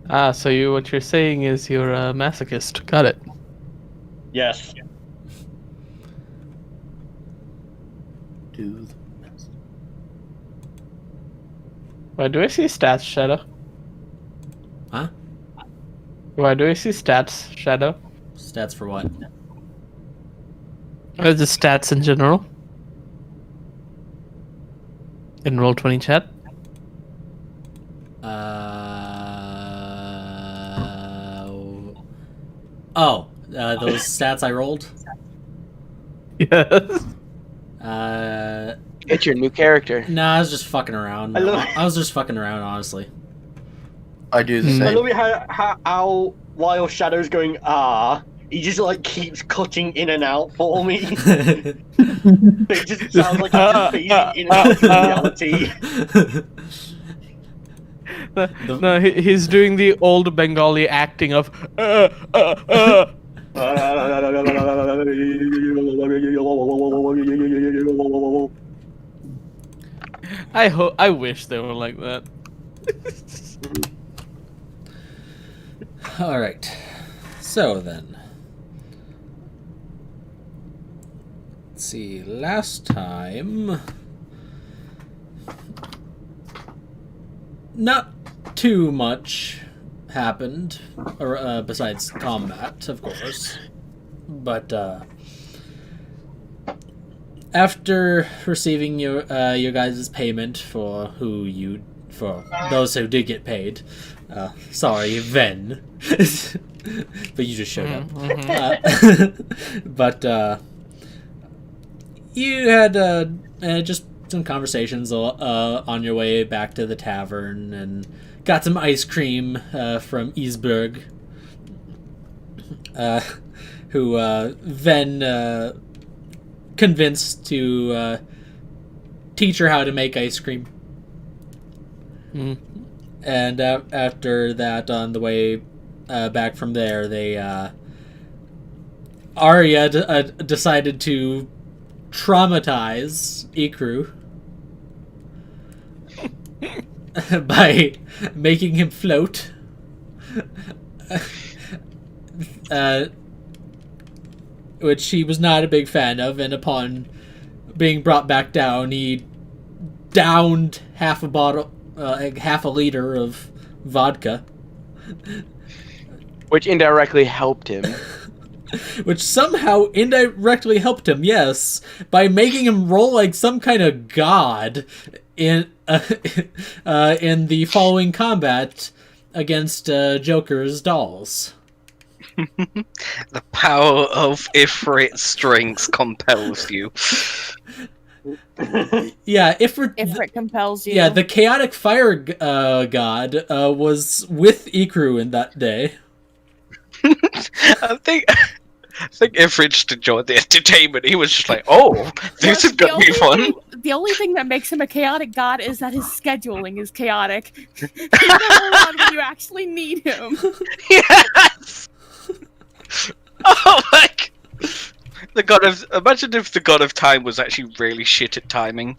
Ah, so what you're saying is you're a masochist. Got it. Yes. Do Why do I see stats, Shadow? Huh? Why do I see stats, Shadow? Stats for what? Or the stats in general? In Roll20 chat? Those stats I rolled? Yes. It's your new character. Nah, I was just fucking around. I love- I was just fucking around, honestly. I do the Hmm. I same. love it how while Shadow's going, he just like keeps cutting in and out for me. It just sounds like he's just fading in and out of reality. No, he's doing the old Bengali acting of I wish they were like that. All right. So then, let's see. Last time, not too much happened, besides combat, of course. But after receiving your guys' payment for those who did get paid, sorry, Ven, but you just showed up. But you had just some conversations on your way back to the tavern, and got some ice cream from Isberg, who Ven convinced to teach her how to make ice cream. And after that, on the way back from there, Arya decided to traumatize Ikru by making him float. Which he was not a big fan of, and upon being brought back down, he downed half a liter of vodka, Which indirectly helped him. which somehow indirectly helped him, yes, by making him roll like some kind of god in the following combat against Joker's dolls. The power of Ifrit strings compels you. Yeah, If it compels you. yeah, the chaotic fire god was with Ikru in that day. I think Ifrit just enjoyed the entertainment. He was just like, "Oh, this is gonna be fun." The only thing that makes him a chaotic god is that his scheduling is chaotic. He's never around when you actually need him. Yes. Oh my! The god of imagine if the god of time was actually really shit at timing.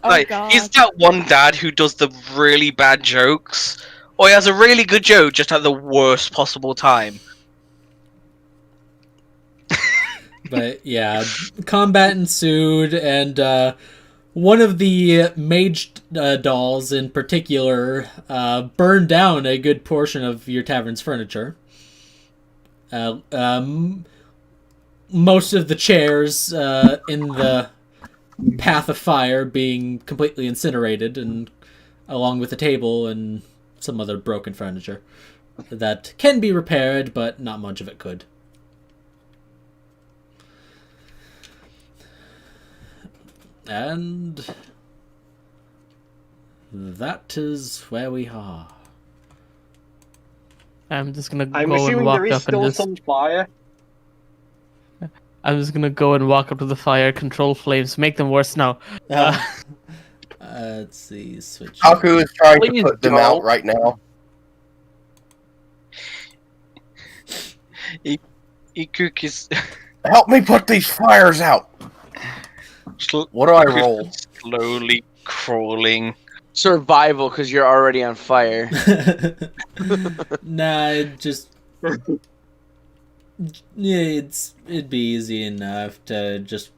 Like God. he's that one dad who does the really bad jokes, or he has a really good joke just at the worst possible time. But yeah, combat ensued, and one of the mage dolls in particular burned down a good portion of your tavern's furniture. Most of the chairs in the path of fire being completely incinerated, and along with the table and some other broken furniture that can be repaired, but not much of it could. And that is where we are. I'm just gonna I'm go and assuming walk there is up and still just. some fire. I'm just gonna go and walk up to the fire, control flames, make them worse now. Let's see, switch. Haku is trying to Please put them don't. out right now. Ikuk is Help me put these fires out. What do I roll? slowly crawling Survival, because you're already on fire. Nah, it'd be easy enough to just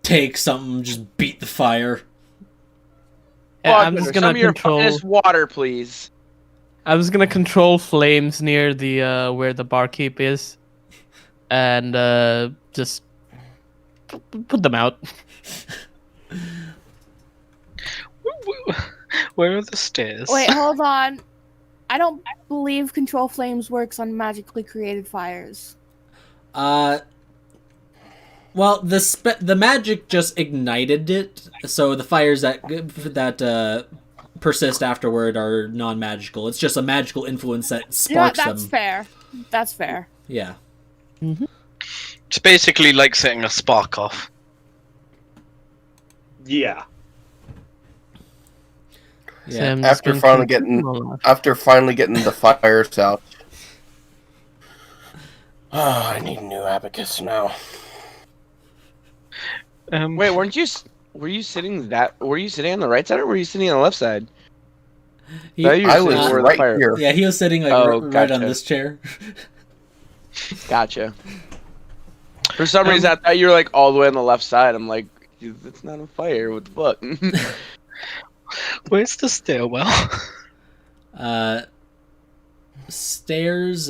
take something, just beat the fire. Yeah, I'm Bartender, just some gonna of your control. finest water, please. I was gonna control flames near the where the barkeep is, and just put them out. Where are the stairs? Wait, hold on. I don't believe control flames works on magically created fires. Well, the magic just ignited it, so the fires that persist afterward are non-magical. It's just a magical influence that sparks That's them. fair. That's fair. Yeah. It's basically like setting a spark off. Yeah. So Yeah. I'm just After gonna finally getting the fires out. Oh, I need a new abacus now. Wait, weren't you? Were you sitting on the right side or were you sitting on the left side? He- thought you were I sitting was where the right fire- here. Yeah, he was sitting like Oh, right on gotcha. this chair. Gotcha. For some reason, I thought you were like all the way on the left side. I'm like, it's not a fire. What the fuck? Where's the stairwell? Stairs.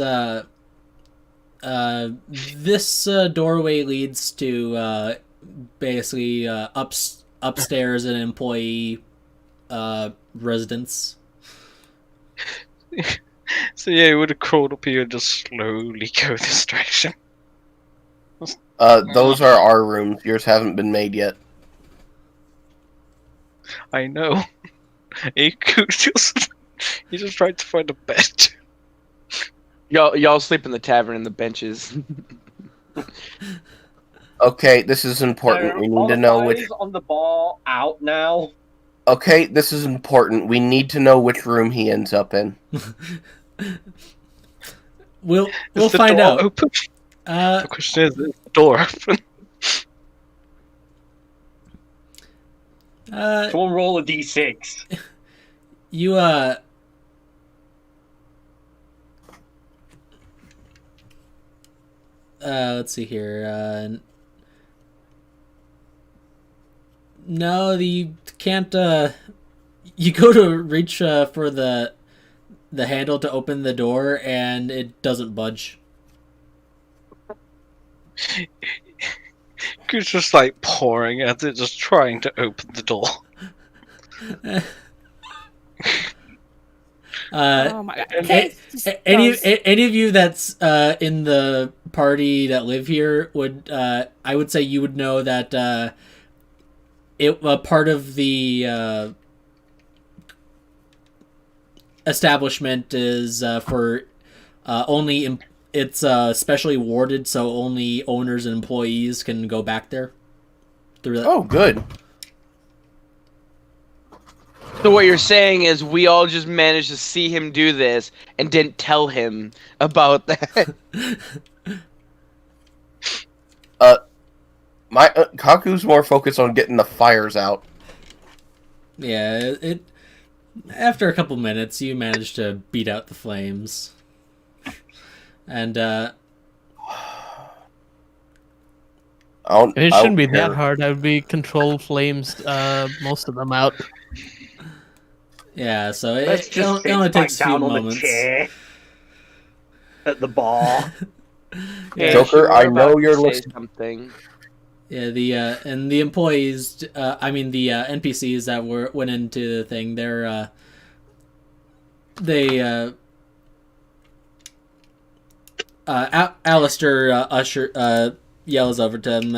This doorway leads to basically upstairs an employee residence. So yeah, you would have crawled up here and just slowly go this direction. Those are our rooms. Yours haven't been made yet. I know. He just tried to find a bed. y'all sleep in the tavern in the benches. Okay, this is important. We need to know which. Fires on the bar out now. Okay, this is important. We need to know which room he ends up in. We'll Is the find door out. Open? The question is the door open? Someone roll a d6. You let's see here. No, you can't. You go to reach for the handle to open the door, and it doesn't budge. He's just like pouring at it, just trying to open the door. Oh my god. a- Kate just Any goes, of you that's in the party that live here would I would say you would know that part of the establishment is for only it's specially warded, so only owners and employees can go back there. Through that. Oh, good. So what you're saying is we all just managed to see him do this and didn't tell him about that. Kaku's more focused on getting the fires out. Yeah, it. After a couple minutes, you manage to beat out the flames, and I It don't shouldn't be care. that hard. I would be control flames, most of them out. yeah, so Let's it just only sit back takes a few down on the moments. chair at the bar. Yeah, Joker, I We're know about you're to say listening. something. Yeah, and the employees, I mean the NPCs that went into the thing, Alistair Usher yells over to them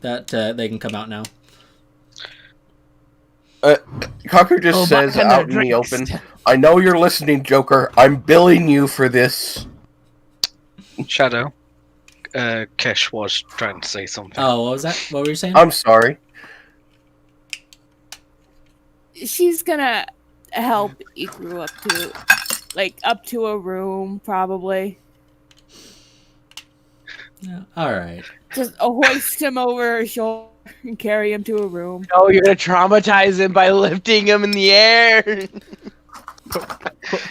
that they can come out now. Kaku just says out in the open, I know you're listening, Joker. I'm billing you for this. Shadow. Kesh was trying to say something. Oh, what was that? What were you saying? I'm sorry. she's gonna help Ikru up to a room, probably. Yeah, all right. Just hoist him over her shoulder. and carry him to a room. Oh, you're gonna traumatize him by lifting him in the air.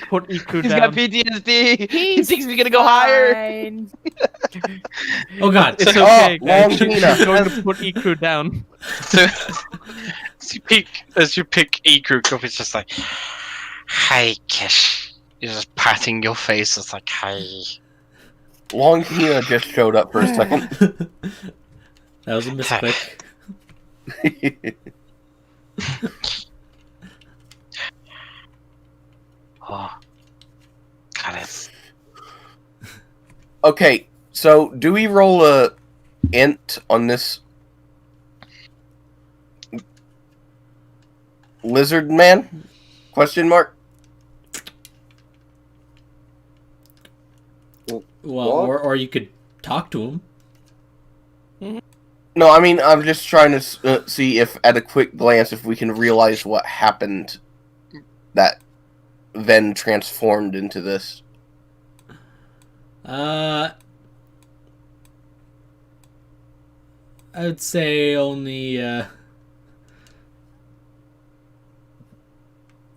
Put Iku He's down. got PTSD. He He's thinks he's gonna go higher. fine. Oh god. It's Oh, okay, guys. Longina. She's going to put Iku down. So, as you pick Ikruk up, it's just like, "Hey, Kish." You're just patting your face. It's like, "Hey." Longina just showed up for a second. That was a misclick. Oh, got it. Okay, so do we roll a int on this lizard man? Question mark. Well, What? or you could talk to him. No, I mean I'm just trying to see if, at a quick glance, if we can realize what happened that then transformed into this. I would say only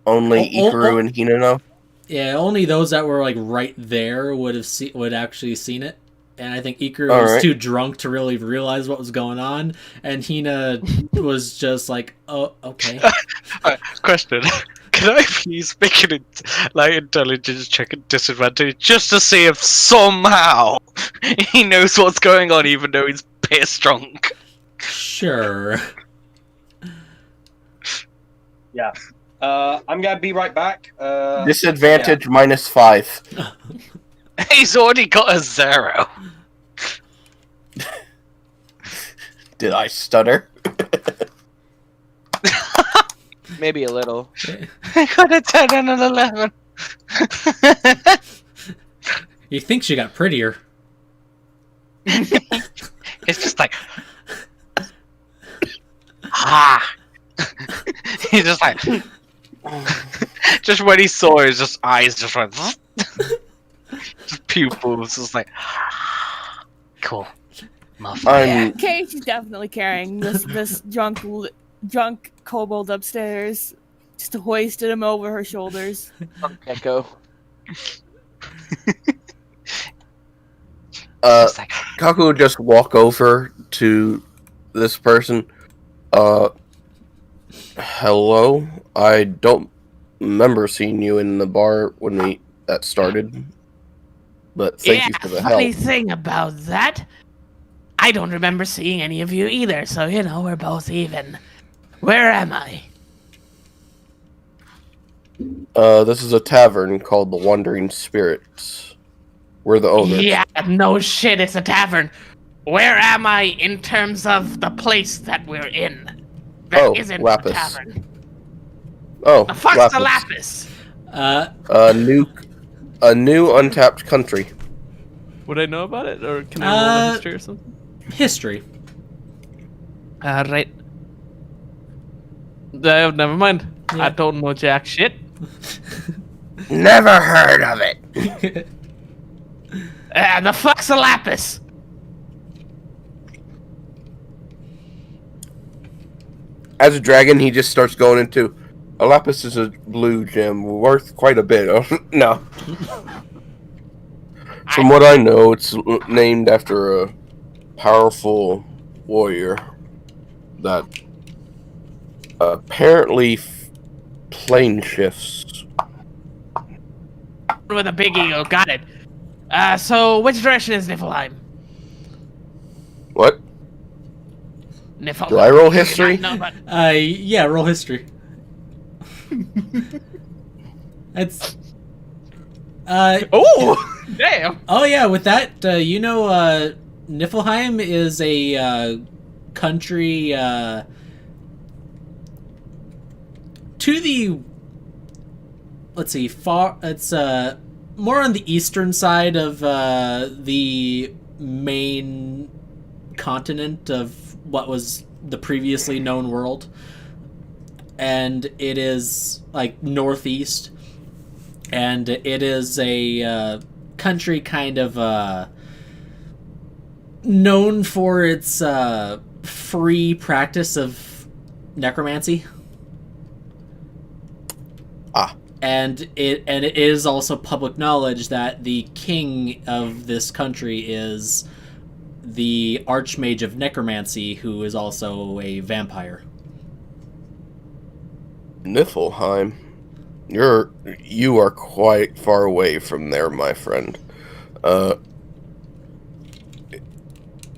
Only Oh, oh, Ikaru oh. and Hinano. yeah, only those that were like right there would actually seen it. And I think Ikaru All was right. too drunk to really realize what was going on, and Hina was just like, "Oh, okay." Question: Can I please make an intelligence check at disadvantage just to see if somehow he knows what's going on, even though he's pissed drunk? Sure. I'm gonna be right back. Disadvantage -5. He's already got a 0. Did I stutter? Maybe a little. I got a 10 and an 11. You think she got prettier? It's just like, ah. He's just like, just when he saw his just eyes just went, just pupils, just like, cool. I'm Okay, she's definitely carrying this drunk kobold upstairs. Just hoisted him over her shoulders. Gecko. Just like, Kaku would just walk over to this person. Hello? I don't remember seeing you in the bar when that started. But thank you for the funny help. thing about that, I don't remember seeing any of you either, so we're both even. Where am I? This is a tavern called the Wandering Spirits. We're the owners. Yeah, no shit, it's a tavern. Where am I in terms of the place that we're in? That Oh, isn't Lapis. a tavern. Oh, The fuck's Lapis. the Lapis? A new untapped country. Would I know about it, or can I roll a history or something? History. Right. Never mind. Yeah. I don't know jack shit. Never heard of it. The fuck's a Lapis? As a dragon, he just starts going into. A lapis is a blue gem worth quite a bit. No. From what I know, it's named after a powerful warrior that apparently plane shifts. With a big ego, got it. So which direction is Niflheim? What? Niflheim. Do I roll history? No, but Yeah, roll history. That's. oh, damn. Oh yeah, with that, Niflheim is a country to the. Let's see, far. It's more on the eastern side of the main continent of what was the previously known world, and it is like northeast, and it is a country kind of known for its free practice of necromancy. And it is also public knowledge that the king of this country is the Archmage of Necromancy, who is also a vampire. Niflheim. You are quite far away from there, my friend.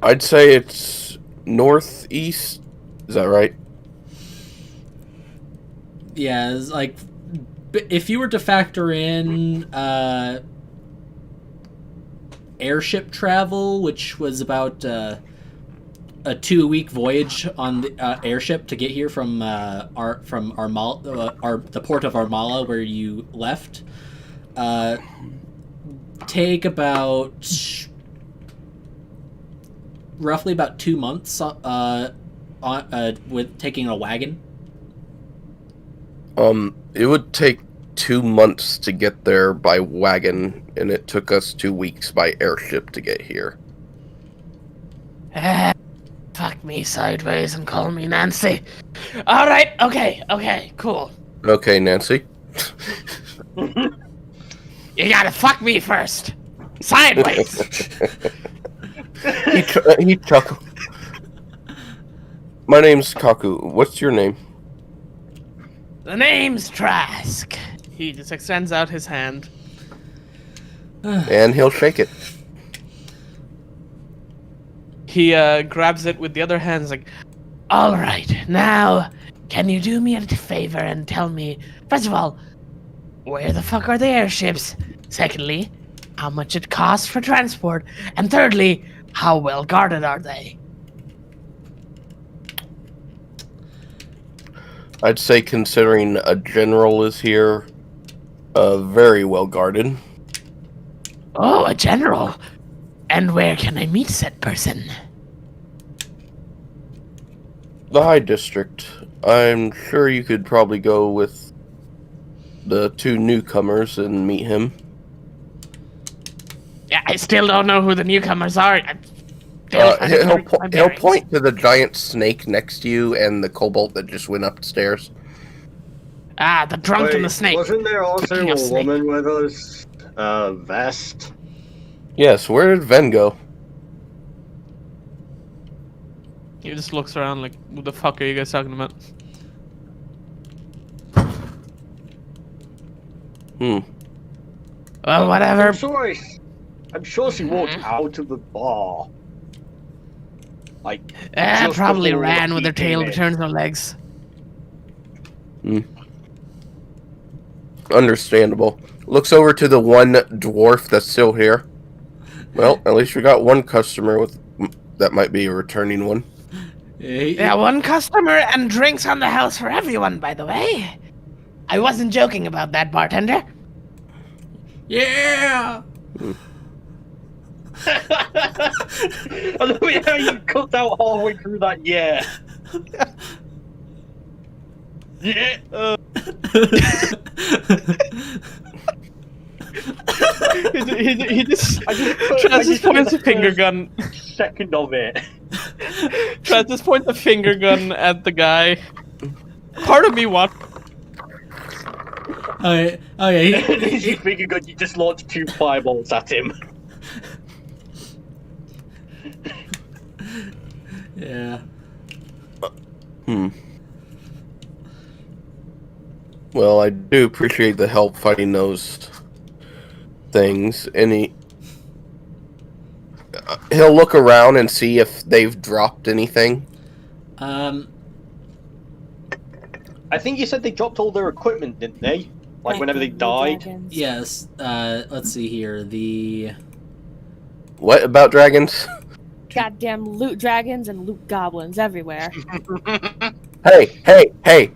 I'd say it's northeast. Is that right? Yeah, it's like, if you were to factor in airship travel, which was about a 2-week voyage on the airship to get here from the port of Armala where you left, take about roughly about 2 months with taking a wagon. It would take 2 months to get there by wagon, and it took us 2 weeks by airship to get here. Fuck me sideways and call me Nancy. Alright, okay, cool. Okay, Nancy. You gotta fuck me first. Sideways. He chuckled. My name's Kaku. What's your name? The name's Trask. He just extends out his hand. And he'll shake it. He grabs it with the other hand. He's like, all right, now, can you do me a favor and tell me, first of all, where the fuck are the airships? Secondly, how much it costs for transport? And thirdly, how well guarded are they? I'd say, considering a general is here, very well guarded. Oh, a general. And where can I meet said person? The High District. I'm sure you could probably go with the 2 newcomers and meet him. Yeah, I still don't know who the newcomers are. He'll point to the giant snake next to you and the kobold that just went upstairs. Ah, the drunk and the snake. Wasn't there also Speaking a of snake. woman with us? Vest? Yes, where did Ven go? He just looks around like, what the fuck are you guys talking about? Well, whatever. I'm sure she walked out of the bar. Like, just Probably before ran he with her tail came in. between her legs. Understandable. Looks over to the one dwarf that's still here. Well, at least we got one customer that might be a returning one. Yeah, one customer and drinks on the house for everyone, by the way. I wasn't joking about that, bartender. Yeah! I love it how you cut out halfway through that, yeah. Yeah. he just I just points a the finger first gun. Second of it. Just points a finger gun at the guy. Part of me wants. Oh yeah. You finger gun, you just launched 2 fireballs at him. Yeah. Well, I do appreciate the help fighting those things. He'll look around and see if they've dropped anything. I think you said they dropped all their equipment, didn't they? Like whenever they died. Dragons. Yes. Let's see here. The What about dragons? Goddamn loot dragons and loot goblins everywhere. Hey!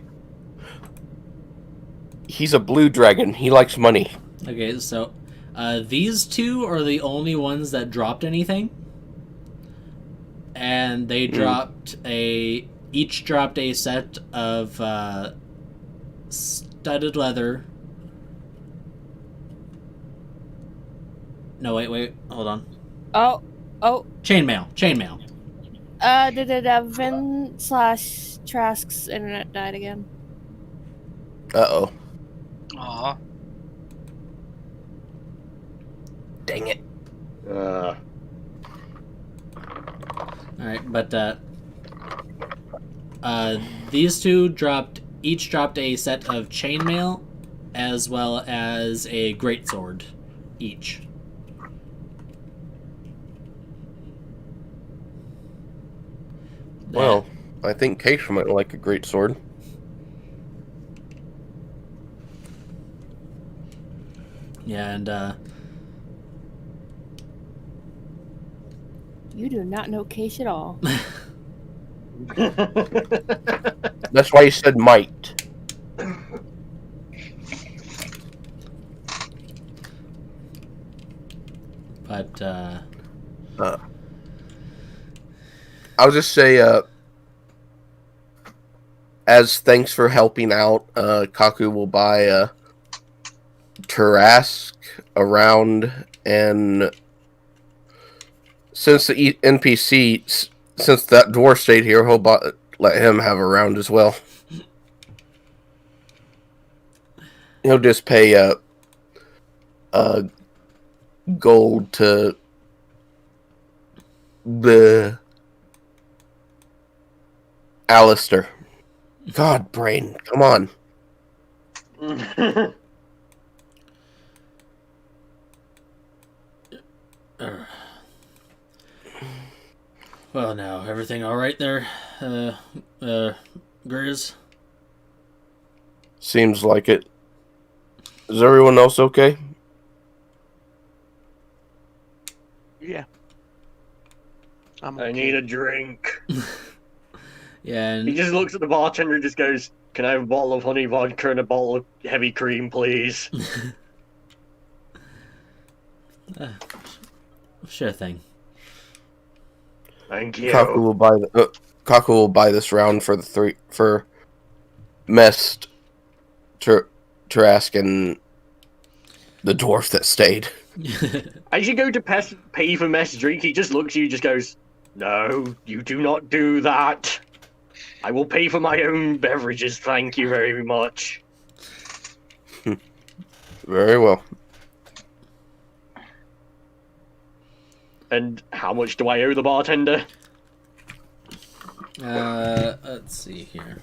He's a blue dragon. He likes money. Okay, so these 2 are the only ones that dropped anything, and they each dropped a set of studded leather. No, wait, hold on. Oh, Chainmail. Vin slash Trask's internet died again. Uh-oh. Aw. Dang it. Uh, Alright, but these two each dropped a set of chainmail as well as a greatsword each. Well, I think Keisha might like a great sword. Yeah, and You do not know Case at all. That's why you said might. but I'll just say, as thanks for helping out, Kaku will buy Tarask around, and since the NPC, since that dwarf stayed here, he'll let him have a round as well. He'll just pay gold to the Alistair. God, brain, come on. well, now everything all right there, Grizz? Seems like it. Is everyone else okay? Yeah. I need a drink. Yeah, He and just looks at the bartender and just goes, "Can I have a bottle of honey vodka and a bottle of heavy cream, please?" sure thing. Thank you. Kaku will buy this round for Mest, Tarask, and the dwarf that stayed. As you go to pay for Mess drink, he just looks at you and just goes, "No, you do not do that. I will pay for my own beverages, thank you very much." Very well. And how much do I owe the bartender? Let's see here.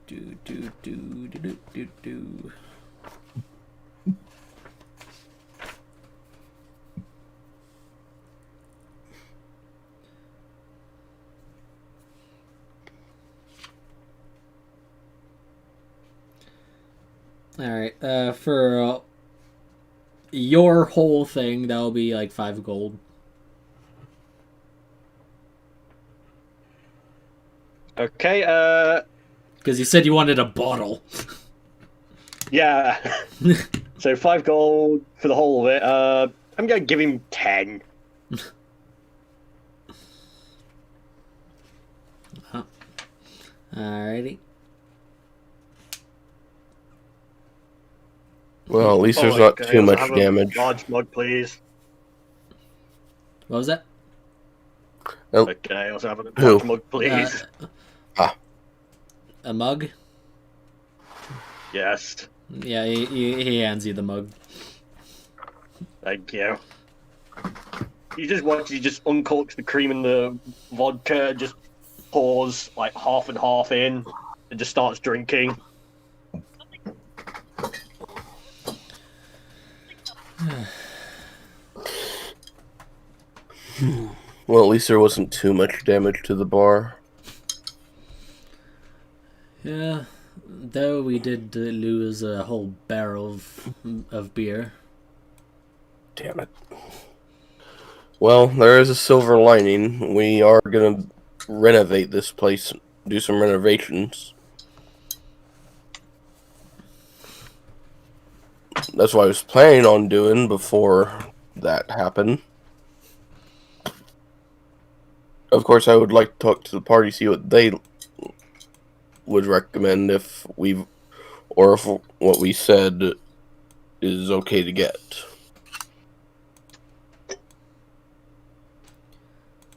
Do. Alright, for your whole thing, that'll be like 5 gold. Okay, Because you said you wanted a bottle. yeah. So 5 gold for the whole of it. I'm gonna give him 10. Alrighty. Well, at least there's Oh, not okay, too also much have a damage. large mug, please. What was that? Oh, Okay, also have a Who? large mug, please. A mug? Yes, Yeah, he hands you the mug. thank you. You just watch, he just uncorks the cream and the vodka, just pours like half and half in, and just starts drinking. well, at least there wasn't too much damage to the bar. Yeah, though we did lose a whole barrel of beer. Damn it. Well, there is a silver lining. We are gonna renovate this place, do some renovations. That's what I was planning on doing before that happened. Of course, I would like to talk to the party, see what they would recommend if what we said is okay to get.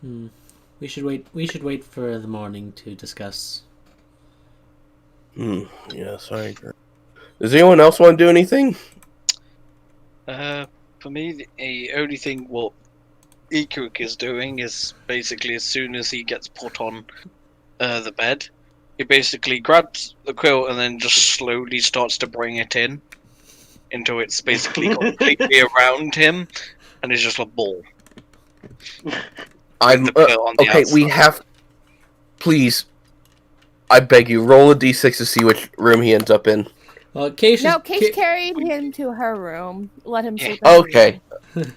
We should wait. We should wait for the morning to discuss. Yes, I agree. Does anyone else want to do anything? For me, the only thing what Ikuk is doing is basically as soon as he gets put on the bed, he basically grabs the quilt and then just slowly starts to bring it in until it's basically completely around him and is just a ball. I'm the quilt on the okay. We outside. have. Please, I beg you, roll a d6 to see which room he ends up in. Well, Case No, Case carried him to her room. Let him sleep. Okay.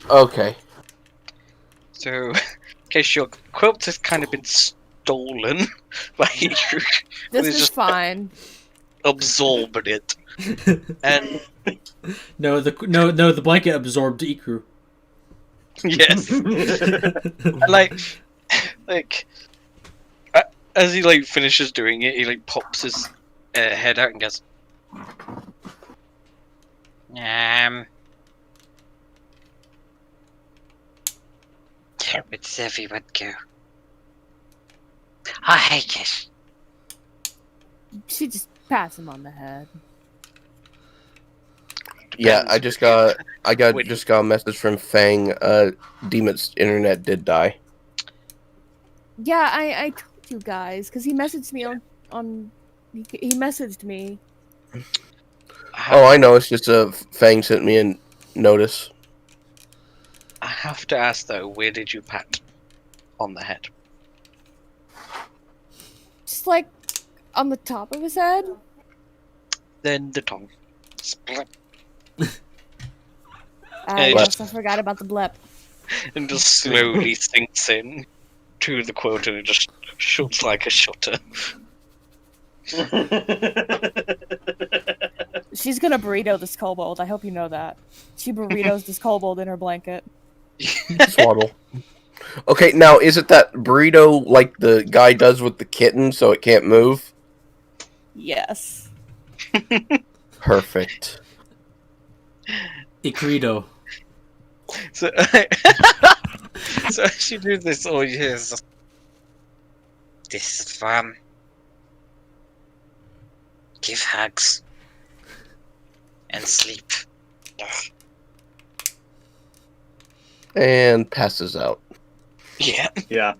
Okay. So, in case your quilt has kind of been stolen by Ikuk, This he's is just fine. absorbed it. And the blanket absorbed Ikru. yes, like as he like finishes doing it, he like pops his head out and goes, where would everyone go? I hate it. She just passed him on the head. Yeah, I just got Wait. just got a message from Fang. Demon's internet did die. Yeah, I told you guys because he messaged me on he messaged me. Oh, I know. It's just Fang sent me a notice. I have to ask though, where did you pat on the head? Just like on the top of his head. Then the tongue. Split. Yes, I forgot about the blip. And just slowly sinks in to the quilt and it just shuts like a shutter. She's gonna burrito this kobold. I hope you know that. She burritos this kobold in her blanket. Swaddle. Okay, now is it that burrito like the guy does with the kitten, so it can't move? Yes. Perfect. Ikrido. So, so she do this all years. This is fun. Give hugs. And sleep. And passes out. Yeah. Yeah.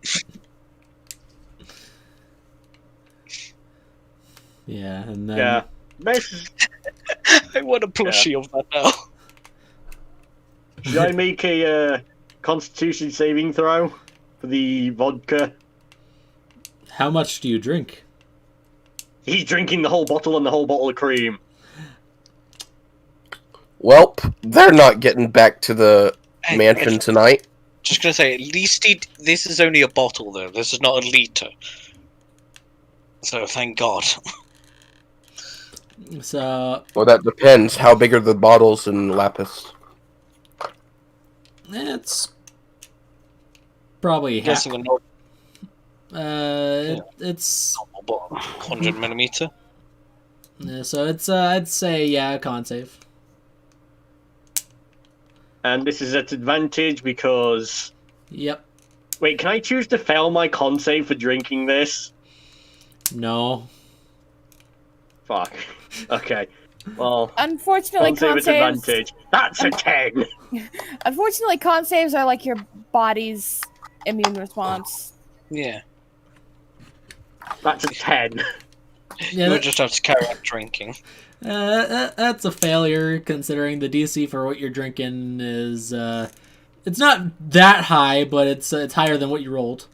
Yeah, and then Yeah. Nice. I want a plushie of that now. Should I make a Constitution saving throw for the vodka? how much do you drink? He's drinking the whole bottle and the whole bottle of cream. Welp, they're not getting back to the mansion tonight. Just gonna say, at least this is only a bottle though. This is not a liter. So thank God. So Well, that depends. How big are the bottles in Lapis? it's probably half. Guessing a normal It's bottle, 100 millimeter. so it's I'd say yeah, con save. And this is at advantage because... Yep. Wait, can I choose to fail my con save for drinking this? No. Fuck. Okay. Well, Unfortunately, con save con at saves. advantage. That's a 10! Unfortunately, con saves are like your body's immune response. Yeah. That's a 10. Yeah, You would just have to carry on drinking. that's a failure considering the DC for what you're drinking is it's not that high, but it's higher than what you rolled.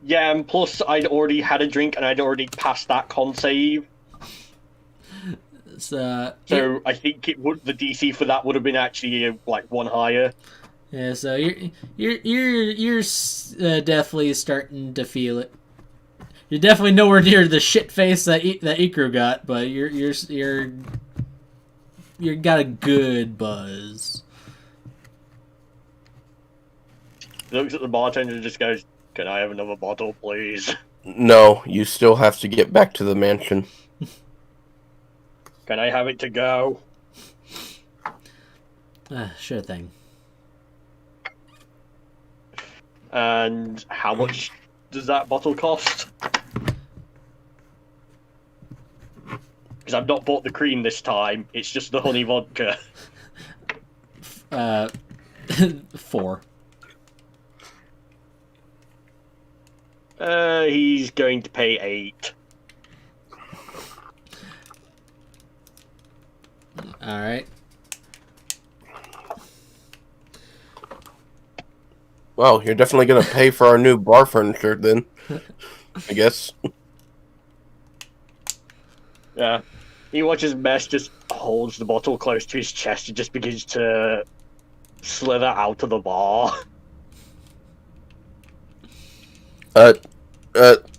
Yeah, and plus I'd already had a drink and I'd already passed that con save. So I think it would the DC for that would have been actually like one higher. yeah, so you're definitely starting to feel it. You're definitely nowhere near the shit face that Ikru got, but you got a good buzz. He looks at the bartender and just goes, "Can I have another bottle, please? No, you still have to get back to the mansion. Can I have it to go?" Sure thing. And how much does that bottle cost? Because I've not bought the cream this time. It's just the honey vodka. 4. He's going to pay 8. All right. Well, you're definitely gonna pay for our new bar furniture then. I guess. Yeah. He watches Mess just holds the bottle close to his chest and just begins to slither out of the bar.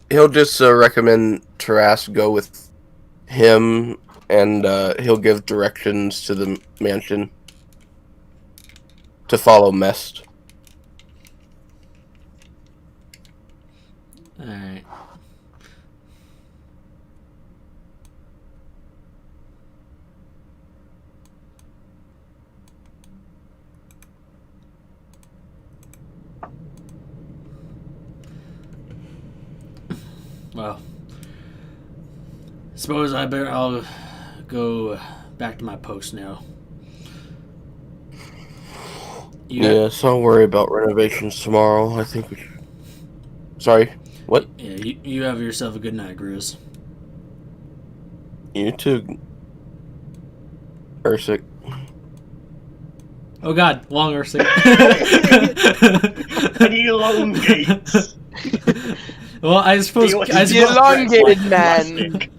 He'll just recommend Taras go with him, and he'll give directions to the mansion to follow Mest. All right. Well, suppose I'll go back to my post now. Yes, I'll worry about renovations tomorrow. I think we should... Sorry, what? Yeah, you have yourself a good night, Grizz. You too, Ursik. Oh God, long Ursik. And he elongates. Well, I suppose. The elongated man.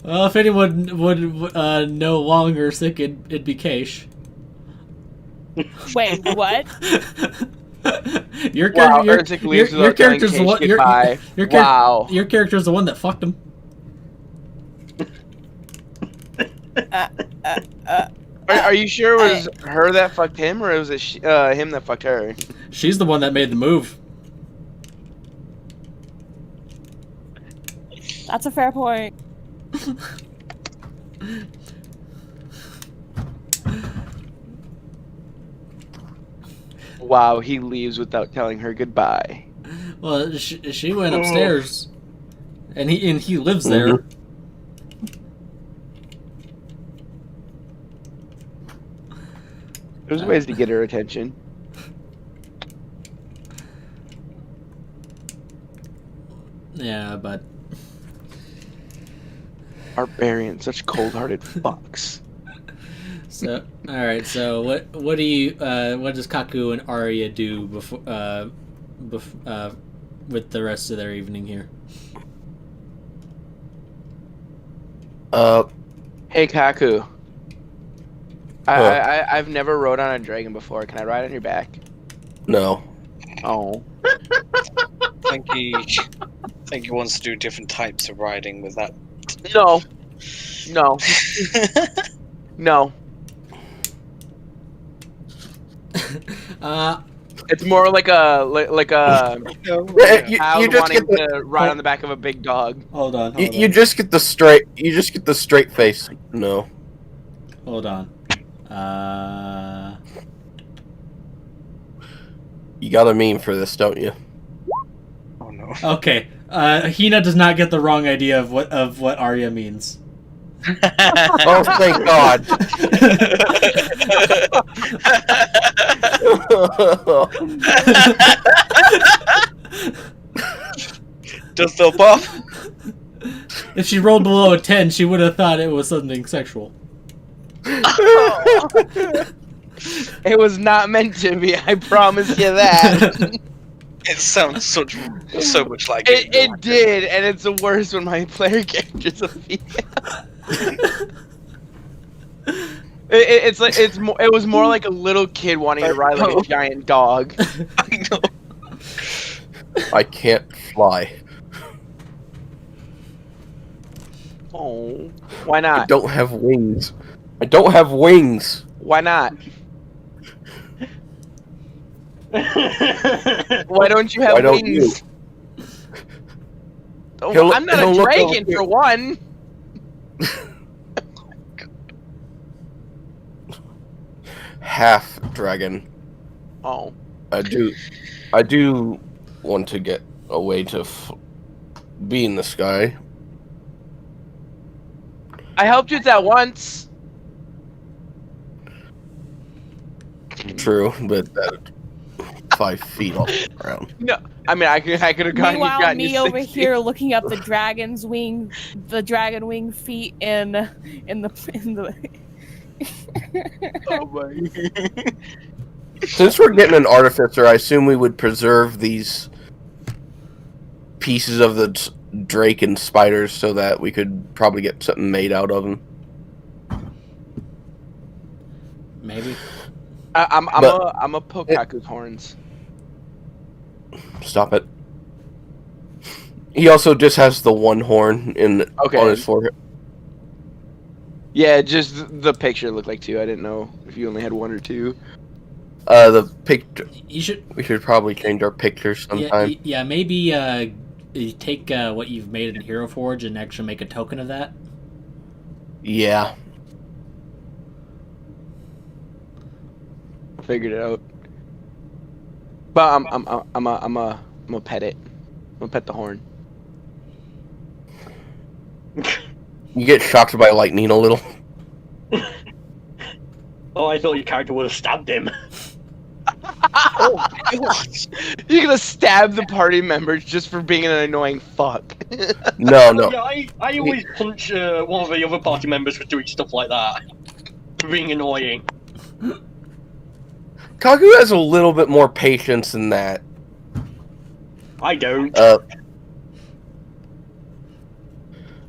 Well, if anyone would know long Ursik, it'd be Keish. Wait, what? Your Wow, character, Ursik leaves without telling Keish goodbye. Wow. Your character's the one that fucked him. Are you sure it was her that fucked him, or was it him that fucked her? She's the one that made the move. That's a fair point. Wow, he leaves without telling her goodbye. Well, she went upstairs, and he lives there. There's ways to get her attention. Yeah, but Barbarian, such cold-hearted fucks. so all right. So what does Kaku and Arya do before with the rest of their evening here? Hey, Kaku. I've never rode on a dragon before. Can I ride on your back? No. Oh. I think he wants to do different types of riding with that. No. No. No. It's more like a child just wanting get the, to ride on the back of a big dog. Hold on. you just get the straight face. No. Hold on. You got a meme for this, don't you? Oh no. Okay. Hina does not get the wrong idea of what Arya means. Oh, thank God. Just the buff. If she rolled below a 10, she would have thought it was something sexual. It was not meant to be, I promise you that. It sounds so much like It did, and it's the worst when my player character's a female. It was more like a little kid wanting to ride like a giant dog. I know. I can't fly. Oh, why I not? don't have wings. I don't have wings. Why not? Why don't you have Why don't wings? Oh, He'll- I'm not he'll a look dragon over- for one. Half dragon. Oh, I do. I do want to get a way to be in the sky. I helped you with that once. True, but that 5 feet off the ground. No, I mean I could have gotten you. Meanwhile, Gotten me you over 60. here looking up the dragon wing feet in the. Oh my. Since we're getting an artificer, I assume we would preserve these pieces of the drake and spiders so that we could probably get something made out of them. Maybe. I'm a Pokaku's horns. Stop it. He also just has the one horn on his forehead. Yeah, just the picture looked like 2. I didn't know if you only had 1 or 2. The picture. You should. We should probably change our pictures sometime. Yeah. Maybe you take what you've made in Hero Forge and actually make a token of that. Yeah. Figured it out. But I'm a pet it. I'm gonna pet the horn. You get shocked by lightning a little. Oh, I thought your character would have stabbed him. Oh, God. You're gonna stab the party members just for being an annoying fuck. No, no. Yeah, I always punch one of the other party members for doing stuff like that. For being annoying. Kagu has a little bit more patience than that. I don't.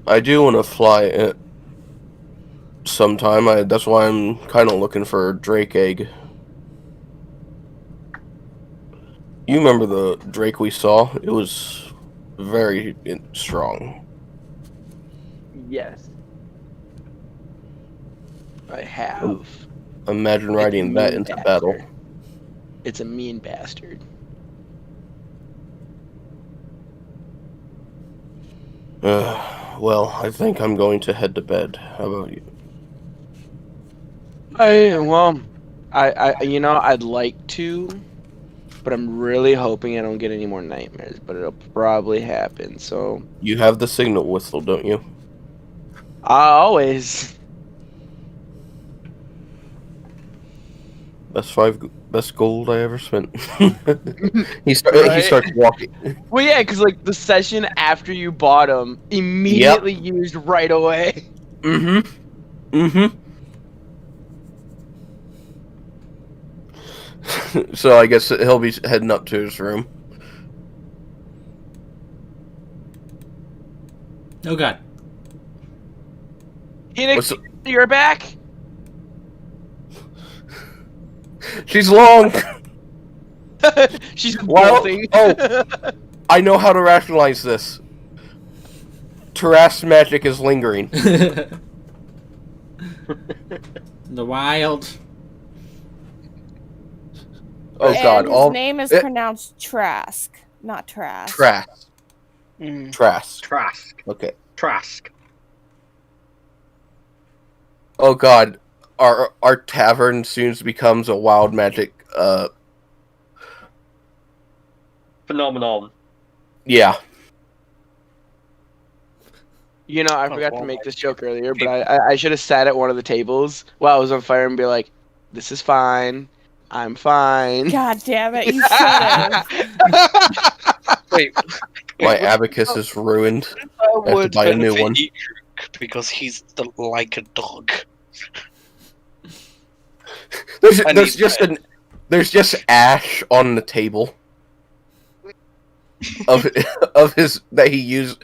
I do want to fly it sometime. That's why I'm kind of looking for a drake egg. You remember the drake we saw? It was very strong. Yes. I have. Imagine riding that into battle. It's a mean bastard. Well, I think I'm going to head to bed. How about you? I'd like to, but I'm really hoping I don't get any more nightmares. But it'll probably happen. So You have the signal whistle, don't you? I always. Best gold I ever spent. He starts walking. Well, yeah, because like the session after you bought them, immediately used right away. So I guess he'll be heading up to his room. Oh God. Phoenix, you're back. She's long. She's Well, bolting. I know how to rationalize this. Terras magic is lingering. The wild. Oh God! And his name is pronounced Trask, not Trask. Trask. Trask. Trask. Okay. Trask. Oh God! Our tavern soon becomes a wild magic. Phenomenon. Yeah. You know, I forgot to make this joke earlier, but I should have sat at one of the tables while I was on fire and be like, "This is fine. I'm fine." God damn it! You should have. Wait. My abacus is ruined. I have to buy a new one. Because he's like a dog. There's just ash on the table of his that he used.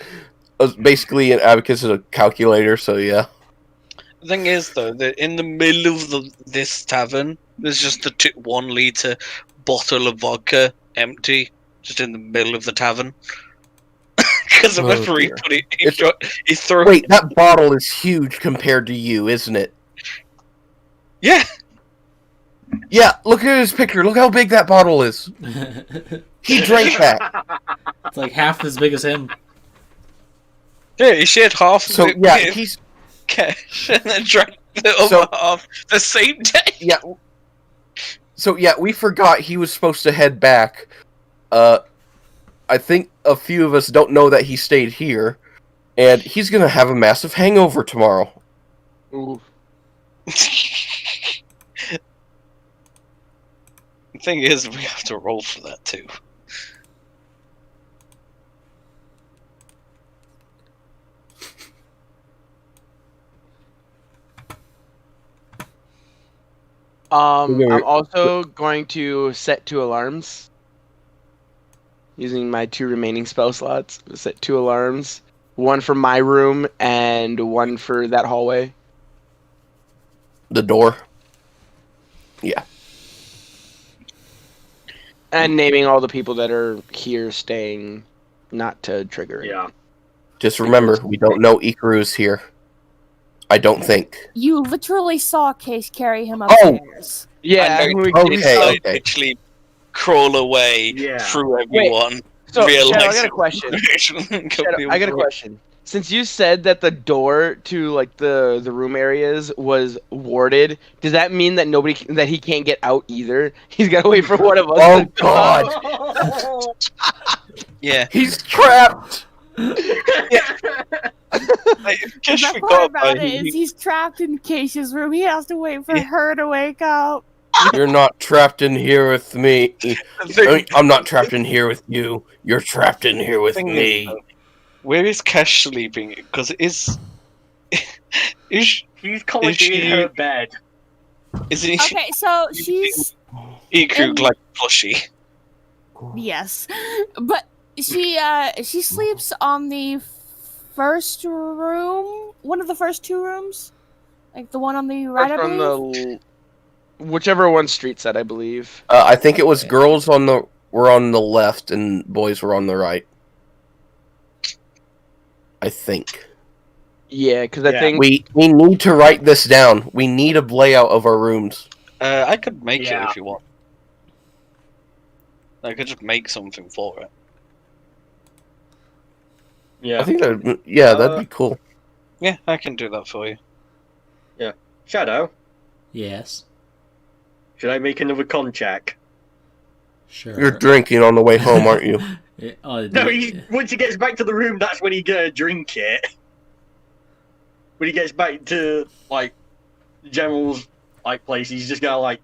Basically, an abacus is a calculator. So yeah. The thing is, though, that in the middle of this tavern, there's just a 1 liter bottle of vodka empty, just in the middle of the tavern. Because whenever he put it, he threw. Wait, that bottle is huge compared to you, isn't it? Yeah. Yeah, look at his picture. Look how big that bottle is. He drank that. It's like half as big as him. Yeah, he shared half. So of it yeah, with he's cash and then drank the other half the same day. yeah. So yeah, we forgot he was supposed to head back, I think a few of us don't know that he stayed here, and he's gonna have a massive hangover tomorrow. Ooh. The thing is, we have to roll for that too. I'm also going to set 2 alarms. Using my 2 remaining spell slots. Set 2 alarms. 1 for my room and 1 for that hallway. The door. Yeah. And naming all the people that are here staying, not to trigger it. Yeah. Just remember, we don't know Ikaru's here. I don't think. You literally saw Case carry him Oh! upstairs. Yeah, I know, we okay. I literally crawl away Yeah. through everyone. So, realize Shadow, I got a question. Shadow, I got a question. Since you said that the door to like the room areas was warded, does that mean that that he can't get out either? He's got to wait for one of us. Oh to come out? God! Yeah. He's trapped! I The just best forgot part about about it is he's trapped in Keisha's room. He has to wait for her to wake up. You're not trapped in here with me. I'm not trapped in here with you. You're trapped in here with Thing is, me. where is Cash sleeping? Because is She's currently she- in her bed. isn't Okay, so she's Iku like plushie? yes, but she sleeps on the first room, one of the first 2 rooms, like the one on the right. I From believe. whichever one street set, I believe. I think it was girls were on the left and boys were on the right. I think. Yeah, because I Yeah. think We need to write this down. We need a layout of our rooms. I could make it Yeah. if you want. I could just make something for it. Yeah. I think that'd be cool. Yeah, I can do that for you. Shadow, Yes. should I make another con check? Sure. You're drinking on the way home, aren't you? Oh, No, once he gets back to the room, that's when he's gonna drink it. When he gets back to like General's place, he's just gonna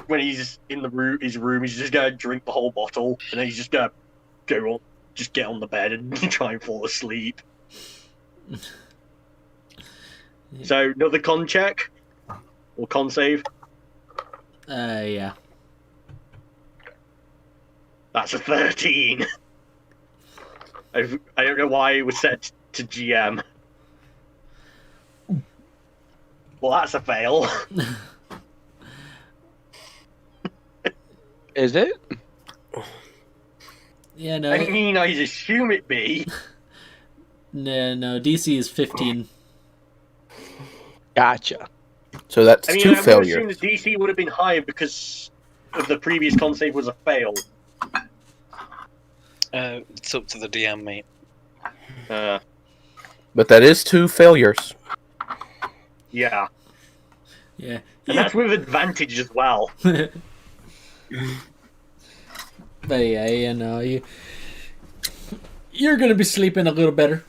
when he's in his room, he's just gonna drink the whole bottle, and then he's just gonna go on, just get on the bed and try and fall asleep. So another con check or con save. Yeah. That's a 13. I don't know why it was set to GM. Well, that's a fail. is it? Yeah, no. I mean, I assume it be. No, DC is 15. Gotcha. So that's I mean, 2 I would failures. assume the DC would have been higher because of the previous con save was a fail. It's up to the DM, mate. But that is 2 failures. Yeah. Yeah. And that's with advantage as well. But yeah, you know, you're gonna be sleeping a little better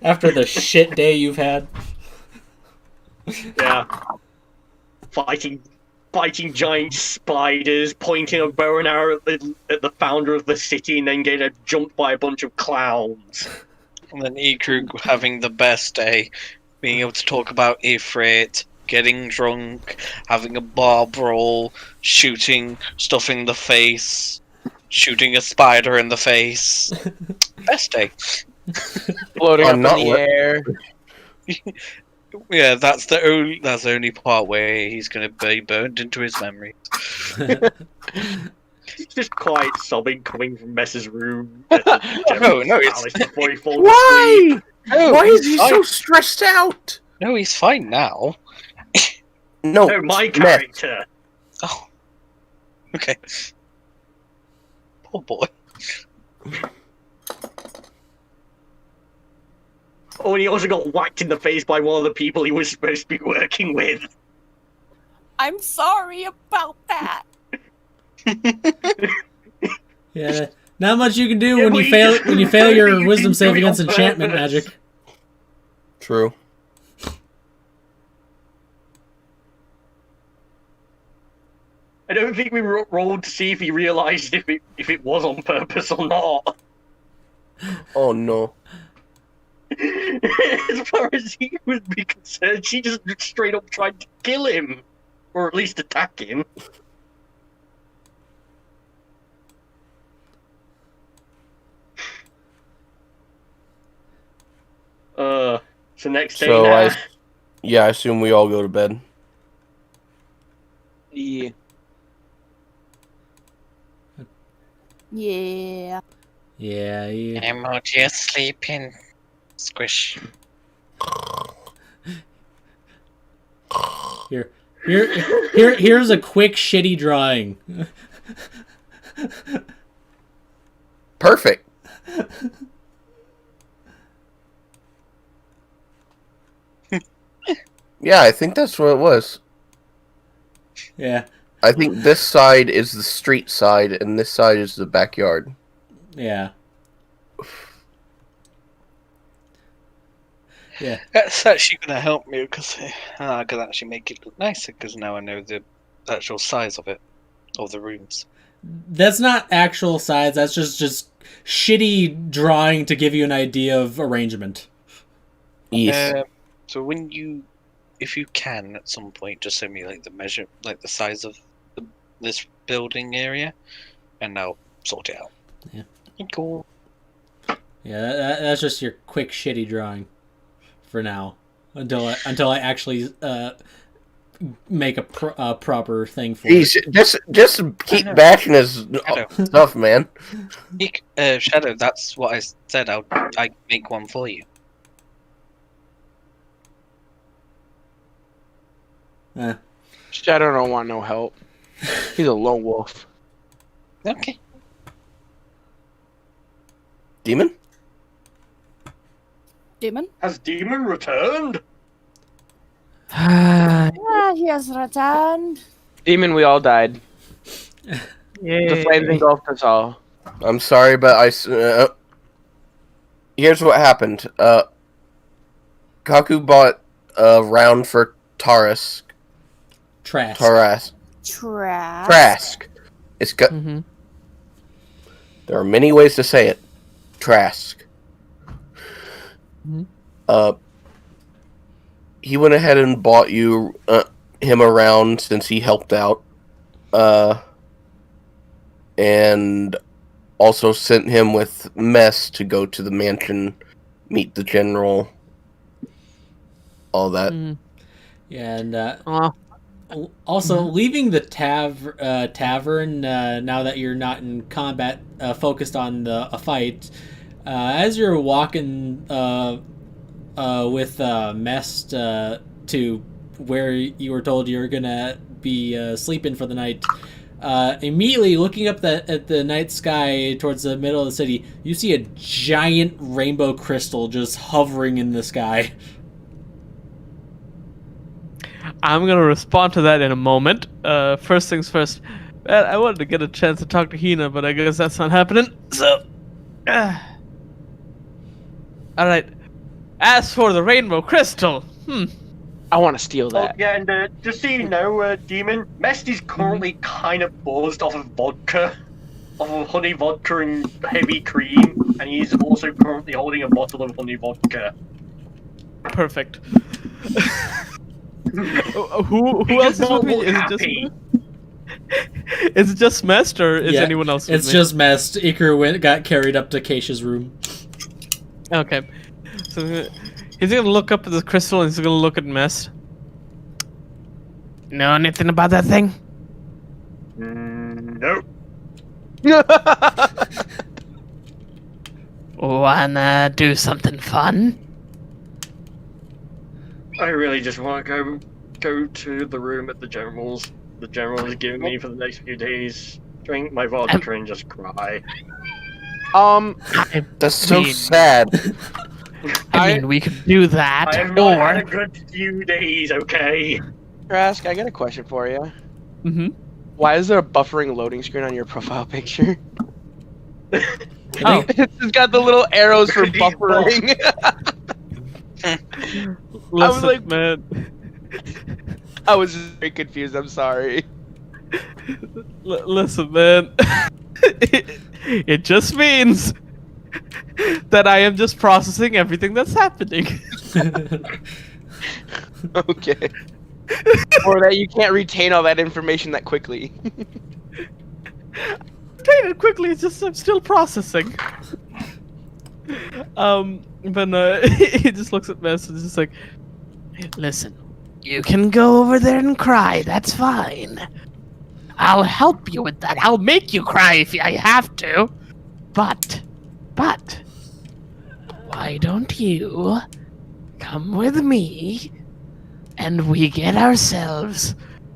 after the shit day you've had. Yeah. Fighting giant spiders, pointing a bow and arrow at the founder of the city, and then getting jumped by a bunch of clowns. And then Ikrug having the best day, being able to talk about Ifrit, getting drunk, having a bar brawl, shooting stuff in the face, shooting a spider in the face. Best day. Floating I'm up not in the air. Yeah, that's the only part where he's gonna be burned into his memory. He's just quiet sobbing coming from Mess's room. No, it's- Before he falls asleep. Why? No, Why is he's he fine. so stressed out? No, he's fine now. No, No, my Meth. character. Oh. Okay. Poor boy. Oh, and he also got whacked in the face by one of the people he was supposed to be working with. I'm sorry about that. Yeah, not much you can do Yeah, when but you you fail just- when you fail you your didn't wisdom do save it against on enchantment purpose. magic. True. I don't think we rolled to see if he realised if it was on purpose or not. Oh no. As far as he would be concerned, she just straight up tried to kill him. Or at least attack him. So next day So now. I assume we all go to bed. Yeah. Yeah. Yeah, you... Emoji sleeping. Squish. Here's a quick shitty drawing. Perfect. Yeah, I think that's what it was. Yeah, I think this side is the street side, and this side is the backyard. yeah. Yeah. That's actually going to help me because I can actually make it look nicer because now I know the actual size of it, of the rooms. That's not actual size, that's just shitty drawing to give you an idea of arrangement. Yes. So if you can at some point, just send me like the measure, like the size of this building area, and I'll sort it out. Yeah. Cool. Yeah, that's just your quick shitty drawing for now until I actually make a proper thing for Jeez, it. just keep bashing his stuff, man. Shadow, that's what I said. I make one for you. Shadow don't want no help. He's a lone wolf. Okay. Demon? Demon? Has Demon returned? Yeah, he has returned. Demon, we all died. The flames engulfed us all. I'm sorry, but here's what happened. Kaku bought a round for Taras. Trask. Taras. Trask. It's got. Mm-hmm. There are many ways to say it. Trask. Mhm. He went ahead and bought him around since he helped out. And also sent him with Mess to go to the mansion, meet the general, all that. Mm-hmm. Yeah, and also leaving the tavern now that you're not in combat, focused on a fight. As you're walking with Mest to where you were told you were gonna be sleeping for the night, immediately looking up at the night sky towards the middle of the city, you see a giant rainbow crystal just hovering in the sky. I'm gonna respond to that in a moment. First things first. Man, I wanted to get a chance to talk to Hina, but I guess that's not happening. So, all right. As for the rainbow crystal, I want to steal Oh, that. yeah, and just so you know, Demon, Mest is currently kind of buzzed off of vodka. Off of honey vodka and heavy cream, and he's also currently holding a bottle of honey vodka. perfect. Who else is with me? Is it just Mest, or is Yeah, anyone else with It's me? just Mest. Iker got carried up to Keisha's room. Okay. So he's gonna look up at the crystal and he's gonna look at Mest. Know anything about that thing? Nope. Wanna do something fun? I really just want to go to the room at the general's. The general is giving me for the next few days. Drink my vodka and just cry. That's so mean- sad. I mean, we could do that, I have not had a or good few days, okay? Trask, I got a question for you. mm-hmm. Why is there a buffering loading screen on your profile picture? Oh, It's got the little arrows for Because he's buffering. listen, like- man. I was just very confused. I'm sorry. Listen, man. It just means that I am just processing everything that's happening. Okay. Or that you can't retain all that information that quickly. Take it quickly. It's just I'm still processing. But he just looks at Mess and is just like, listen, you can go over there and cry. That's fine. I'll help you with that. I'll make you cry if I have to. But, why don't you come with me and we get ourselves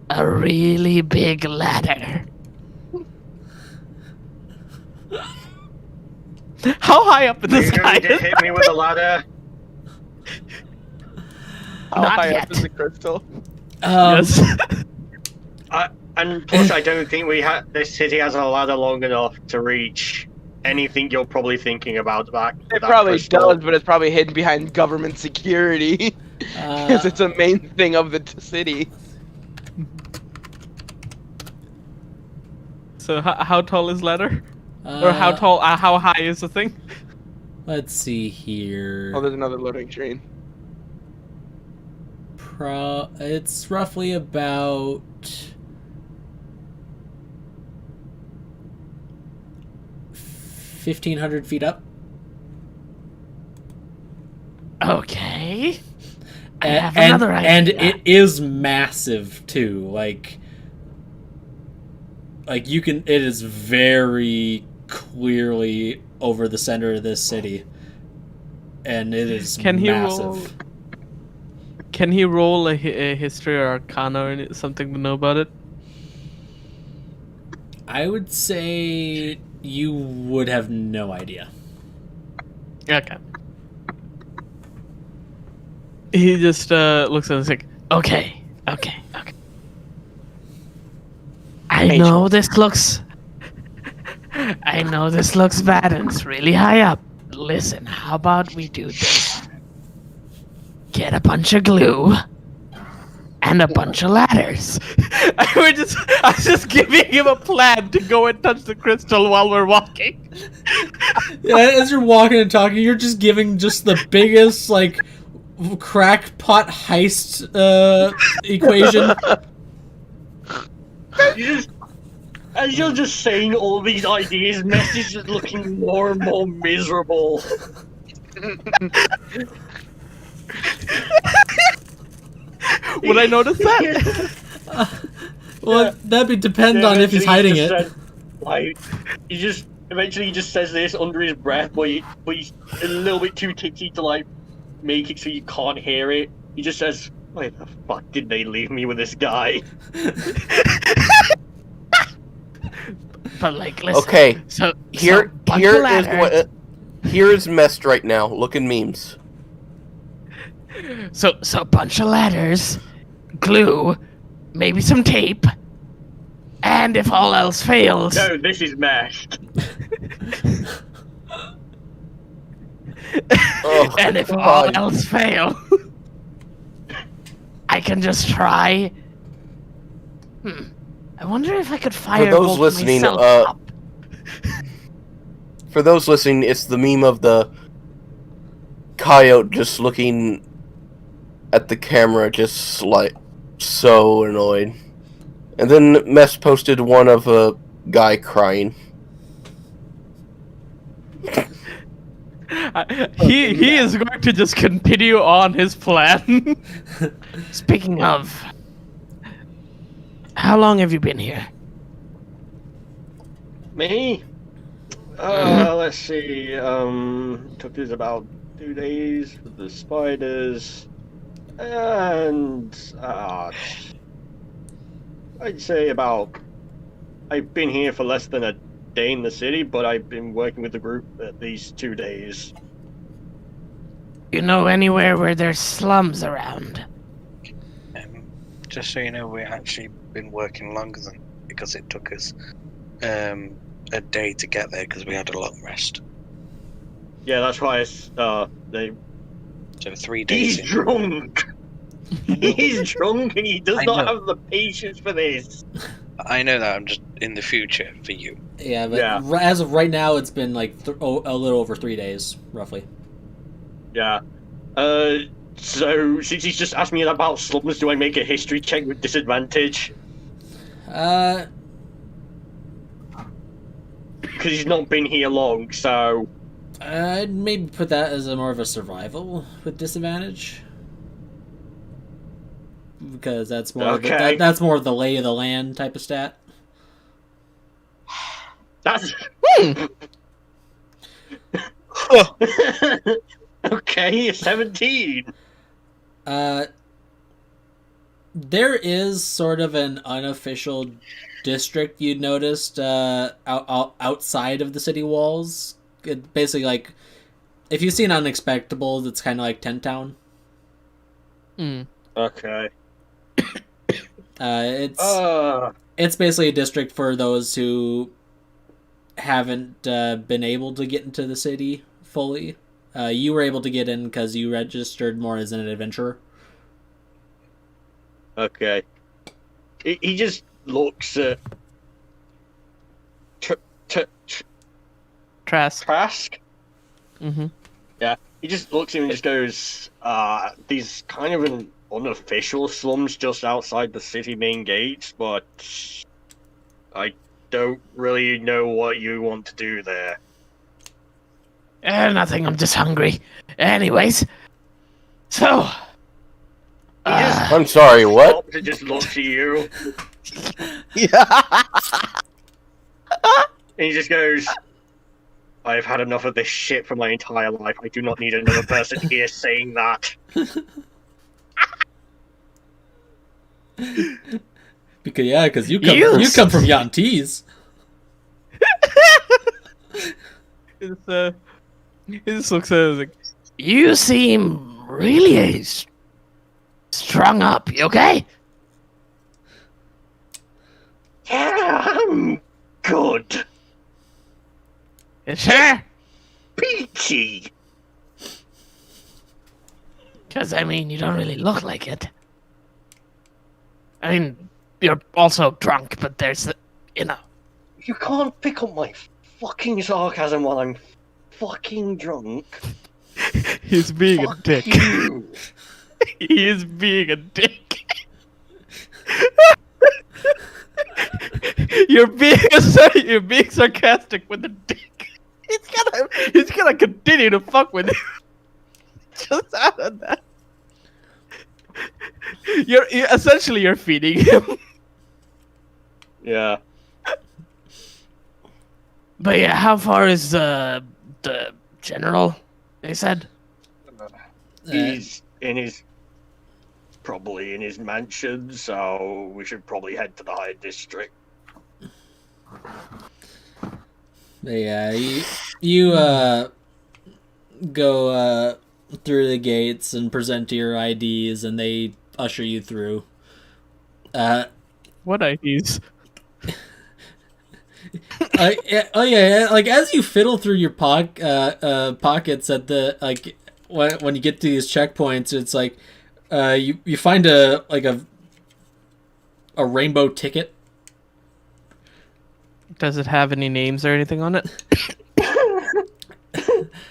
a really big ladder? How high up in the Are you sky going to is hit me with a ladder? How Not high yet. up is the crystal? Yes. And plus, I don't think this city has a ladder long enough to reach anything you're probably thinking about. It probably does, but it's probably hidden behind government security. Because it's a main thing of the city. So how tall is ladder? Or how tall? How high is the thing? Let's see here. Oh, there's another loading screen. It's roughly about 1,500 feet up. Okay. I have And another idea. it is massive too. Like you can. It is very clearly over the center of this city, and it is massive. Can he roll a history or arcana or something to know about it? I would say you would have no idea. Okay. He just looks at us like, okay. I know this looks bad and it's really high up. Listen, how about we do this? Get a bunch of glue and a bunch of ladders. I was just giving him a plan to go and touch the crystal while we're walking. Yeah, as you're walking and talking, you're just giving just the biggest crackpot heist equation. As you're just saying all these ideas, Mess is just looking more and more miserable. Would I notice that? Well, that'd depend on if he's hiding it. He just eventually says this under his breath, but he's a little bit too tipsy to make it so you can't hear it. He just says, "Why the fuck did they leave me with this guy?" But listen. Okay, So here bunch is of ladders. what here is messed right now. Look at memes. So a bunch of ladders, glue, maybe some tape, and if all else fails, No, this is meshed. Oh, and if all God. else fails, I can just try. I wonder if I could fire those listening, myself up. For those listening, it's the meme of the coyote just looking at the camera, just so annoyed. And then Mess posted one of a guy crying. He is going to just continue on his plan. Speaking of, how long have you been here? Me? Let's see. Took us about 2 days with the spiders, and I'd say I've been here for less than a day in the city, but I've been working with the group at least 2 days. You know anywhere where there's slums around? Just so you know, we've actually been working longer than because it took us a day to get there because we had a long rest. Yeah, that's why So 3 days. he's drunk. He's drunk and he does I not know. have the patience for this. I know that. I'm just in the future for you. Yeah, but Yeah. as of right now, it's been like a little over 3 days, roughly. Yeah. So since he's just asked me about slums, do I make a history check with disadvantage? Uh, Because he's not been here long, so I'd maybe put that as more of a survival with disadvantage. Because that's more Okay. that's more of the lay of the land type of stat. that's Hmm. okay. 17. There is sort of an unofficial district you'd noticed outside of the city walls. It basically, like, if you've seen Unexpectables, it's kind of like Tent Town. Okay. It's basically a district for those who haven't been able to get into the city fully. You were able to get in because you registered more as an adventurer. Okay. He just looks at Trask. Trask. Mm-hmm. Yeah. He just looks at him and just goes, these kind of an unofficial slums just outside the city main gates, but I don't really know what you want to do there. Nothing, I'm just hungry. Anyways, so... I'm sorry, what? Stops and just looks at you, Yeah. and he just goes, I've had enough of this shit for my entire life. I do not need another person here saying that. Because you come from Yantees. He just looks at us like, you seem really strung up, you okay? Yeah, I'm good. You sure? Peachy. Because, I mean, you don't really look like it. I mean, you're also drunk, but there's, you know. You can't pick up my fucking sarcasm while I'm fucking drunk. He's being Fuck you. He is being a dick. You're being sarcastic with a dick. He's gonna continue to fuck with you. Just out of that. You're essentially feeding him. Yeah. But yeah, how far is the general? They said. He's probably in his mansion, so we should probably head to the high district. Yeah, you go through the gates and present your IDs, and they usher you through. What IDs? Yeah, like as you fiddle through your pockets at the when you get to these checkpoints, it's like you find a rainbow ticket. Does it have any names or anything on it?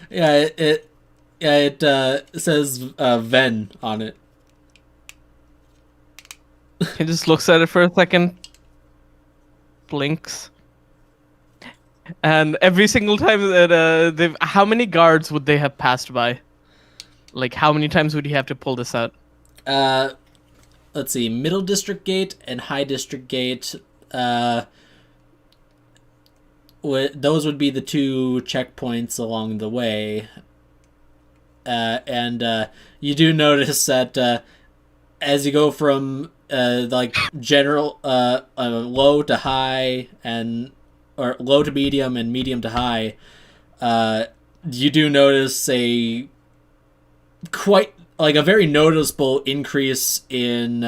Yeah, it says Ven on it. He just looks at it for a second, blinks, and every single time that how many guards would they have passed by? Like, how many times would he have to pull this out? Let's see, Middle District Gate and High District Gate. Those would be the two checkpoints along the way. And you do notice that as you go from general low to high or low to medium and medium to high, you do notice a very noticeable increase in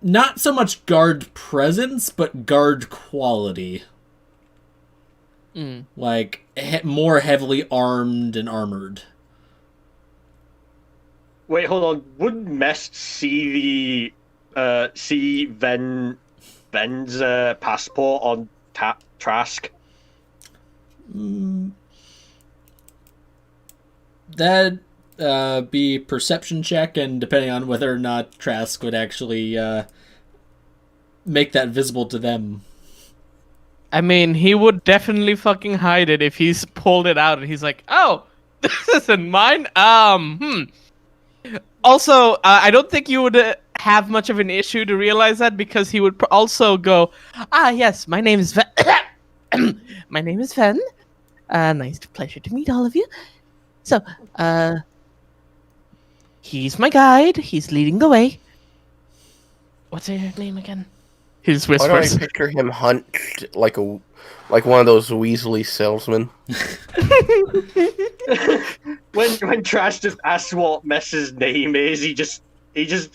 not so much guard presence, but guard quality. Like, more heavily armed and armored. Wait, hold on. Wouldn't Mest see Ven's passport on Trask? That'd be perception check, and depending on whether or not Trask would actually make that visible to them. I mean, he would definitely fucking hide it if he's pulled it out and he's like, "Oh, this isn't mine." Also, I don't think you would have much of an issue to realize that, because he would also go, "Ah, yes, my name is Ven. My name is Ven. Pleasure to meet all of you. So, he's my guide. He's leading the way. What's your name again?" He just Why do whispers. I picture him hunched like one of those Weasley salesmen? when Trash just asks what Mess's name is, he just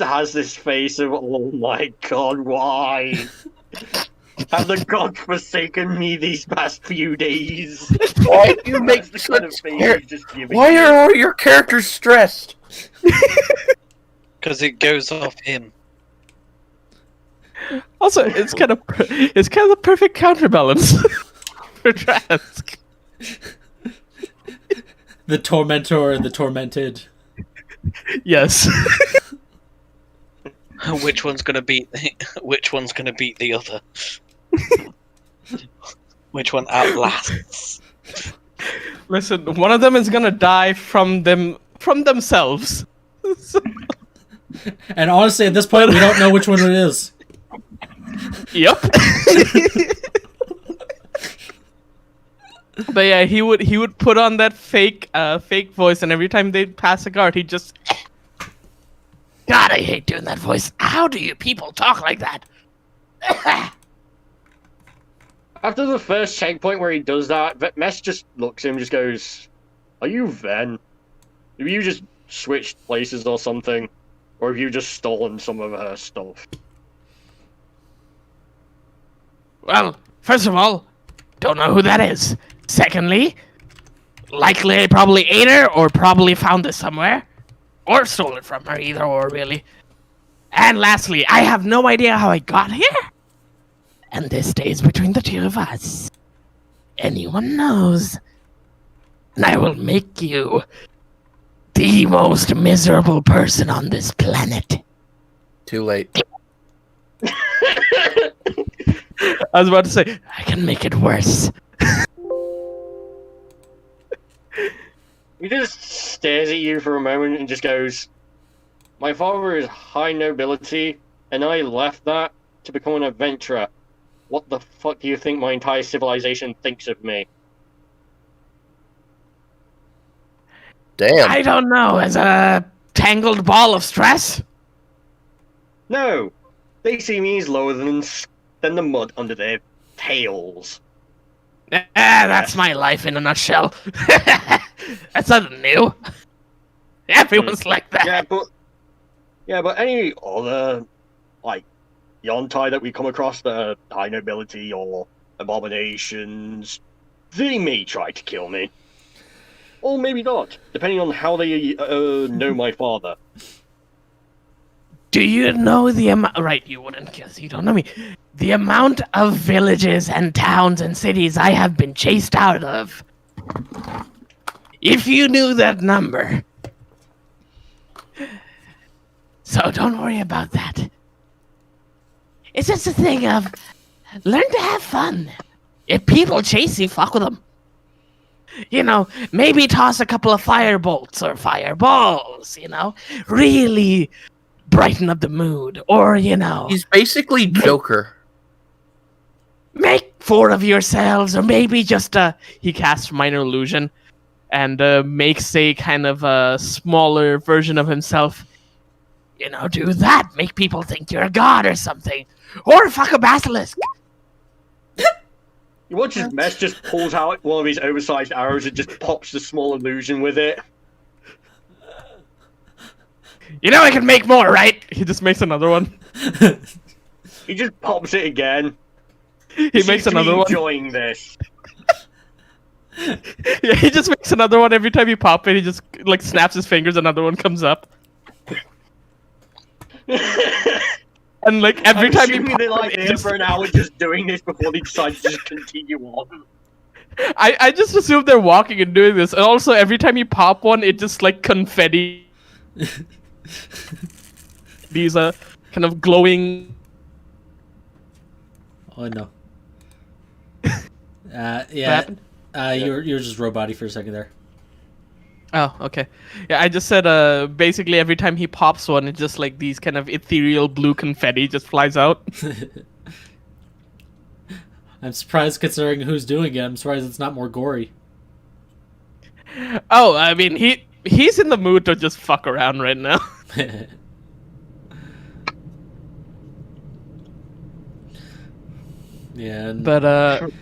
has this face of, oh my god, why? Have the gods forsaken me these past few days? Why do you make That's the kind of such face he's just giving Why you. are all your characters stressed? Because it goes off him. Also, it's kind of the perfect counterbalance for Trask. The tormentor and the tormented. Yes. Which one's gonna beat the other? Which one outlasts? Listen, one of them is gonna die from themselves. So- And honestly, at this point, we don't know which one it is. Yep. But yeah, he would put on that fake voice, and every time they'd pass a guard, he'd just. God, I hate doing that voice. How do you people talk like that? After the first checkpoint where he does that, Mess just looks at him and just goes, "Are you Ven? Have you just switched places or something? Or have you just stolen some of her stuff?" Well, first of all, don't know who that is. Secondly, likely I probably ate her or probably found this somewhere. Or stole it from her, either or, really. And lastly, I have no idea how I got here. And this stays between the two of us. Anyone knows. And I will make you the most miserable person on this planet. Too late. I was about to say, I can make it worse. He just stares at you for a moment and just goes, "My father is high nobility, and I left that to become an adventurer. What the fuck do you think my entire civilization thinks of me?" Damn. I don't know, as a tangled ball of stress? No, they see me as lower than the mud under their tails. That's my life in a nutshell. That's nothing new. Everyone's like that. Yeah, but any other, like, Yontai that we come across that are high nobility or abominations, they may try to kill me. Or maybe not, depending on how they know my father. Do you know the amount? Right, you wouldn't, because you don't know me. The amount of villages and towns and cities I have been chased out of. If you knew that number. So don't worry about that. It's just a thing of learn to have fun. If people chase you, fuck with them. You know, maybe toss a couple of fire bolts or fireballs, you know? Really brighten up the mood. Or, you know, He's basically Joker. make 4 of yourselves, or maybe just he casts minor illusion and makes a kind of a smaller version of himself. You know, do that. Make people think you're a god or something. Or fuck a basilisk. You watch his Mess just pulls out one of his oversized arrows and just pops the small illusion with it. You know I can make more, right? he just makes another one. He just pops it again. He Seems makes to be another one. enjoying this. Yeah, he just makes another one every time you pop it. He just like snaps his fingers, another one comes up, and like every I'm time you assuming pop they're it, like it there just- for an hour just doing this before they decide to just continue on. I just assume they're walking and doing this, and also every time you pop one, it just like confetti. These kind of glowing. Oh no. Yeah. happened? You're just robot-y for a second there. Oh, okay. Yeah, I just said basically every time he pops one, it's just like these kind of ethereal blue confetti just flies out. I'm surprised considering who's doing it. I'm surprised it's not more gory. Oh, I mean he's in the mood to just fuck around right now. Yeah. But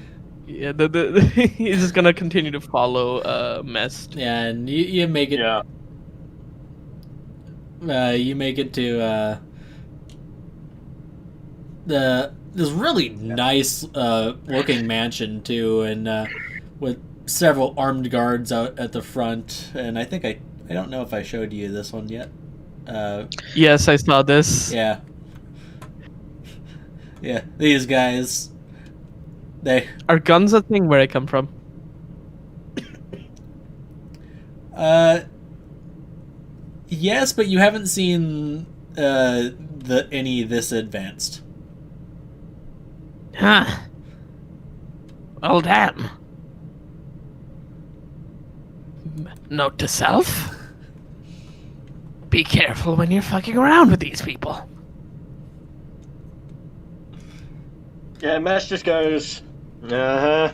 yeah, he's just gonna continue to follow Mest. Yeah, and you make it. Yeah. You make it to this really nice looking mansion too, and with several armed guards out at the front. And I think I don't know if I showed you this one yet. Yes, I saw this. Yeah. Yeah, these guys. Are guns a thing where I come from? Yes, but you haven't seen any this advanced. Huh. Well, damn. Note to self. Be careful when you're fucking around with these people. Yeah, Mesh just goes, uh-huh.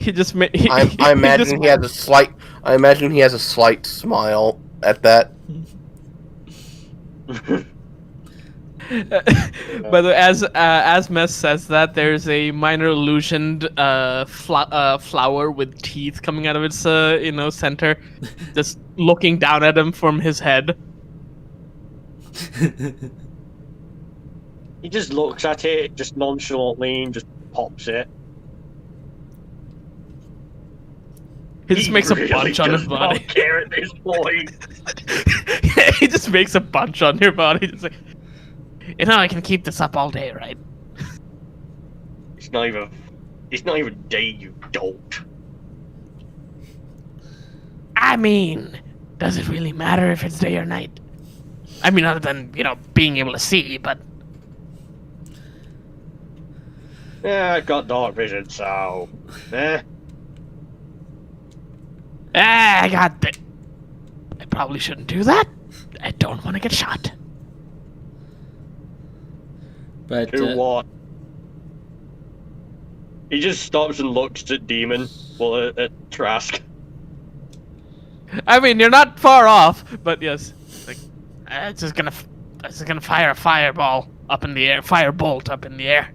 He just I imagine he has a slight. I imagine he has a slight smile at that. But as Mess says that, there's a minor illusioned flower with teeth coming out of its center, just looking down at him from his head. He just looks at it, just nonchalantly, and just pops it. He just makes a really bunch on his does body. not care at this point. Yeah, he just makes a bunch on your body. Just like, I can keep this up all day, right? It's not even day, you dolt. I mean, does it really matter if it's day or night? I mean, other than, being able to see, but... Yeah, I've got dark vision, so... I got that. I probably shouldn't do that. I don't want to get shot. But Do what? He just stops and looks at Demon, well, at Trask. I mean, you're not far off, but yes, like, it's just gonna fire a fireball up in the air, firebolt up in the air.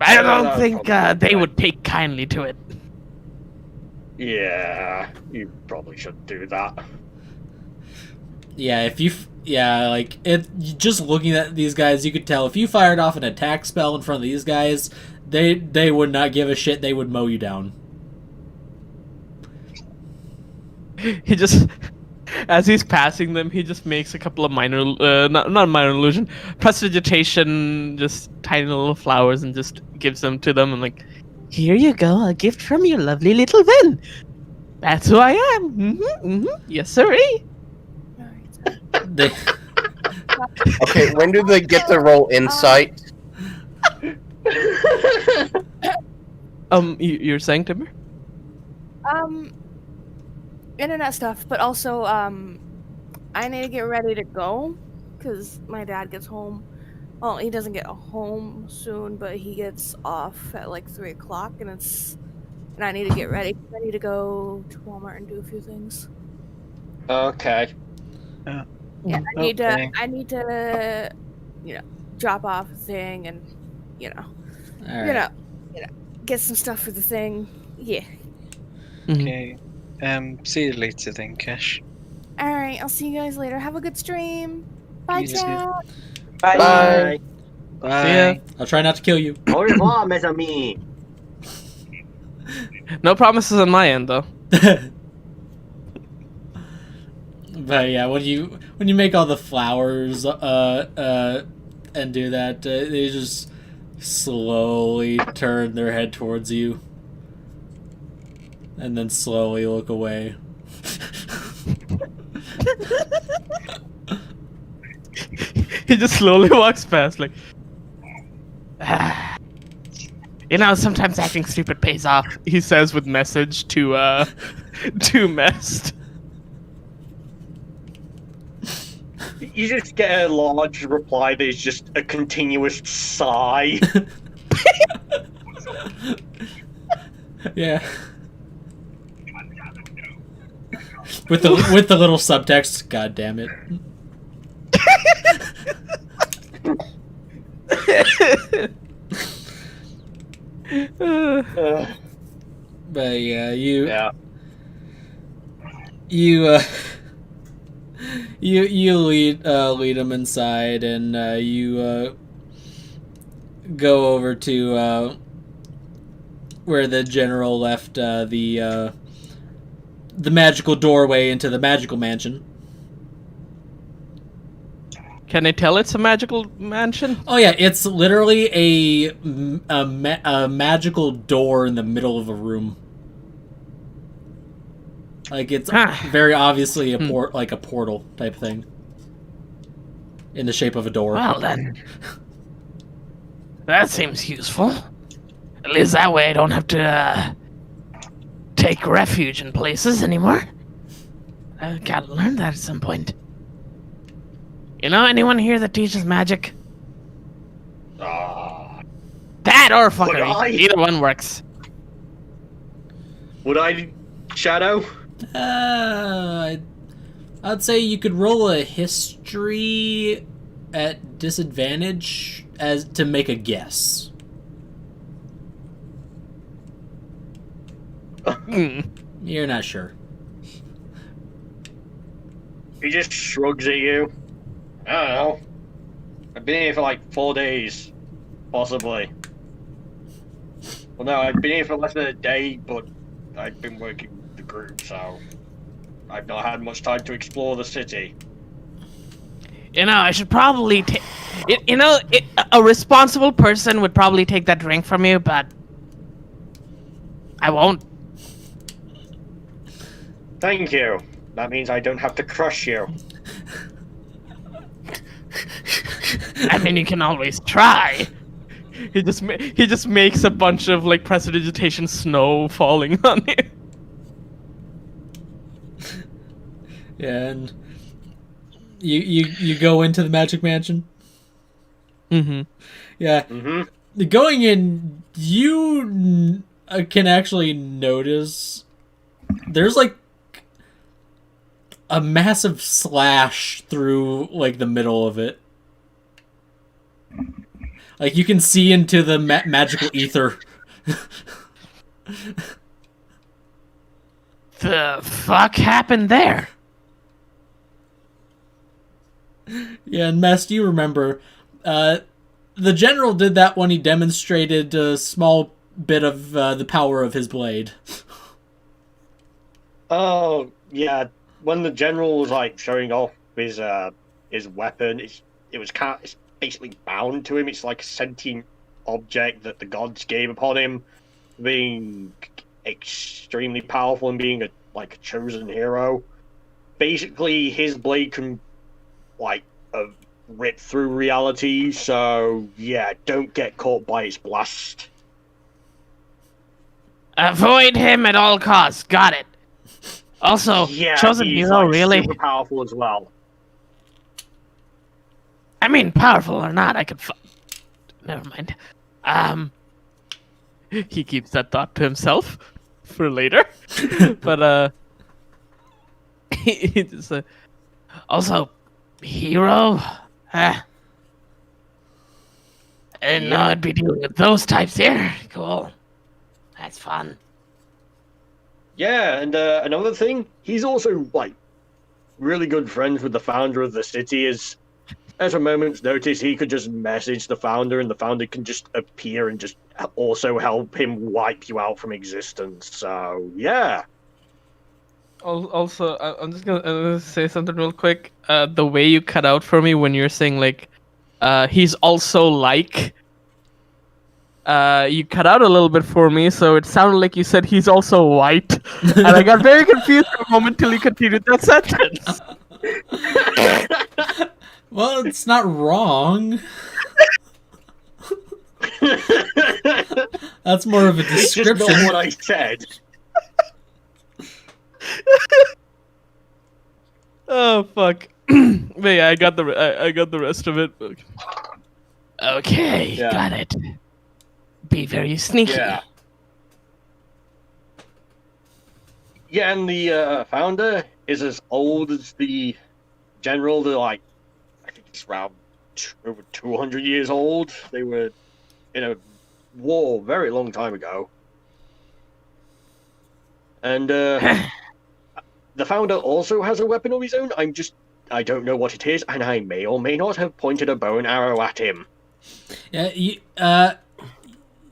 I Yeah, don't that think would they would take kindly to it. Yeah, you probably shouldn't do that. yeah, like just looking at these guys, you could tell if you fired off an attack spell in front of these guys, they would not give a shit. They would mow you down. He just, as he's passing them, he just makes a couple of minor, not minor illusion, prestidigitation, just tiny little flowers, and just gives them to them, and like, here you go, a gift from your lovely little Vin. That's who I am. Yes, sirree. They, Okay, when do they get to roll insight? You're saying, Timber? Internet stuff, but also, I need to get ready to go, because my dad gets home. Well, he doesn't get home soon, but he gets off at like 3 o'clock, and I need to get ready. I need to go to Walmart and do a few things. Okay. Yeah, I need to, drop off a thing and, all right. get some stuff for the thing. Yeah. Okay. See you later then, Cash. All right, I'll see you guys later. Have a good stream. Bye, You too. chat. Bye. See ya. I'll try not to kill you. Au revoir, mes amis. No promises on my end, though. But yeah, when you make all the flowers and do that, they just slowly turn their head towards you and then slowly look away. He just slowly walks past, like. You know, sometimes acting stupid pays off. He says with message to Mest. You just get a large reply that is just a continuous sigh. Yeah. With the little subtext, God damn it. But yeah, Yeah. you lead them inside, and you go over to where the general left the magical doorway into the magical mansion. Can I tell it's a magical mansion? Oh yeah, it's literally a magical door in the middle of a room. Like it's very obviously a like a portal type thing, in the shape of a door. Well then, that seems useful. At least that way I don't have to take refuge in places anymore. I've got to learn that at some point. You know anyone here that teaches magic? That or fuckery. Either one works. Would I, Shadow? I'd say you could roll a history at disadvantage as to make a guess. You're not sure. He just shrugs at you. I don't know. I've been here for like 4 days. Possibly. Well, no, I've been here for less than a day, but I've been working with the group, so I've not had much time to explore the city. You know, I should probably take... a responsible person would probably take that drink from you, but... I won't. Thank you. That means I don't have to crush you. I mean, you can always try. He just makes a bunch of like prestidigitation snow falling on you. Yeah, and you go into the magic mansion. Mm-hmm. Yeah. Mm-hmm. Going in, you can actually notice there's like a massive slash through like the middle of it. Like you can see into the magical ether. The fuck happened there? Yeah, and Mess, do you remember? The general did that when he demonstrated a small bit of the power of his blade. Oh, yeah. When the general was like showing off his weapon, it's basically bound to him. It's like a sentient object that the gods gave upon him, being extremely powerful and being a chosen hero. Basically, his blade can rip through reality. So yeah, don't get caught by its blast. Avoid him at all costs. Got it. Also, Yeah, chosen he's hero really. super powerful as well. I mean, powerful or not, I could. Never mind. He keeps that thought to himself for later. But he just also hero. I didn't know I'd be dealing with those types here. Cool. That's fun. Yeah, and another thing, he's also really good friends with the founder of the city. Is at a moment's notice, he could just message the founder, and the founder can just appear and just also help him wipe you out from existence. So yeah. Also, I'm just gonna say something real quick. The way you cut out for me when you're saying like, he's also like. You cut out a little bit for me, so it sounded like you said he's also white, and I got very confused for a moment till you continued that sentence. Well, it's not wrong. That's more of a It's just description. not what I said. Oh fuck! But yeah, I got the rest of it. Okay, Yeah. got it. Be very sneaky. Yeah. Yeah, and the founder is as old as the general. They're like, I think he's around over 200 years old. They were in a war very long time ago. And the founder also has a weapon of his own. I don't know what it is, and I may or may not have pointed a bow and arrow at him. Yeah,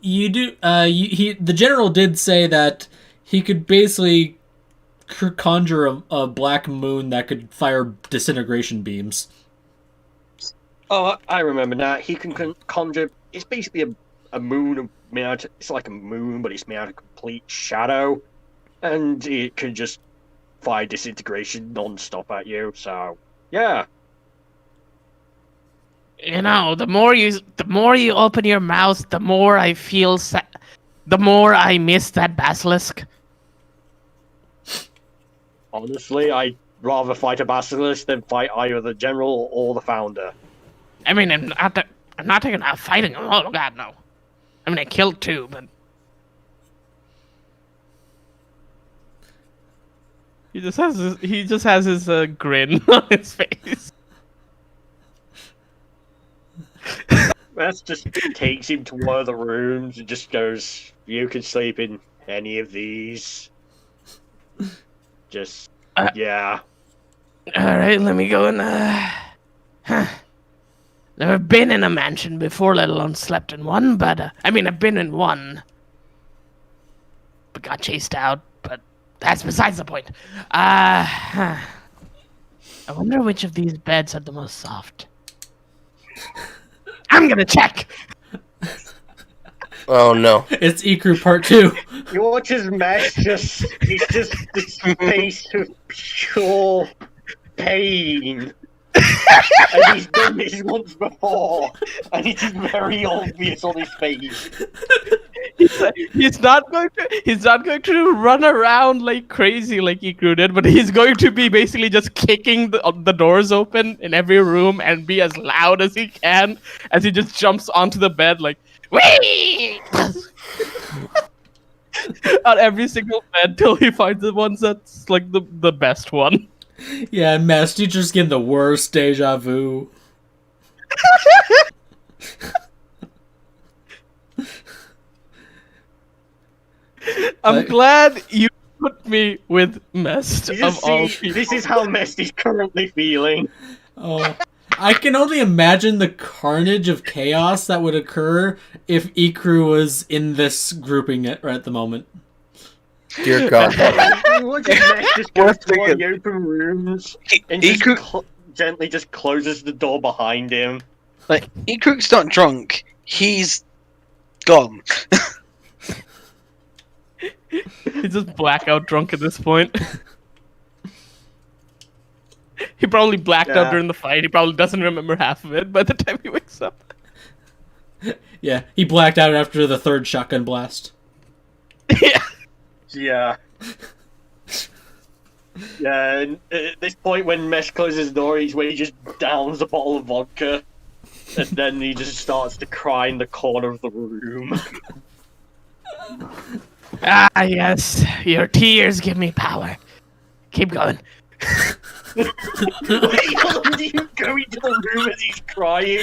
you do. The general did say that he could basically conjure a black moon that could fire disintegration beams. Oh, I remember now. He can conjure. It's basically a moon made out. It's like a moon, but it's made out of complete shadow, and it can just fire disintegration non-stop at you. So yeah. You know, the more you open your mouth, the more I feel the more I miss that basilisk. Honestly, I'd rather fight a basilisk than fight either the general or the founder. I mean, I'm not taking out fighting him. Oh god, no. I mean, I killed two, but he just has his grin on his face. That's just takes him to one of the rooms and just goes, "You can sleep in any of these." Just yeah. All right, let me go and Never been in a mansion before, let alone slept in one. But I mean, I've been in one, but got chased out. But that's besides the point. I wonder which of these beds are the most soft. I'm gonna check. Oh no. It's Ikru Part 2. You watch his mess it's just this face of pure pain. And he's done this once before, and it is very obvious on his face. He's not going to run around like crazy like Ikru did, but he's going to be basically just kicking the doors open in every room and be as loud as he can as he just jumps onto the bed like whee! On every single bed till he finds the ones that's like the best one. Yeah, Mass Teacher's getting the worst deja vu. I'm glad you put me with Mest of all people. This is how Mest is currently feeling. Oh, I can only imagine the carnage of chaos that would occur if Ikru was in this grouping right at the moment. Dear God. Watch his Mest just go to one of the open rooms and just gently just closes the door behind him. Like, Ikru's not drunk. He's gone. He's just blackout drunk at this point. He probably blacked out during the fight. He probably doesn't remember half of it by the time he wakes up. Yeah, he blacked out after the third shotgun blast. Yeah. Yeah. Yeah, and at this point when Mesh closes his door, he's when he just downs a bottle of vodka. And then he just starts to cry in the corner of the room. Ah, yes. Your tears give me power. Keep going. Wait, how long do you go into the room as he's crying?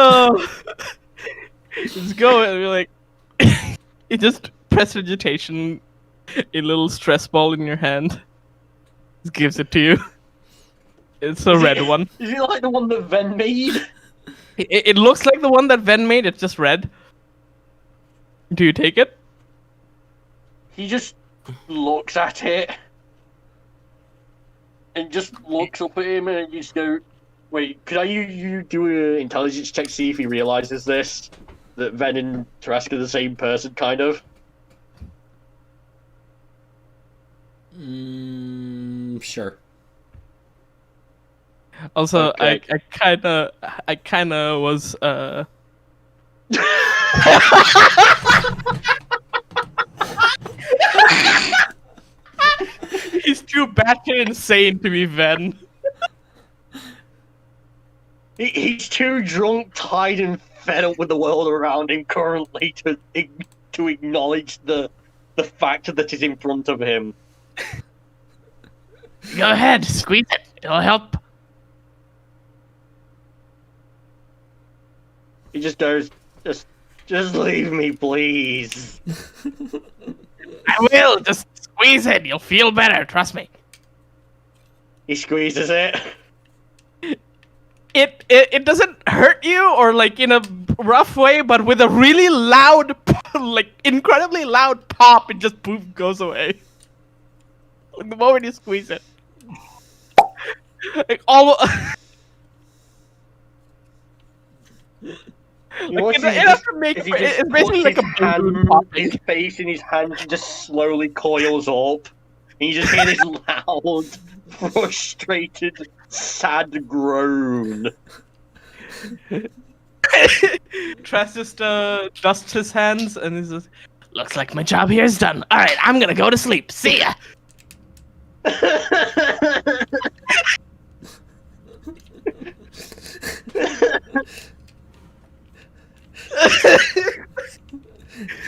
Oh, just go and be like, you just prestidigitation a little stress ball in your hand. Just gives it to you. It's a red one. Is it like the one that Ven made? It looks like the one that Ven made. It's just red. Do you take it? He just looks at it and just looks up at him and you just go, wait, could you do an intelligence check to see if he realizes this? That Ven and Trask are the same person, kind of? Sure. Also, Okay. I kind of was He's too batshit insane to be Ven. He's too drunk, tired, and fed up with the world around him currently to acknowledge the fact that is in front of him. Go ahead, squeeze it. It'll help. He just goes, just leave me, please. I will. Just squeeze it. You'll feel better. Trust me. He squeezes it. It doesn't hurt you or like in a rough way, but with a really loud, like incredibly loud pop, it just poof goes away. Like the moment you squeeze it, like almost. You know what It has to make is he it's just basically puts like a his hand, balloon popping. his face in his hand just slowly coils up. And you just hear this loud, frustrated, sad groan. Trask just dusts his hands and he says, "Looks like my job here is done. All right, I'm gonna go to sleep. See ya."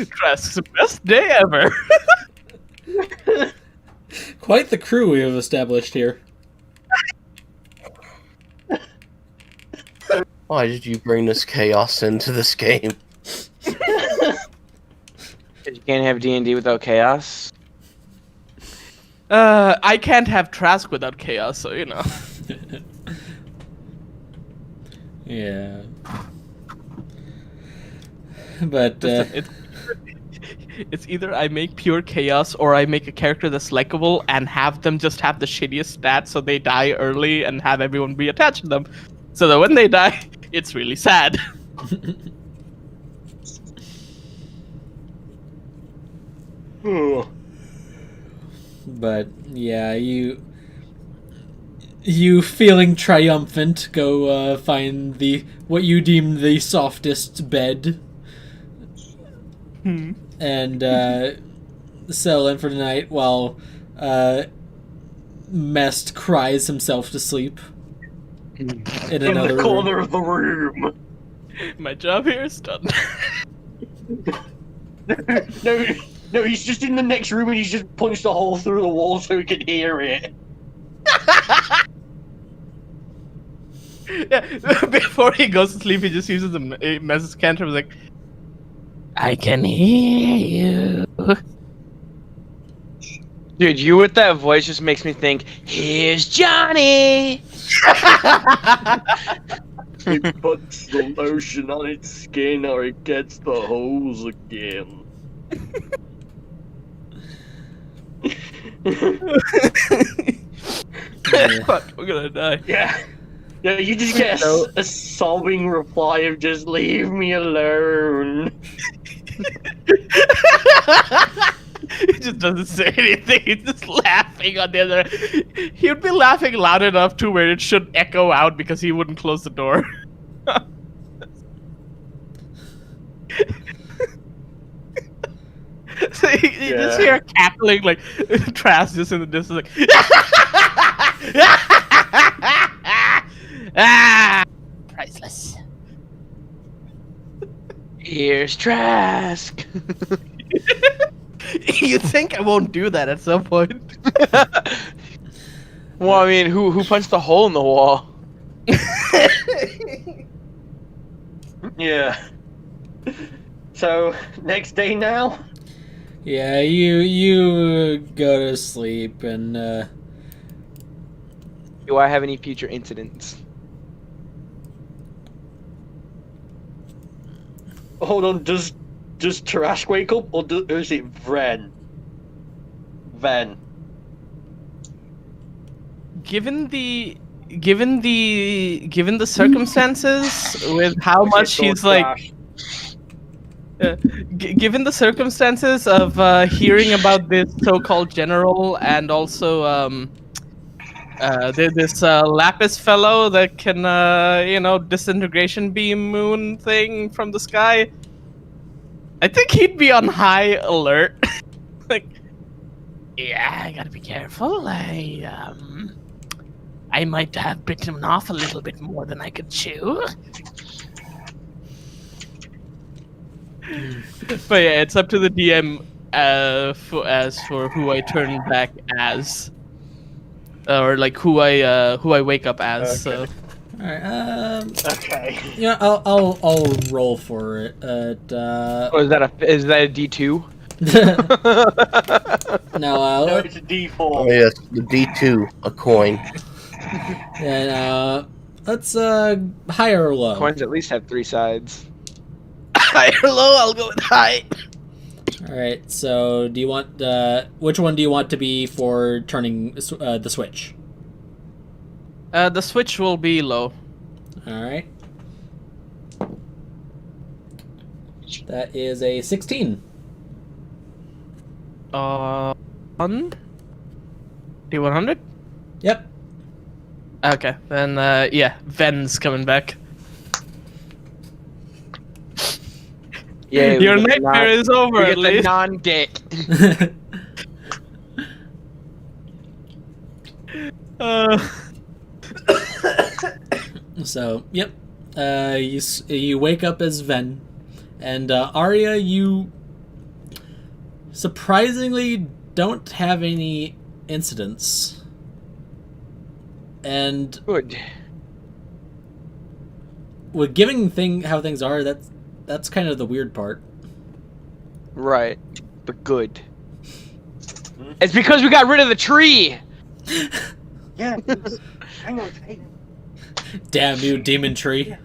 Trask's the best day ever. Quite the crew we have established here. Why did you bring this chaos into this game? You can't have D&D without chaos. I can't have Trask without chaos, so you know. Yeah. But It's either I make pure chaos or I make a character that's likable and have them just have the shittiest stats so they die early and have everyone be attached to them. So that when they die, it's really sad. But yeah, you feeling triumphant go find what you deem the softest bed and settle in for the night while Mest cries himself to sleep in In another the room. corner of the room. My job here is done. No, he's just in the next room and he's just punched a hole through the wall so he can hear it. Yeah, before he goes to sleep, he just uses a message cantrip like, "I can hear you." Dude, you with that voice just makes me think, here's Johnny! He puts the lotion on its skin or it gets the holes again. Fuck, we're gonna die. Yeah. Yeah, you just get a sobbing reply of just leave me alone. He just doesn't say anything. He's just laughing on the other. He would be laughing loud enough to where it should echo out because he wouldn't close the door. So you just hear cackling like Trask just in the distance like ah, priceless. Here's Trask! You think I won't do that at some point? Well, I mean, who punched the hole in the wall? Yeah. So, next day now? Yeah, you go to sleep and Do I have any future incidents? Hold on, does Tarash wake up, or is it Vren? Ven. Given the circumstances with how much he's like, given the circumstances of hearing about this so-called general and also this Lapis fellow that can disintegration beam moon thing from the sky, I think he'd be on high alert. Like, yeah, I gotta be careful. I might have bitten off a little bit more than I could chew. But yeah, it's up to the DM for who I turn back as, or like who I wake up as. Okay. So all right. Okay. Yeah, I'll roll for it. Oh, is that a D2? No, No, it's a D4. Oh yes, the D2, a coin. and let's high or low. Coins at least have 3 sides. high or low, I'll go with high. All right. So, do you want which one do you want to be for turning the switch? The switch will be low. All right. That is a 16. On D100. Yep. Okay, then yeah, Ven's coming back. Yeah, Your nightmare is over we at get the least. non-dick. So, yep. You wake up as Ven, and Arya, you surprisingly don't have any incidents. And Good. with giving how things are, that's kind of the weird part. Right. But good. It's because we got rid of the tree! Yeah. Hang on. Damn you, demon tree.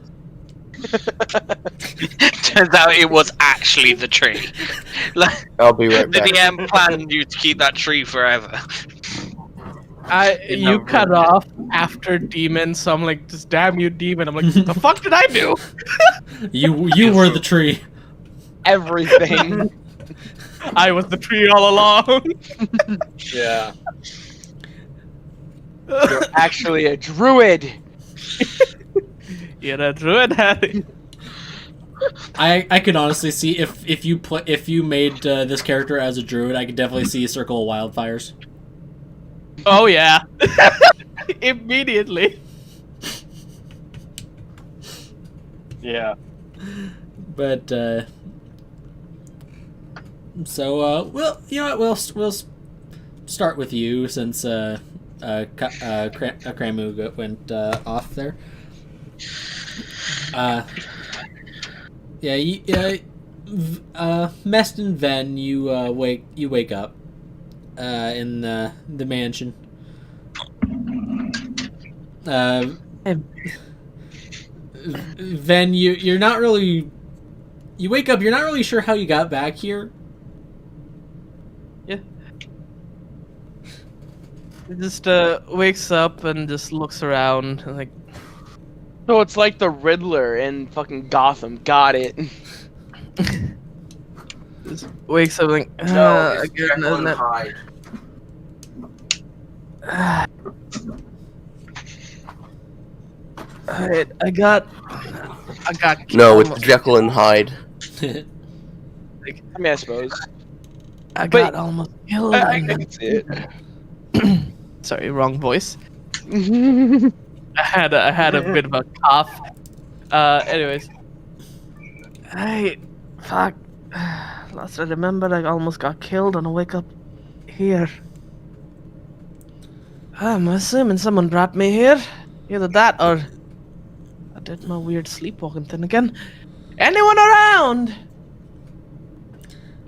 Turns out it was actually the tree. Like, I'll be right the back. DM planned you to keep that tree forever. You cut off after demon, so I'm like, just damn you, demon. I'm like, the fuck did I do? You were the tree. Everything. I was the tree all along. Yeah. You're actually a druid! You're a druid, Harry. I could honestly see if you made this character as a druid, I could definitely see a circle of wildfires. Oh yeah, immediately. Yeah. But so well, you know what? We'll start with you since Kramu went off there. Mest and Ven, you wake up in the mansion. Ven, you're not really. You wake up. You're not really sure how you got back here. Yeah. He just wakes up and just looks around and like, So it's like the Riddler in fucking Gotham. Got it. just wakes up like, No, it's again, Jekyll isn't and it? Hyde. Alright, I got. No, it's Jekyll and Hyde. I mean, I suppose. I but- got almost killed. I and can see it. Sorry, wrong voice. I had a bit of a cough. Anyways. Fuck. Last I remember, I almost got killed and I wake up here. I'm assuming someone brought me here. Either that or I did my weird sleepwalking thing again. Anyone around?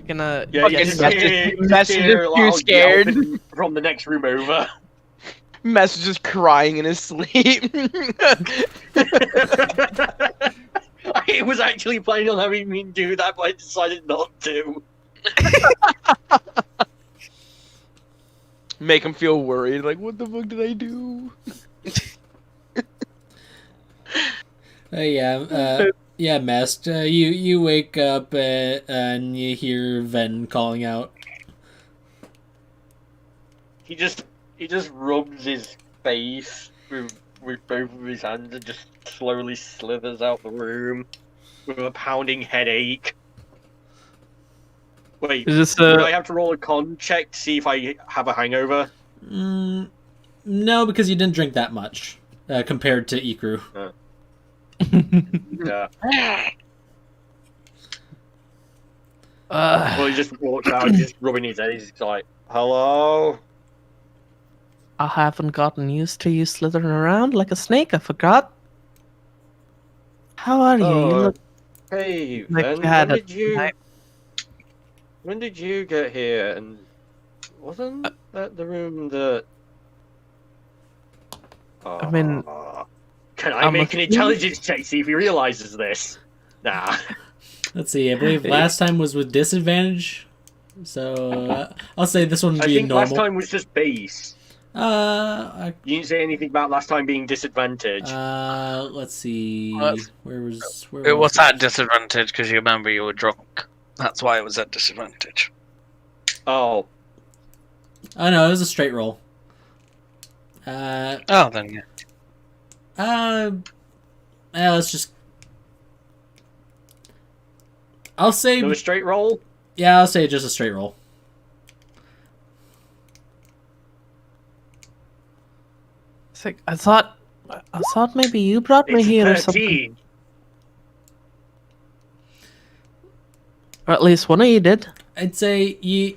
Gonna Yeah, you get just that- hear, Messages too loud scared. yelping from the next room over. Mess is just crying in his sleep. I was actually planning on having me do that, but I decided not to. Make him feel worried. Like, what the fuck did I do? Yeah, Mest. You wake up and you hear Ven calling out. He just rubs his face with both of his hands and just slowly slithers out the room with a pounding headache. Wait, Is this would I have to roll a con check to see if I have a hangover? No, because you didn't drink that much compared to Ikru. Yeah. Uh, Well, he just walks out, just rubbing his head. He's like, "Hello." I haven't gotten used to you slithering around like a snake. I forgot. How are you? You Oh, look hey, like Ben. you had When a did you? night. When did you get here? And wasn't that the room that? I mean, can I I'm make an assuming- intelligence check see if he realizes this? Nah. Let's see. I believe last time was with disadvantage, so I'll say this one I being think last normal. time was just base. Uh, You didn't say anything about last time being disadvantage. let's see. Well, Where It was it? at disadvantage because you remember you were drunk. That's why it was at disadvantage. Oh, Oh no, it was a straight roll. Oh, then yeah. Let's just. I'll say no straight roll. yeah. I'll say just a straight roll. It's like, I thought maybe you brought me It's here or something. 13. Or at least one of you did. I'd say you're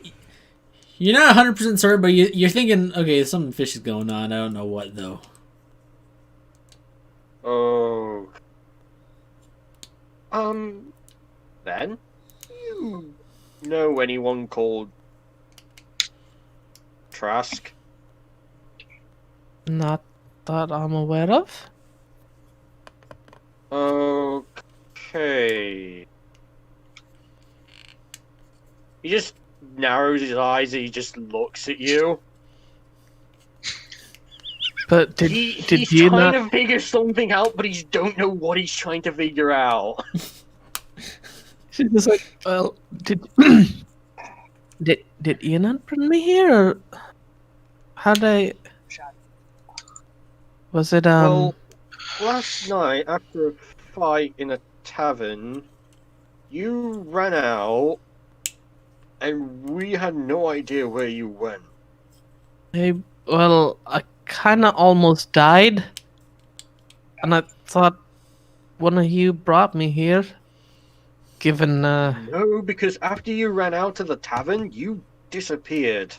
not 100% certain, but you're thinking, okay, something fishy is going on. I don't know what though. Oh. Then? You know anyone called Trask? Not that I'm aware of. Okay. He just narrows his eyes and he just looks at you. But He's did you trying not? to figure something out, but he don't know what he's trying to figure out. She's just like, well, did you not bring me here, or how'd I? Was it Well, last night after a fight in a tavern, you ran out, and we had no idea where you went. I kind of almost died, and I thought one of you brought me here. Given No, because after you ran out of the tavern, you disappeared.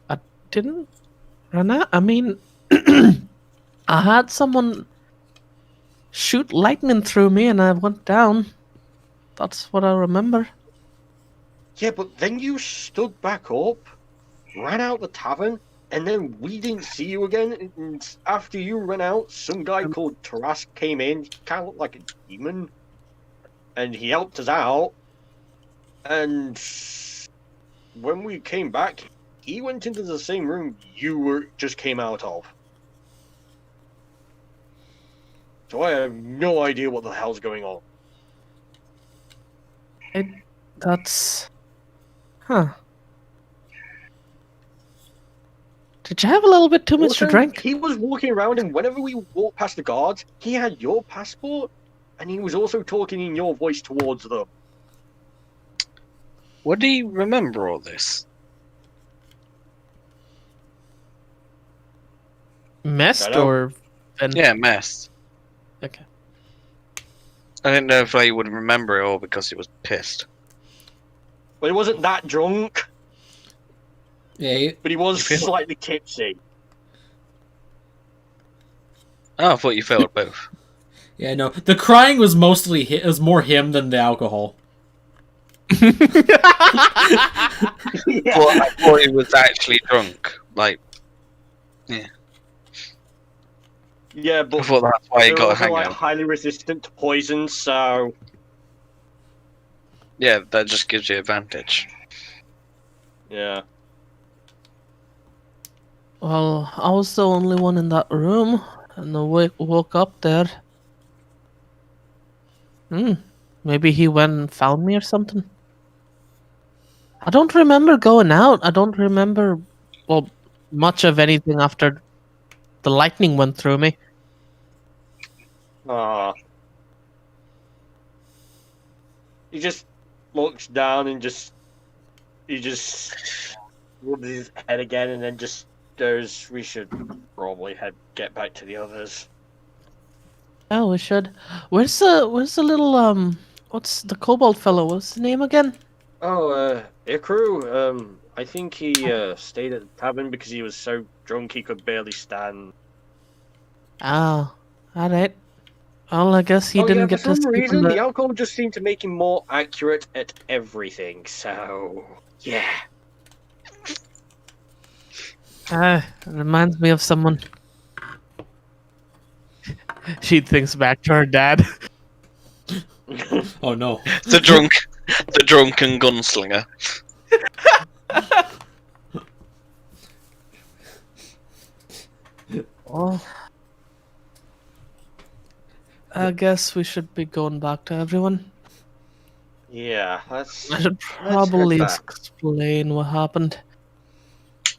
I didn't run out. I mean, I had someone shoot lightning through me, and I went down. That's what I remember. Yeah, but then you stood back up, ran out the tavern, and then we didn't see you again. And after you ran out, some guy called Tarask came in. He kind of looked like a demon, and he helped us out. And when we came back, he went into the same room you just came out of. So I have no idea what the hell's going on. That's... Huh. Did you have a little bit too much to Also, drink? He was walking around, and whenever we walked past the guards, he had your passport, and he was also talking in your voice towards them. Would he remember all this? Messed Hello? or... Yeah, messed. Okay. I didn't know if he would remember it all because he was pissed. But he wasn't that drunk, Yeah, but he was You feel- slightly tipsy. Oh, I thought you failed both. Yeah, no. The crying was mostly it was more him than the alcohol. Yeah. Well, I thought he was actually drunk. Like, Yeah, I but thought that's why he they're got a also like hangover. highly resistant to poison, so Yeah, that just gives you advantage. yeah. Well, I was the only one in that room, and I woke up there. Maybe he went and found me or something. I don't remember going out. I don't remember, well, much of anything after the lightning went through me. He just looks down and he just rubs his head again and then just goes, we should probably get back to the others. Oh, we should. Where's the little what's the kobold fellow? What's his name again? Oh, Ikru, I think he stayed at the tavern because he was so drunk he could barely stand. Oh, alright. Well, I guess he Oh, didn't yeah, get for to some sleep in reason, the the... alcohol just seemed to make him more accurate at everything, so yeah. It reminds me of someone. She thinks back to her dad. Oh no. The drunken gunslinger. Well, I guess we should be going back to everyone. Yeah, I should probably explain what happened.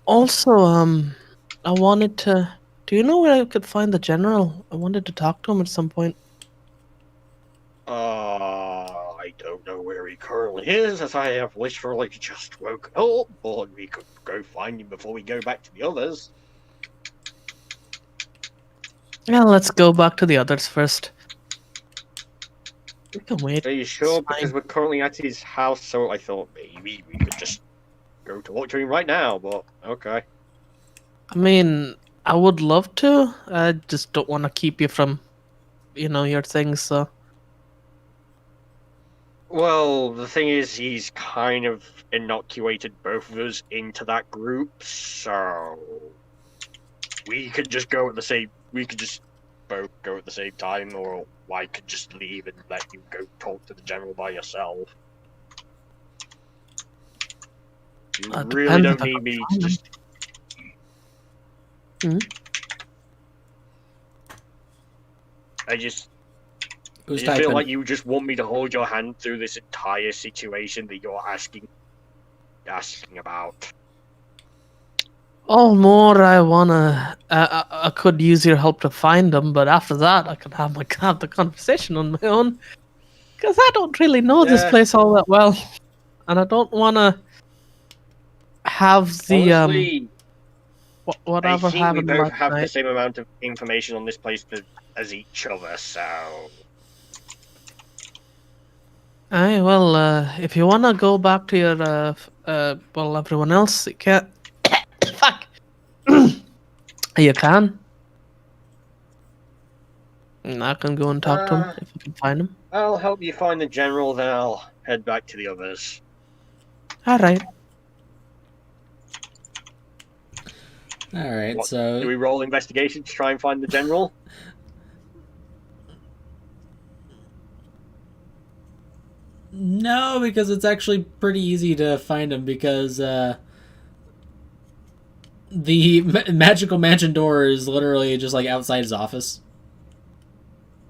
Also, I wanted to... Do you know where I could find the general? I wanted to talk to him at some point. I don't know where he currently is, as I have literally just woken up, but we could go find him before we go back to the others. Yeah, let's go back to the others first. We can wait. Are you sure? It's fine. Because we're currently at his house, so I thought maybe we could just go talk to him right now, but okay. I mean, I would love to. I just don't want to keep you from, your things, so... Well, the thing is, he's kind of inoculated both of us into that group, so we could just go at the same. We could just both go at the same time, or I could just leave and let you go talk to the general by yourself. You really depends don't if I need can me find to him. just. I just Who's feel typing? like you just want me to hold your hand through this entire situation that you're asking about. Oh, more I wanna... I could use your help to find them, but after that, I can have the conversation on my own. Because I don't really know this Yeah. place all that well. And I don't wanna have the, Honestly, I whatever think we happened both last have the night. same amount of information on this place as each other, so... Aye, well, if you wanna go back to your, everyone else, you can't... Fuck! You can. And I can go and talk to him if I can find him. I'll help you find the general, then I'll head back to the others. Alright. Alright, What, so... Do we roll investigation to try and find the general? No, because it's actually pretty easy to find him because the magical mansion door is literally just like outside his office.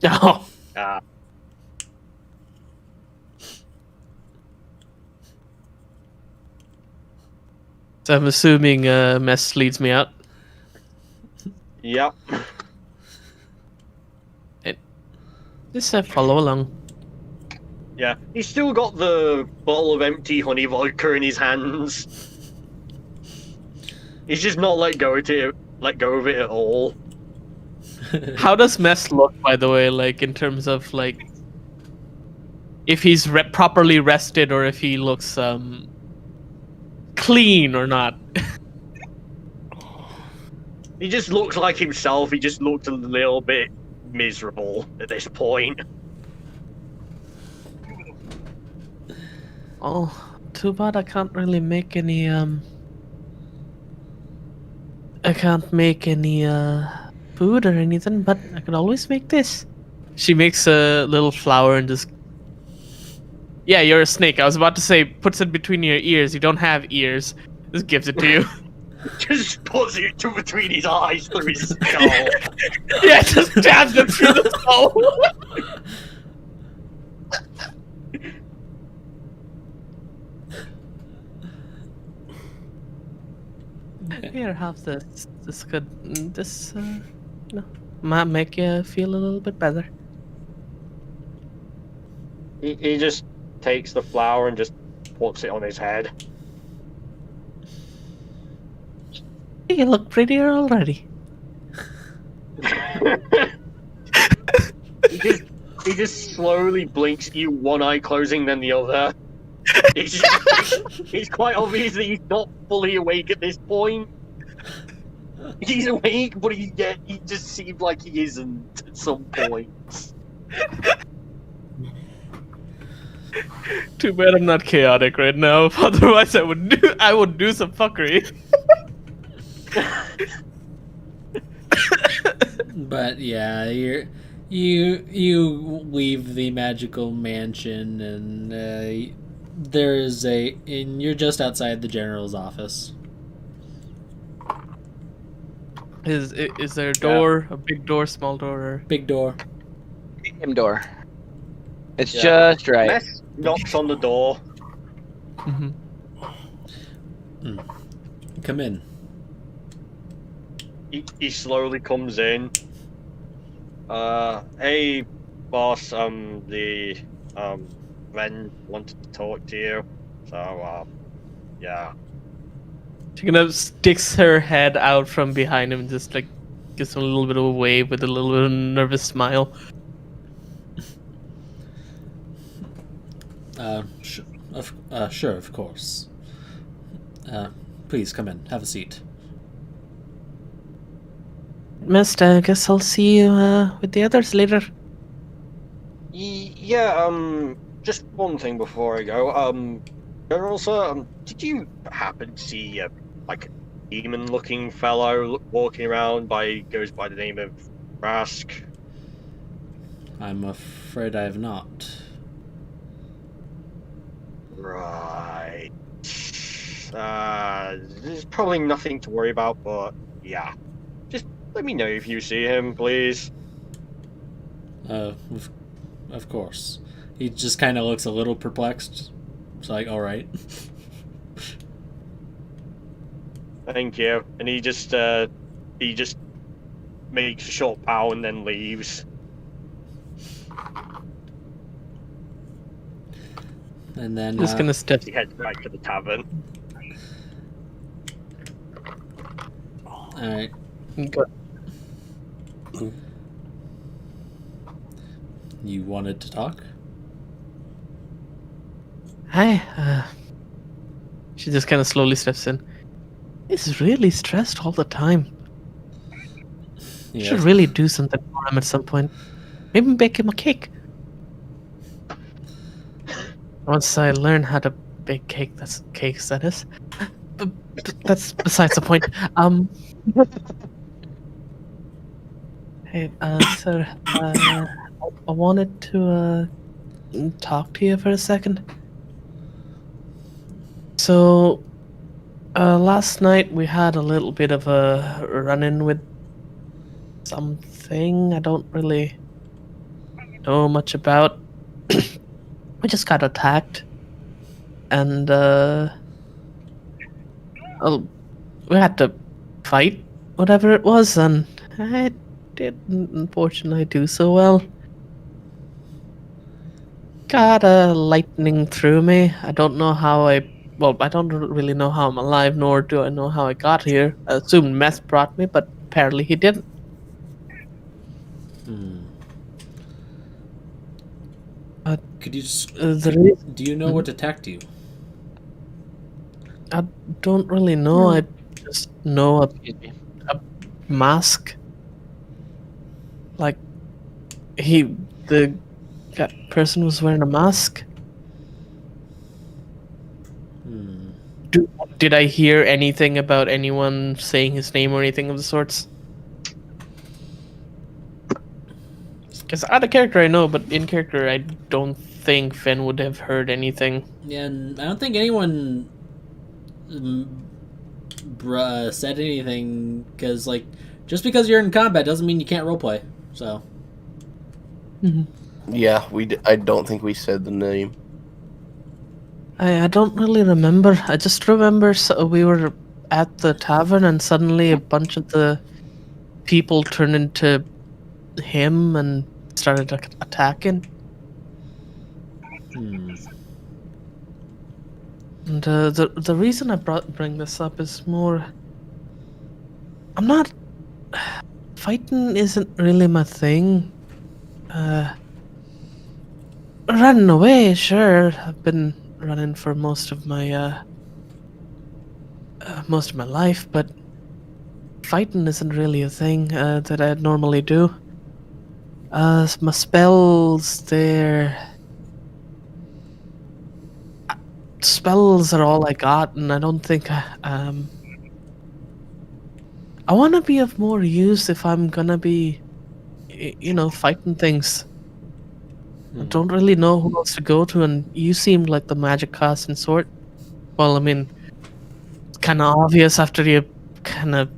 Oh. So I'm assuming Mess leads me out. Yep. Just follow along. Yeah. He's still got the bottle of empty honey vodka in his hands. He's just not let go of it at all. How does Mess look, by the way, like in terms of like if he's properly rested or if he looks clean or not? He just looks like himself. He just looked a little bit miserable at this point. Oh, too bad I can't really make any I can't make any food or anything, but I can always make this. She makes a little flower and just yeah, you're a snake. I was about to say puts it between your ears. You don't have ears. Just gives it to you. Just puts it between his eyes through his skull. Yeah, just jabs it through the skull. Here, have this. This could might make you feel a little bit better. He just takes the flower and just puts it on his head. You look prettier already. He just slowly blinks at you, one eye closing, then the other. It's quite obvious that he's not fully awake at this point. He's awake, but he just seemed like he isn't at some point. Too bad I'm not chaotic right now. Otherwise, I would do some fuckery. But yeah, you leave the magical mansion, and you're just outside the general's office. Is there a door, a big door, small door, or Big door. Medium door. It's Yeah. just right. Ness knocks on the door. Mhm. Come in. He slowly comes in. Hey, boss. The Ren wanted to talk to you. So, yeah. She kind of sticks her head out from behind him, and just like gives him a little bit of a wave with a little bit of a nervous smile. Sure, of course. Please come in. Have a seat. Mister, I guess I'll see you with the others later. Yeah. Just one thing before I go. General sir, did you happen to see like a demon-looking fellow walking around goes by the name of Rask? I'm afraid I have not. Right. There's probably nothing to worry about, but yeah. Just let me know if you see him, please. Of course. He just kind of looks a little perplexed. It's like, all right. Thank you. And he just makes a short bow and then leaves. And then Just gonna step. He heads back to the tavern. all right. Go. You wanted to talk? Hi. She just kind of slowly steps in. He's really stressed all the time. Yeah. Should really do something for him at some point. Maybe bake him a cake. Once I learn how to bake cakes, that is. But that's besides the point. Hey, sir. I wanted to talk to you for a second. So, last night we had a little bit of a run-in with something I don't really know much about. We just got attacked, and we had to fight whatever it was, and I didn't unfortunately do so well. Got a lightning through me. I don't know how I don't really know how I'm alive, nor do I know how I got here. I assumed Meth brought me, but apparently he didn't. Could you just... Do you know what attacked you? I don't really know. I just know a mask. Like, The person was wearing a mask. Hmm. Did I hear anything about anyone saying his name or anything of the sorts? Because out of character I know, but in character I don't think Finn would have heard anything. Yeah, and I don't think anyone said anything because, like, just because you're in combat doesn't mean you can't roleplay. So, Yeah, I don't think we said the name. I don't really remember. I just remember we were at the tavern and suddenly a bunch of the people turned into him and started attacking. hmm. And the reason I bring this up is more. I'm not. Fighting isn't really my thing. Running away, sure. I've been running for most of my life, but fighting isn't really a thing that I normally do. My spells, spells are all I got, and I don't think I want to be of more use if I'm gonna be, fighting things. I don't really know who else to go to, and you seemed like the magic casting sort. Well, I mean, it's kind of obvious after you kind of,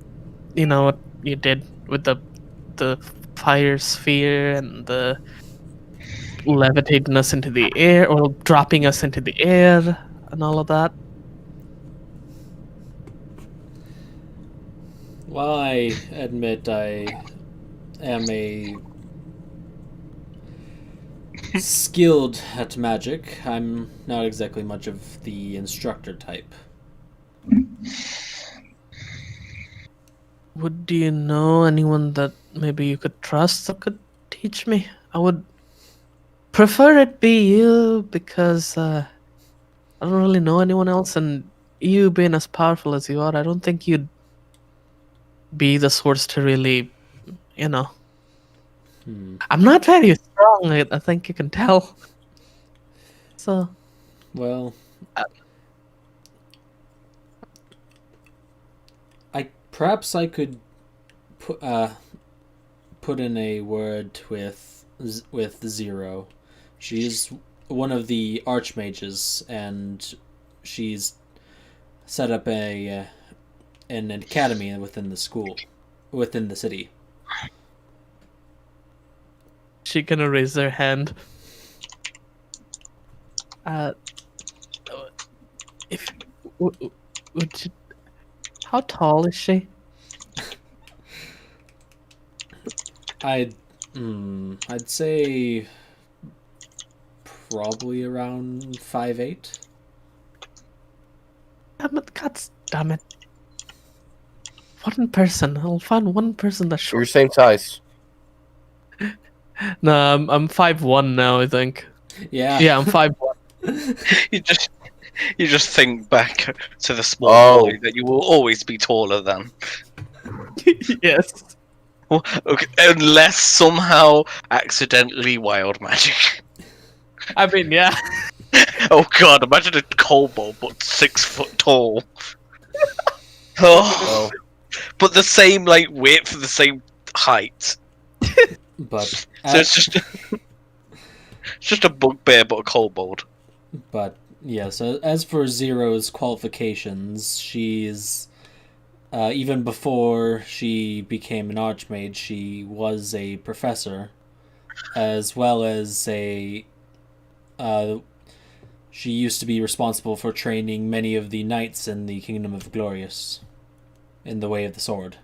what you did with the fire sphere and the levitating us into the air or dropping us into the air and all of that. While I admit I am a skilled at magic, I'm not exactly much of the instructor type. Do you know anyone that maybe you could trust that could teach me? I would prefer it be you because I don't really know anyone else, and you being as powerful as you are, I don't think you'd be the source to really, you know. I'm not very strong. I think you can tell. So, Well, perhaps I could put in a word with Zero. She's one of the archmages, and she's set up an academy within the school, within the city. she gonna raise her hand. If would you, how tall is she? I'd say probably around 5'8". God damn it! One person. I'll find one person that's You're short. same size. No, I'm 5'1" now. I think. Yeah. Yeah, I'm 5'1". You just think back to the small boy that you will always be taller than. Yes. Well, okay, unless somehow accidentally wild magic. I mean, yeah. Oh god, imagine a kobold but 6 foot tall. Oh. But the same width, the same height. But so it's just a bugbear but a kobold. But yeah, so as for Zero's qualifications, she's even before she became an archmage, she was a professor, as well as she used to be responsible for training many of the knights in the Kingdom of the in the way of the sword.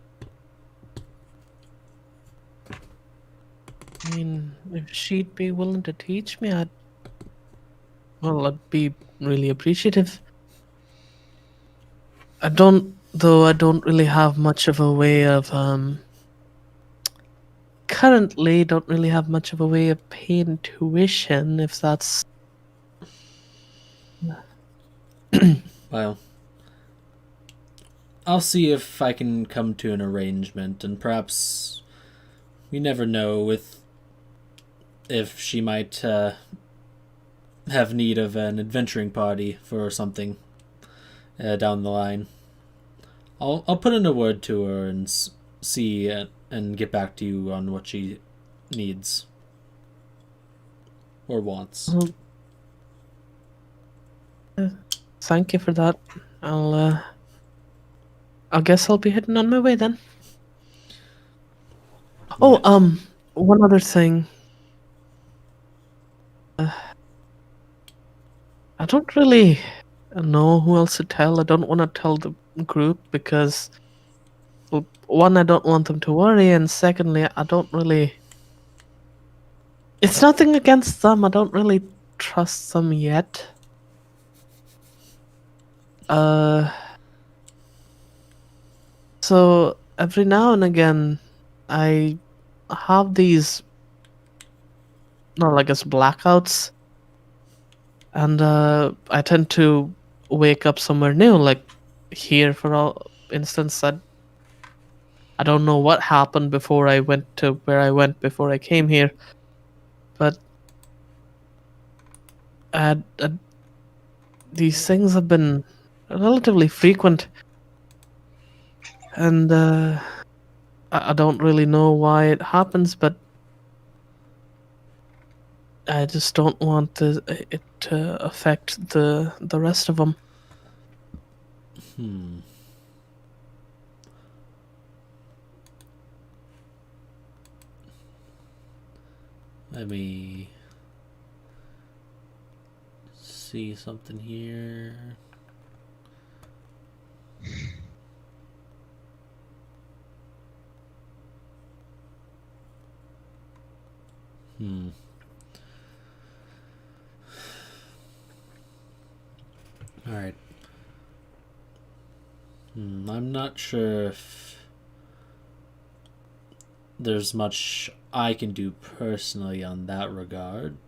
I mean, if she'd be willing to teach me, I'd be really appreciative. I don't really have much of a way of currently don't really have much of a way of paying tuition, if that's Well, I'll see if I can come to an arrangement, and perhaps, you never know, with if she might have need of an adventuring party for something down the line. I'll put in a word to her and see and get back to you on what she needs or wants. Thank you for that. I guess I'll be heading on my way then. Oh, one other thing. I don't really know who else to tell. I don't want to tell the group because, well, one, I don't want them to worry, and secondly, I don't really. It's nothing against them. I don't really trust them yet. So every now and again, I have these, not like it's blackouts, and I tend to wake up somewhere new, like here for all instance. I don't know what happened before I went to where I went before I came here, but these things have been relatively frequent, and I don't really know why it happens, but I just don't want it to affect the rest of them. Let me see something here. All right. I'm not sure if there's much I can do personally on that regard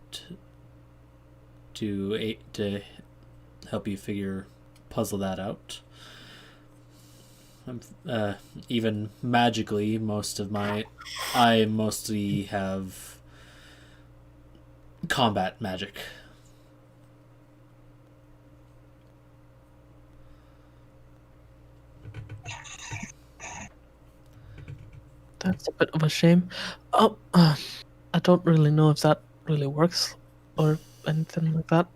to help you puzzle that out. Even magically, I mostly have combat magic. That's a bit of a shame. Oh, I don't really know if that really works or anything like that.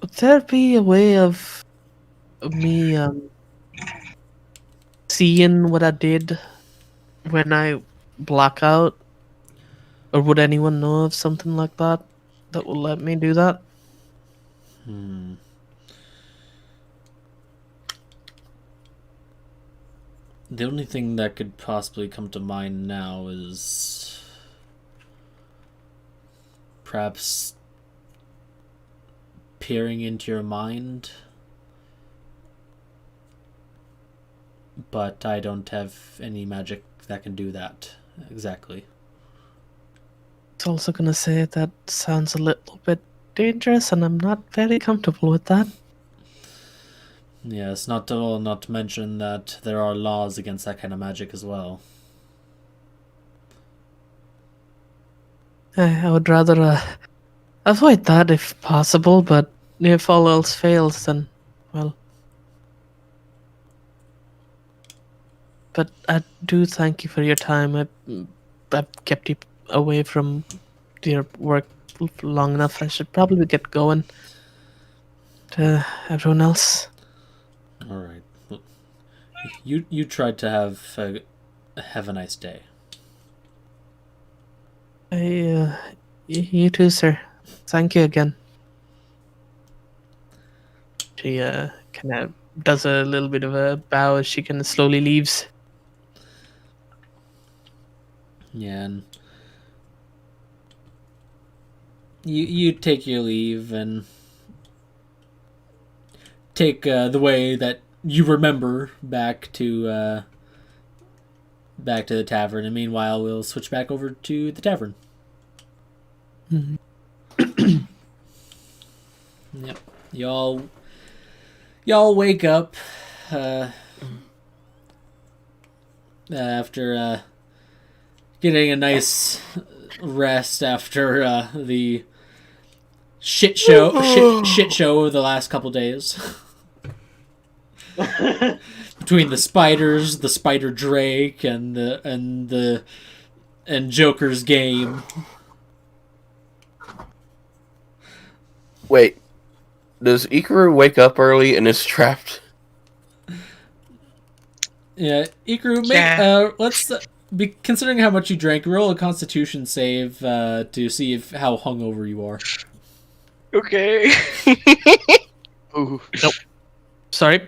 Would there be a way of me seeing what I did when I black out? Or would anyone know of something like that that will let me do that? The only thing that could possibly come to mind now is perhaps peering into your mind, but I don't have any magic that can do that exactly. It's also gonna say that sounds a little bit dangerous, and I'm not very comfortable with that. Yes, not to mention that there are laws against that kind of magic as well. I would rather avoid that if possible, but if all else fails, then, well. But I do thank you for your time. I've kept you away from your work long enough. I should probably get going to everyone else. All right. Well, you tried to have a nice day. You too, sir. Thank you again. She kind of does a little bit of a bow as she kind of slowly leaves. Yeah, and you take your leave and take the way that you remember back to the tavern, and meanwhile we'll switch back over to the tavern. Yep. Y'all wake up after getting a nice rest after the shit show of the last couple days. Between the spiders, the spider drake, and Joker's game. Wait, does Ikaru wake up early and is trapped? Yeah, Ikaru, let's be considering how much you drank. Roll a Constitution save to see how hungover you are. Okay. Ooh. Nope. Sorry.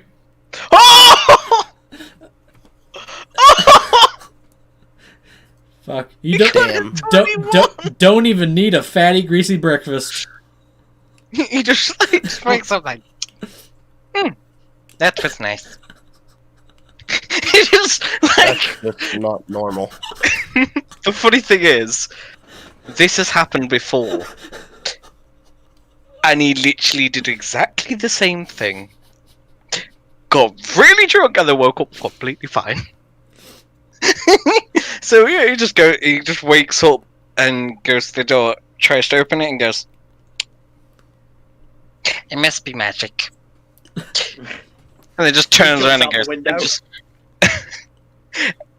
Oh! Fuck. You Damn. don't even need a fatty, greasy breakfast. He just wakes up like, that was nice. He just That's just not normal. The funny thing is, this has happened before, and he literally did exactly the same thing. Got really drunk and then woke up completely fine. So yeah, he just wakes up and goes to the door, tries to open it, and goes, "It must be magic." And then just turns around and goes,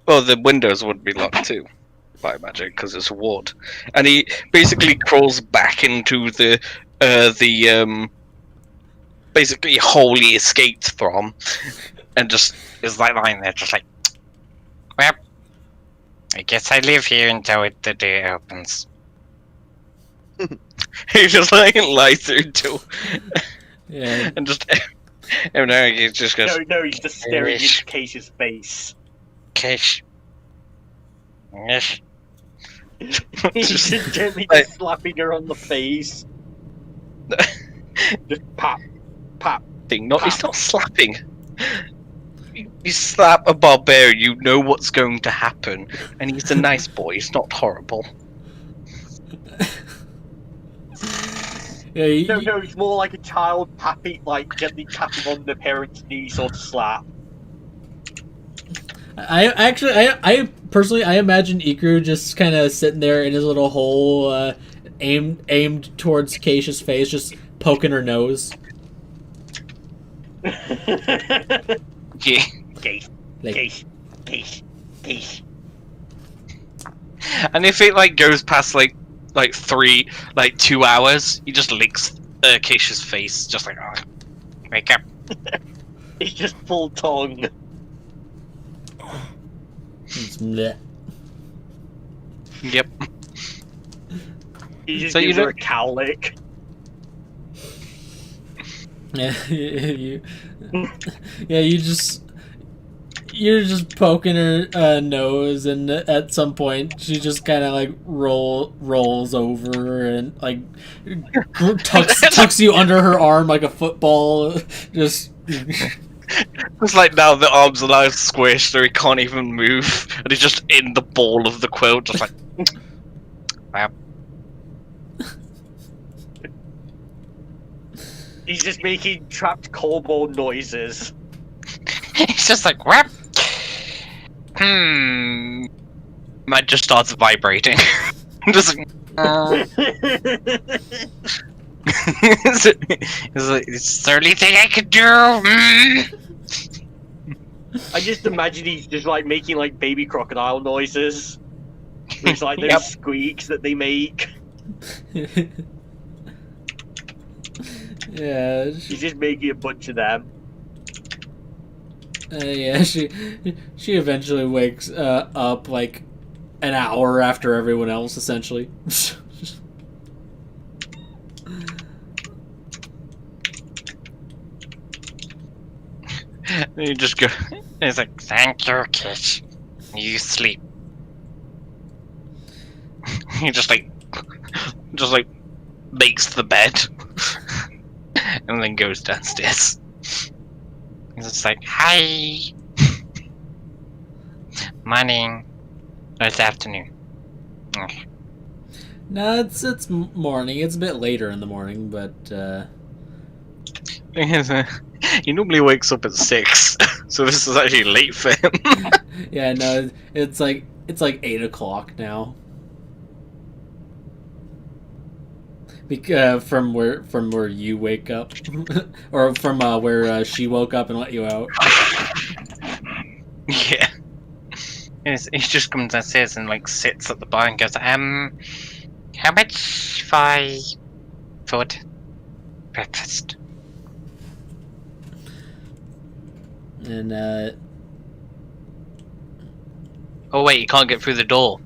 well, the windows would be locked too by magic because it's a ward, and he basically crawls back into the basically hole he escaped from, and just is like lying there, just like, well, I guess I live here until the day opens. He just like lies through until, Yeah. and just every now and again he just goes, No, he's just staring into Case's face. Case. Yes. He's just gently like- slapping her on the face. Just pop, pop. Thing. He's not slapping. You slap a barbarian, you know what's going to happen, and he's a nice boy. He's not horrible. Yeah, No, he's more like a child like gently tapping on the parent's knee, sort of slap. I personally imagine Ikaru just kind of sitting there in his little hole, aimed towards Keisha's face, just poking her nose. Yeah. Case, Like, Case. And if it like goes past like 2 hours, he just licks Keisha's face, just like, oh, wake up. He's just full tongue. bleh. Yep. He just So you gives her don't- a cow lick. Yeah, you're just poking her nose, and at some point she just kind of like rolls over and like tucks you under her arm like a football. Just It's like now the arms are now squished, or he can't even move, and he's just in the ball of the quilt, just like, wow. He's just making trapped kobold noises. He's just like, whap. Mine just starts vibrating. Just like, it's the only thing I could do. I just imagine he's just like making like baby crocodile noises. It's like those Yep. squeaks that they make. yeah, He's just making a bunch of them. yeah. She eventually wakes up like an hour after everyone else, essentially. And you just go. And he's like, thank you, Kish. You sleep. He just like makes the bed, and then goes downstairs. He's just like, hi. Morning. No, it's afternoon. Okay. No, it's morning. It's a bit later in the morning, but He normally wakes up at 6, so this is actually late for him. yeah, no, it's like 8 o'clock now. From where you wake up, or from where she woke up and let you out. Yeah. He just comes downstairs and like sits at the bar and goes, how much for food? Breakfast. And Oh wait, you can't get through the door.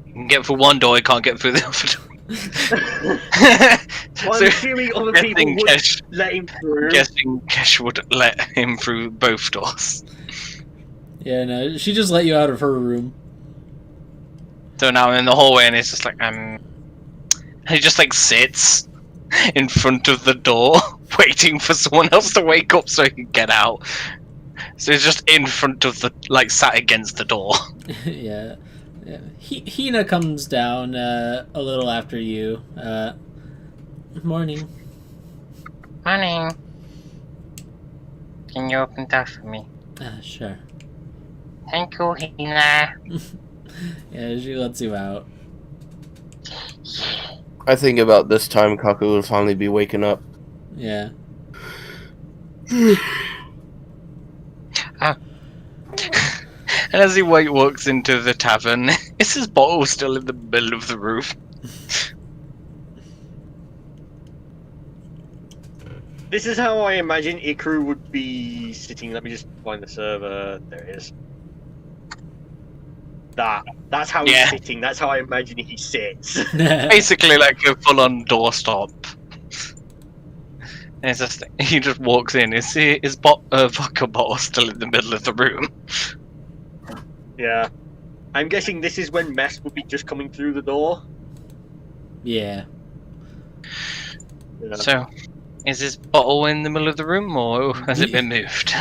You can get through one door, you can't get through the other door. Well, So, I'm assuming other people would let him through. Guessing Kesh would let him through both doors. yeah, no, she just let you out of her room. So now I'm in the hallway and it's just like, he just like sits in front of the door, waiting for someone else to wake up so he can get out. So he's just in front of the, like, sat against the door. Yeah. Hina comes down a little after you. Morning. Morning. Can you open that for me? Sure. Thank you, Hina. Yeah, she lets you out. I think about this time Kaku will finally be waking up. Yeah. And as he walks into the tavern, is his bottle still in the middle of the room? This is how I imagine Ikru would be sitting. Let me just find the server. There it is. That's how he's sitting. That's how I imagine he sits. Basically like a full-on doorstop. And it's just, he just walks in. Is his vodka bottle still in the middle of the room? Yeah. I'm guessing this is when Mess would be just coming through the door. Yeah. So, is his bottle in the middle of the room, or has it been moved?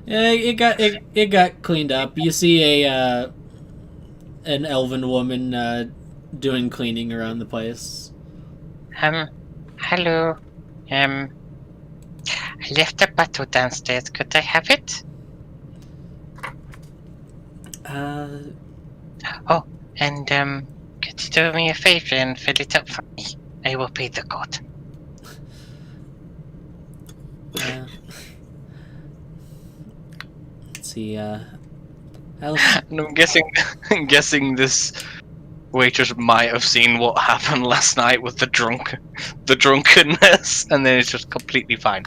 Yeah, it got cleaned up. You see an elven woman doing cleaning around the place. Hello. I left a bottle downstairs. Could I have it? Oh, and could you do me a favor and fill it up for me? I will pay the goat. Let's see. And I'm guessing this waitress might have seen what happened last night with the drunkenness, and then it's just completely fine.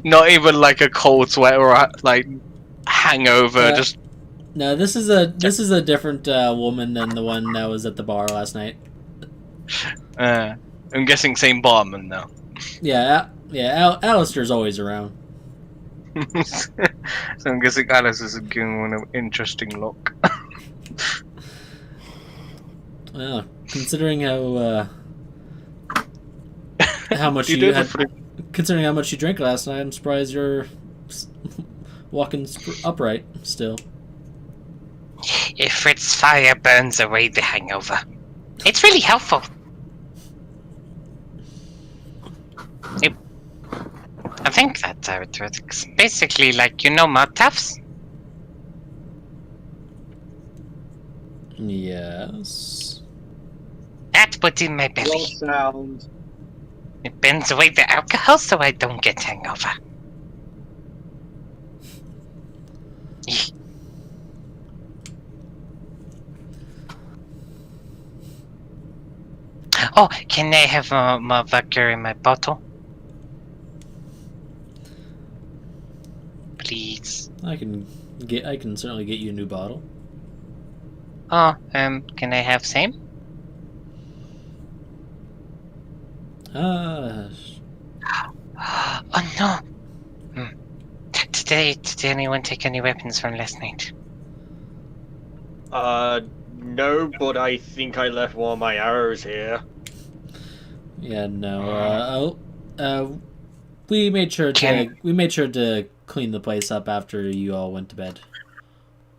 Not even like a cold sweat or like hangover. Just no. This is a different woman than the one that was at the bar last night. I'm guessing same barman though. Yeah. Alistair's always around. So I'm guessing Alice is giving one an interesting look. Well, considering how much considering how much you drank last night, I'm surprised you're walking upright still. If Fritz fire burns away the hangover, it's really helpful. I think that's how it works. Basically, like, mouth taps? Yes. That puts in my belly. Sound. It burns away the alcohol so I don't get hangover. Oh, can I have more vodka in my bottle? Please. I can certainly get you a new bottle. Oh, can I have same? Uh, Oh no. Did anyone take any weapons from last night? No, but I think I left one of my arrows here. yeah, no. We made sure to clean the place up after you all went to bed.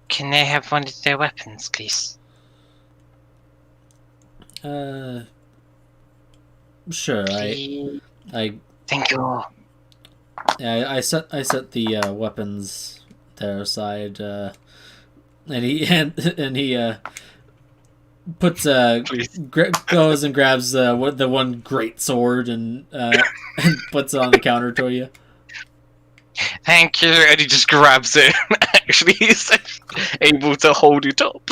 Can I have one of their weapons, please? Sure. Please. I Thank you. I set the weapons there aside, and he puts Please. goes and grabs the one great sword and and puts it on the counter to you. Thank you, and he just grabs it. And actually, he's able to hold it up.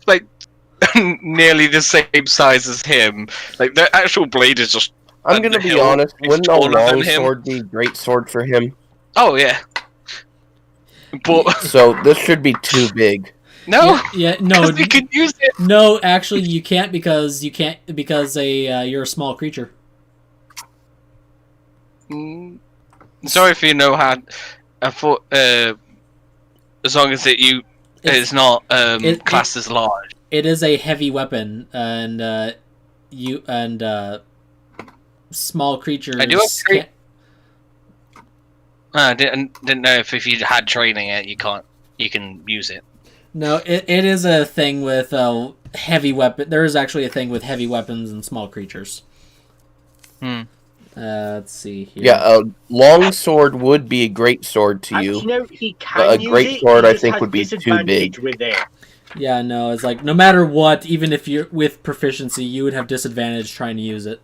Like nearly the same size as him. Like the actual blade is just. I'm gonna be honest. Wouldn't a long sword be a great sword for him? Oh yeah. But So this should be too big. no, Yeah, no, you can use it. no. Actually, you can't because you're a small creature. Sorry if you know how. I thought as long as it's not classed as large. It is a heavy weapon, and small creatures. I do agree. I didn't know if you had training it, you can use it. No, it is a thing with heavy weapon. There is actually a thing with heavy weapons and small creatures. Let's see here. Yeah, a long sword would be a great sword to you. He can But a use great it, sword, he I just think, has would be too disadvantage big. With it. Yeah, no, it's like no matter what, even if you're with proficiency, you would have disadvantage trying to use it.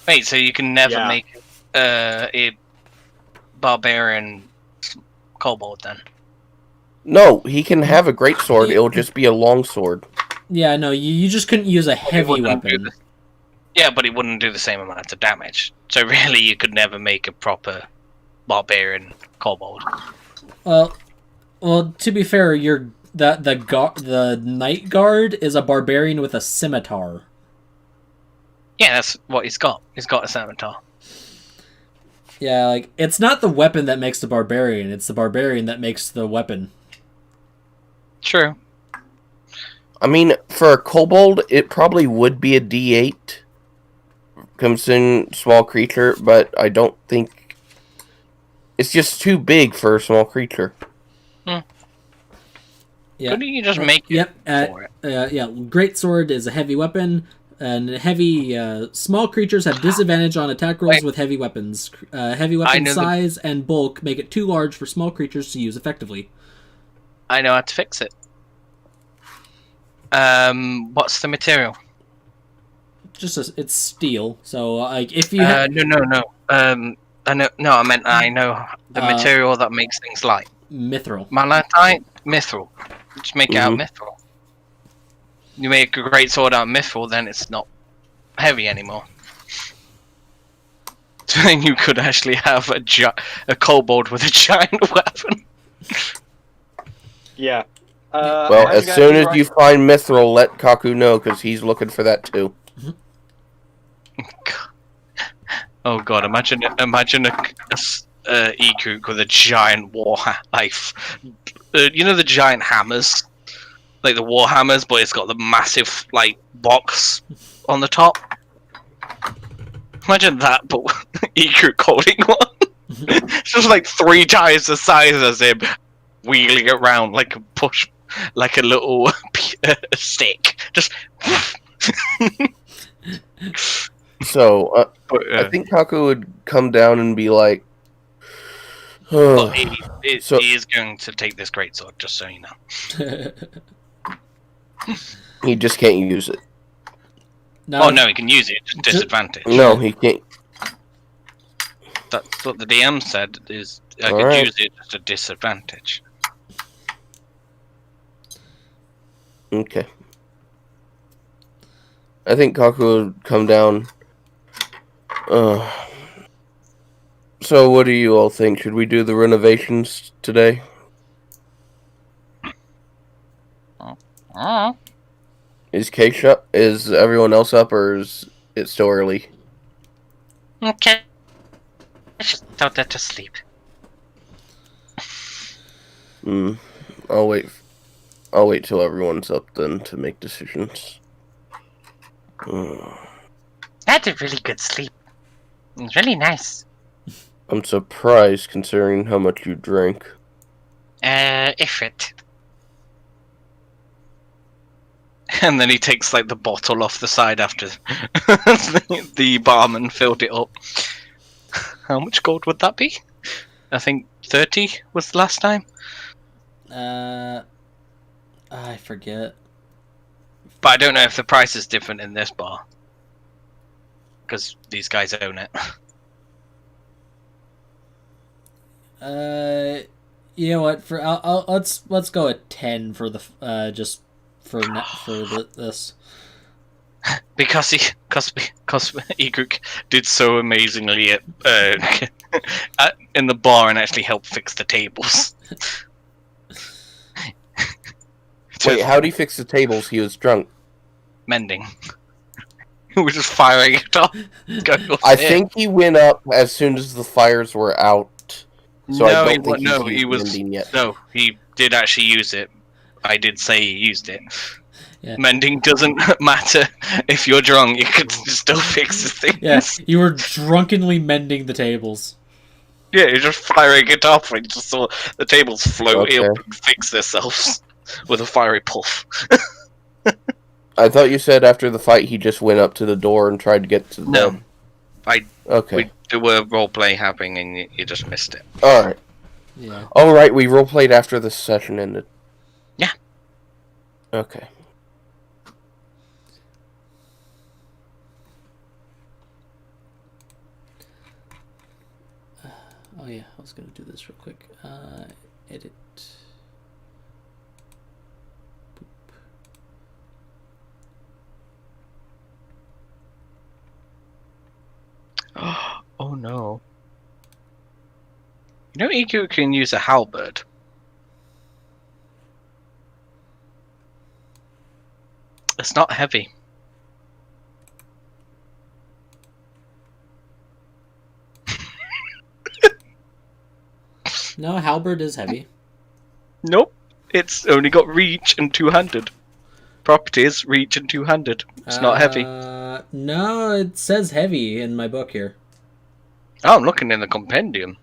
Wait, so you can never make a barbarian kobold then? No, he can have a great sword. It'll just be a long sword. Yeah, no, you just couldn't use a heavy weapon. Yeah, but it wouldn't do the same amount of damage. So really, you could never make a proper barbarian kobold. Well, to be fair, the Night Guard is a barbarian with a scimitar. Yeah, that's what he's got. He's got a scimitar. Yeah, like it's not the weapon that makes the barbarian; it's the barbarian that makes the weapon. True. I mean, for a kobold, it probably would be a D8. Comes in small creature, but I don't think it's just too big for a small creature. Yeah. Couldn't you just make it for it? Yeah, greatsword is a heavy weapon, and small creatures have disadvantage on attack rolls with heavy weapons. Heavy weapon size and bulk make it too large for small creatures to use effectively. I know how to fix it. What's the material? It's steel. So like if you no. I meant I know the material that makes things light. Mithril. Malachite, mithril. Just make it out of mithril. You make a great sword out of mithril, then it's not heavy anymore. So then you could actually have a kobold with a giant weapon. Yeah. Well, as soon as you find mithril, let Kaku know, because he's looking for that too. Oh god! Imagine a E-Kook with a giant war knife. You know the giant hammers, like the war hammers, but it's got the massive like box on the top. Imagine that, but E-Kook holding one. It's just like 3 times the size as him, wheeling it around like a little stick. Just. So, I think Kaku would come down and be like, but he is going to take this greatsword, just so you know. He just can't use it. No, he can use it, just disadvantage. No, he can't. That's what the DM said, is I could use it just a disadvantage. Okay. I think Kaku would come down. So what do you all think? Should we do the renovations today? Is Case up? Is everyone else up, or is it still early? Okay. I just thought that to sleep. I'll wait till everyone's up then to make decisions. That's a really good sleep. It's really nice. I'm surprised considering how much you drank. If it. And then he takes like the bottle off the side after the barman filled it up. How much gold would that be? I think 30 was the last time. forget. But I don't know if the price is different in this bar. Because these guys own it. You know what? For let's go at 10 for the just for this. Because Iguk did so amazingly in the bar and actually helped fix the tables. Wait, how did he fix the tables? He was drunk. Mending. We were just firing it up. I think he went up as soon as the fires were out. So I don't think he's mending yet. No, he did actually use it. I did say he used it. Yeah. Mending doesn't matter if you're drunk. You can still fix the things. Yes, you were drunkenly mending the tables. Yeah, you're just firing it up and just saw the tables float up Okay. and fix themselves with a fiery puff. I thought you said after the fight he just went up to the door and tried to get to the No. bed. Okay. There were roleplay happening and you just missed it. Alright. Yeah. Alright, we roleplayed after the session ended. Yeah. Okay. Oh yeah, I was gonna do this real quick. Edit. Oh no. You know Iku can use a halberd. It's not heavy. No, halberd is heavy. Nope. It's only got reach and two-handed. Properties, reach and two-handed. It's not heavy. No, it says heavy in my book here. Oh, I'm looking in the compendium.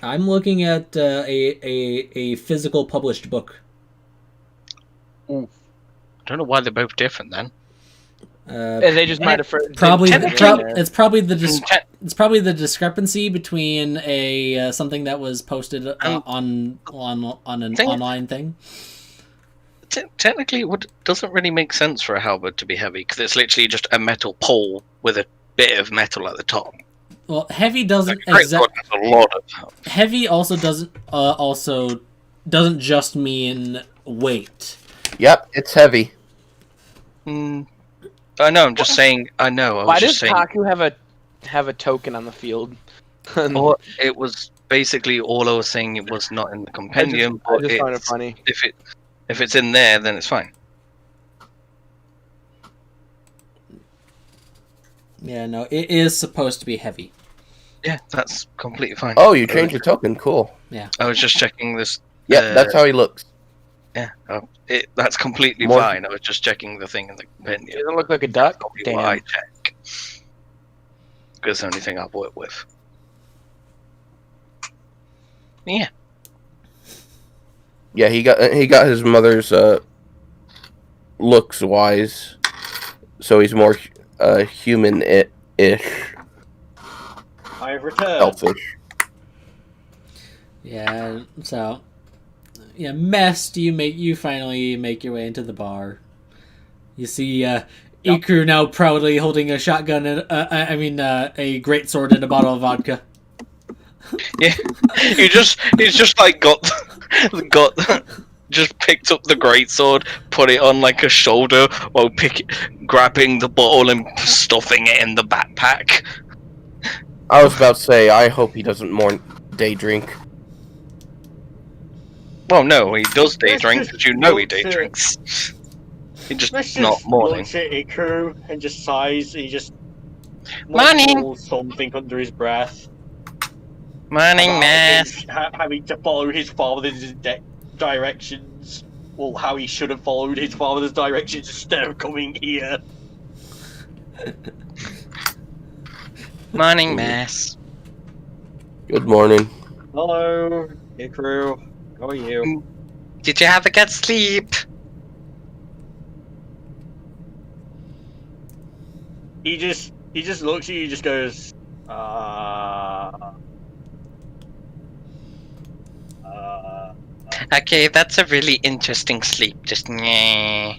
I'm looking at a physical published book. I don't know why they're both different then. They just might have Probably, didn't- it's probably the discrepancy between a something that was posted on an online thing. Technically, it doesn't really make sense for a halberd to be heavy because it's literally just a metal pole with a bit of metal at the top. Well, heavy doesn't Like, has a lot of heavy also doesn't just mean weight. Yep, it's heavy. I know. I'm just saying. I know. Why does Kaku have a token on the field? Or it was basically all I was saying. It was not in the compendium. I just find it funny. If it's in there, then it's fine. Yeah, no, it is supposed to be heavy. Yeah, that's completely fine. Oh, you changed your token. Cool. I was just checking this. Yep, that's how he looks. Yeah, that's completely More- fine. I was just checking the thing in the He compendium. doesn't look like a duck. Probably why I check. Because it's the only thing I've worked with. Yeah. Yeah, he got his mother's looks wise, so he's more human-ish, I have returned. elfish. Yeah, so yeah, Mest, you finally make your way into the bar. You see Iku now proudly holding a shotgun and a greatsword and a bottle of vodka. Yeah. he's just like got just picked up the greatsword, put it on like a shoulder while grabbing the bottle and stuffing it in the backpack. I was about to say, I hope he doesn't more day drink. Well, no, he does day Let's drink, just but you know he look day to- drinks. He just Let's not just morning. looks at Iku and just sighs. He just Morning. mumbles something under his breath. Morning, about Mass. his having to follow his father's directions. Well, how he should have followed his father's directions instead of coming here. Morning, Mass. Good morning. Hello, Iku. How are you? Did you have a good sleep? He just looks at you. Just goes, Okay, that's a really interesting sleep. Just yeah.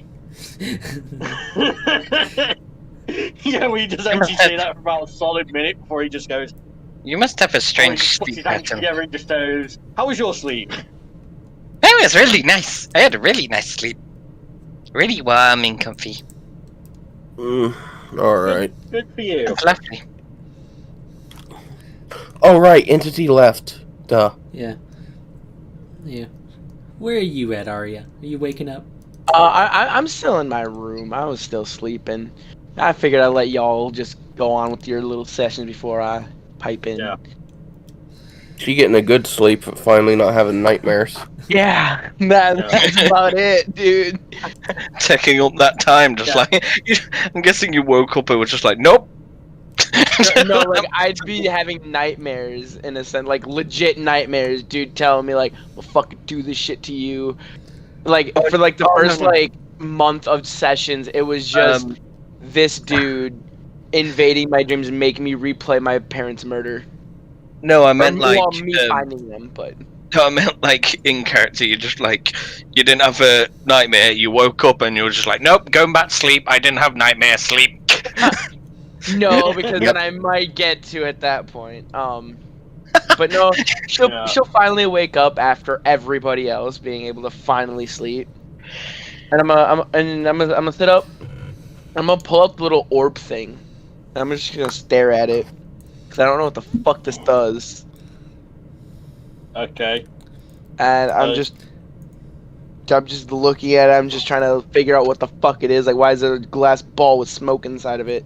Yeah, we just actually say that for about a solid minute before he just goes. You must have a Oh, he strange just puts sleep his hands pattern. together and just goes, "How was your sleep?" It was really nice. I had a really nice sleep. Really warm and comfy. Alright. Good for you. It's lovely. Oh, right, entity left. Duh. Yeah. Yeah. Where are you at, Arya? Are you waking up? I'm still in my room. I was still sleeping. I figured I'd let y'all just go on with your little sessions before I pipe in. Yeah. She getting a good sleep, finally not having nightmares. Yeah, that's about it, dude. Taking up that time, just like I'm guessing you woke up and was just like, nope. No, like I'd be having nightmares in a sense, like legit nightmares, dude, telling me like, "We'll fucking do this shit to you." Like for like the first like month of sessions, it was just this dude invading my dreams and making me replay my parents' murder. No, I meant like well, me finding them, but no, I meant like in character. You just like you didn't have a nightmare. You woke up and you were just like, nope, going back to sleep. I didn't have nightmare. Sleep. no, because then I might get to at that point. But no, she'll finally wake up after everybody else being able to finally sleep. And I'm gonna sit up. I'm gonna pull up the little orb thing. I'm just gonna stare at it because I don't know what the fuck this does. Okay. And I'm just looking at it. I'm just trying to figure out what the fuck it is. Like, why is there a glass ball with smoke inside of it?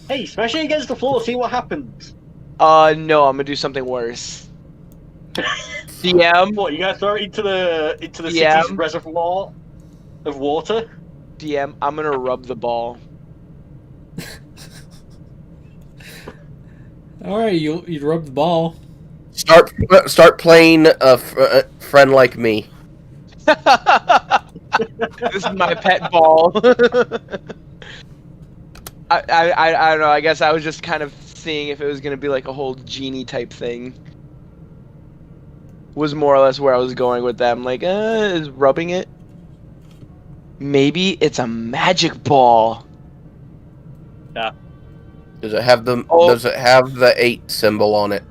Hey, smash it against the floor. See what happens. No, I'm gonna do something worse. DM. What, you gonna throw it into the Yeah. city's reservoir of water? DM. I'm gonna rub the ball. All right, you rub the ball. Start playing a friend like me. This is my pet ball. I don't know. I guess I was just kind of seeing if it was gonna be like a whole genie type thing. Was more or less where I was going with them. Like, is rubbing it? Maybe it's a magic ball. Yeah. Does it have the Oh. Does it have the 8 symbol on it?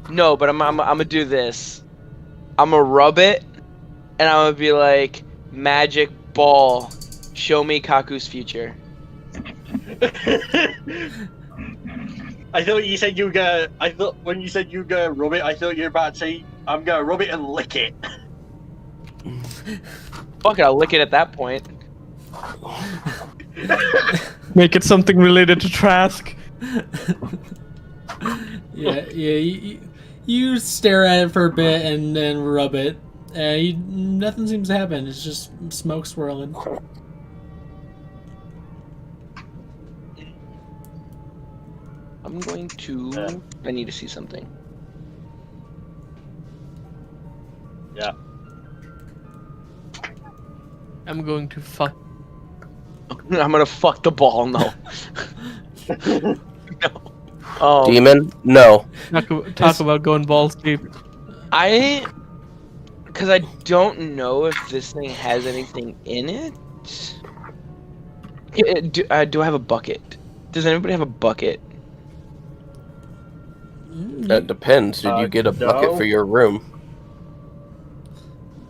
No, but I'm gonna do this. I'm gonna rub it, and I'm gonna be like, magic ball, show me Kaku's future. I thought you said you were gonna. I thought when you said you were gonna rub it, I thought you were about to say, "I'm gonna rub it and lick it." Fuck it, I'll lick it at that point. Make it something related to Trask. Yeah. You stare at it for a bit and then rub it. Nothing seems to happen. It's just smoke swirling. I'm going to. I need to see something. Yeah. I'm going to fuck. I'm gonna fuck the ball. No. No. Demon? No. Talk about going balls deep. Because I don't know if this thing has anything in it. Do I have a bucket? Does anybody have a bucket? That depends. Did you get a bucket no. for your room?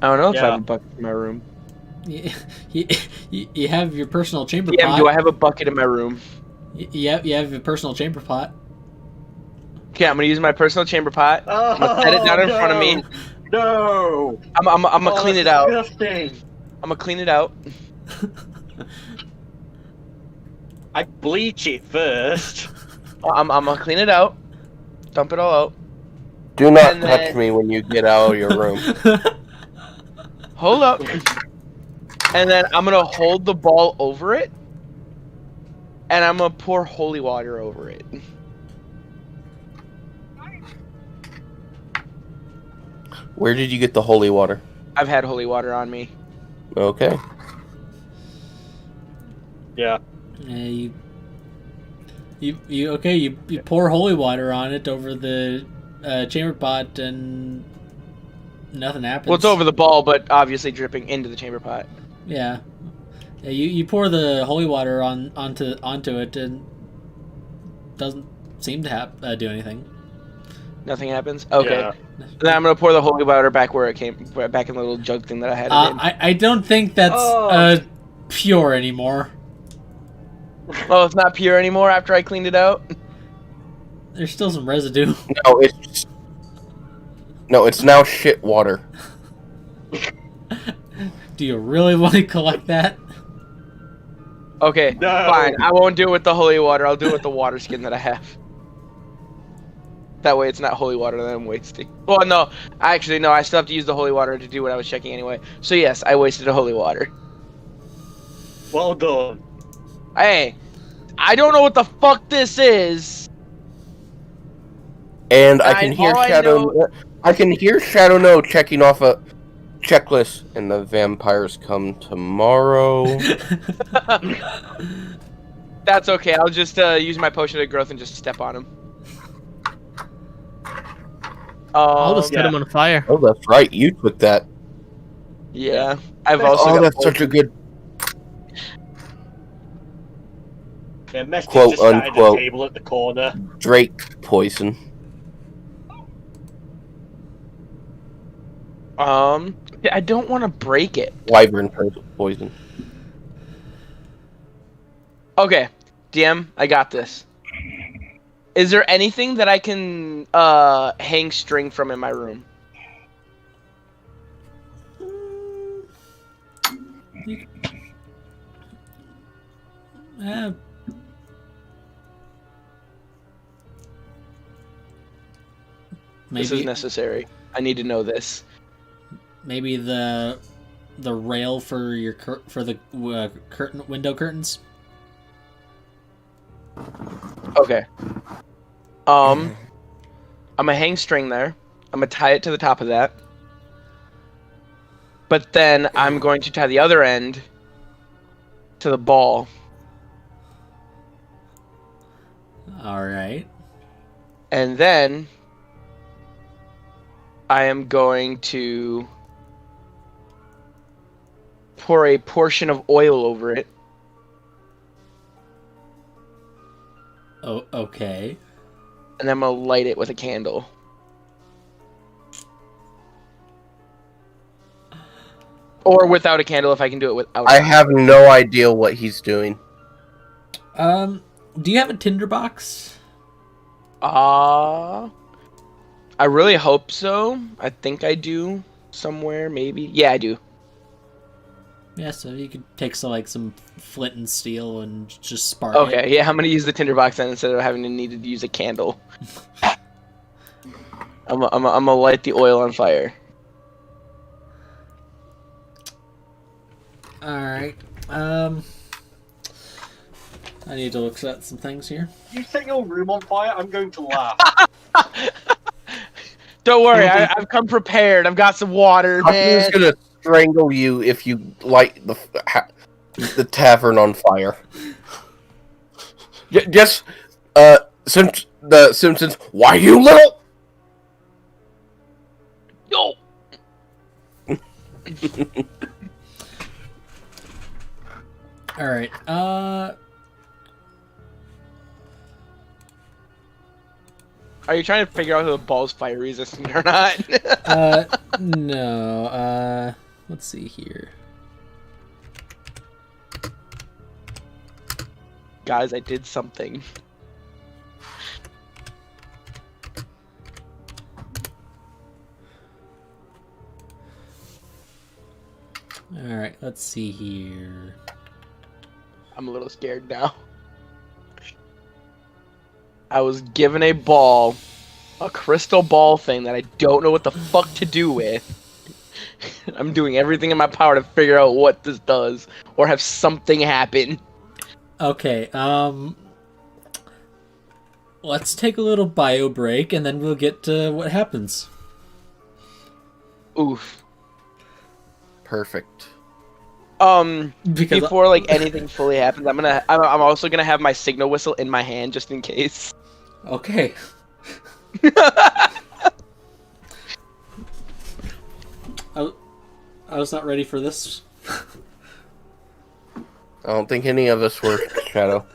I don't know if I Yeah. have a bucket in my room. You have your personal chamber Yeah, pot. do I have a bucket in my room? Yep, you have your personal chamber pot. Okay, I'm gonna use my personal chamber pot. I'm gonna set it down in front of me. No. I'm gonna clean it out. Disgusting. I'm gonna clean it out. I bleach it first. I'm gonna clean it out. Dump it all out. Do not And touch then- me when you get out of your room. Hold up. And then I'm gonna hold the ball over it. And I'm gonna pour holy water over it. Where did you get the holy water? I've had holy water on me. Okay. Yeah. You pour holy water on it over the chamber pot and nothing happens. Well, it's over the ball, but obviously dripping into the chamber pot. Yeah. Yeah, you pour the holy water onto it and doesn't seem to do anything. Nothing happens. Okay. Yeah. Then I'm gonna pour the holy water back where it came, back in the little jug thing that I had it in. I don't think that's pure anymore. Oh, it's not pure anymore after I cleaned it out. There's still some residue. No, it's now shit water. Do you really want to collect that? Okay, No. fine. I won't do it with the holy water. I'll do it with the water skin that I have. That way it's not holy water that I'm wasting. Well, no. Actually, no. I still have to use the holy water to do what I was checking anyway. So, yes, I wasted a holy water. Well done. Hey, I don't know what the fuck this is. And I can hear all I Shadow. know- I can hear Shadow No checking off a checklist, and the vampires come tomorrow. That's okay. I'll just use my potion of growth and just step on him. I'll just set yeah. him on fire. Oh, that's right. You took that. Yeah. I've also Oh, got that's such a good Yeah, Mestic Quote, just sat at the unquote. table at the corner. Drake poison. I don't want to break it. Wyvern poison. Okay, DM, I got this. Is there anything that I can hang string from in my room? This is Maybe necessary. I need to know this. maybe the rail for your for the window curtains. Okay. I'm gonna hang string there. I'm gonna tie it to the top of that. But then I'm going to tie the other end to the ball. All right. And then I am going to pour a portion of oil over it. Oh, okay. And I'm going to light it with a candle. Or without a candle if I can do it without. I have no idea what he's doing. Do you have a tinderbox? I really hope so. I think I do somewhere, maybe. Yeah, I do. Yeah, so you could take some flint and steel and just spark Okay, it. yeah, I'm gonna use the tinderbox then instead of having to need to use a candle. I'm gonna light the oil on fire. All right. I need to look at some things here. You set your room on fire, I'm going to laugh. Don't worry, I've come prepared. I've got some water, I'm man. just gonna strangle you if you light the tavern on fire. Just, since the Simpsons, why you little? No. All right. Are you trying to figure out who the ball's fire resistant or not? No. Let's see here. Guys, I did something. All right. Let's see here. I'm a little scared now. I was given a ball, a crystal ball thing that I don't know what the fuck to do with. I'm doing everything in my power to figure out what this does or have something happen. Okay. Let's take a little bio break and then we'll get to what happens. Oof. Perfect. Because Before like anything fully happens, I'm also gonna have my signal whistle in my hand just in case. okay. I was not ready for this. I don't think any of us were, Shadow.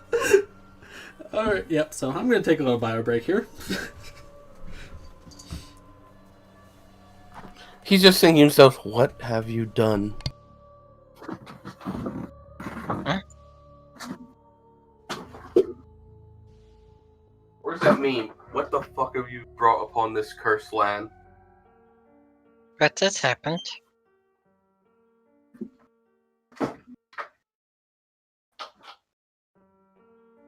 Alright, yep, so I'm gonna take a little bio break here. He's just thinking to himself, what have you done? Where's that meme? What the fuck have you brought upon this cursed land? What has happened?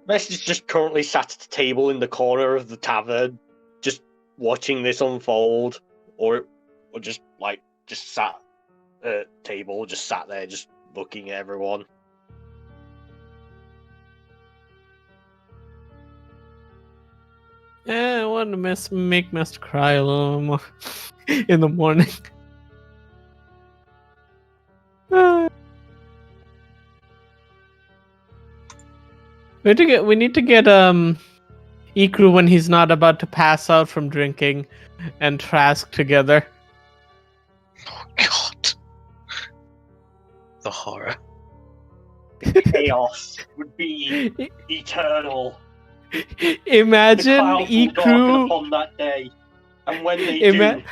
Mess is just currently sat at the table in the corner of the tavern, just watching this unfold, or just sat at table, just sat there, just looking at everyone. Yeah, I want to make Master cry a little more in the morning. We need to get Ikru when he's not about to pass out from drinking, and Trask together. Oh God. The horror. Chaos would be eternal. Imagine The clouds will darken Ikru. upon that day, and when they do,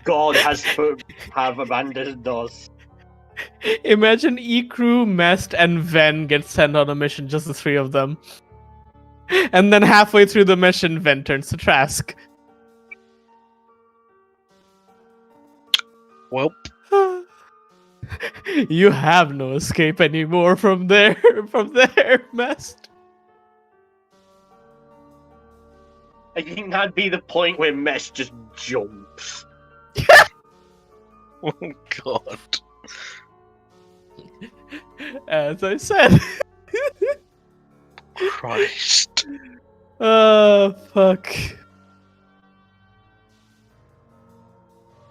God have abandoned us. Imagine Ikru, Mest, and Ven get sent on a mission, just the three of them. And then halfway through the mission, Ven turns to Trask. Well, You have no escape anymore from there, Mest. I think that'd be the point where Mesh just jumps. oh God. As I said. Christ. Oh, fuck.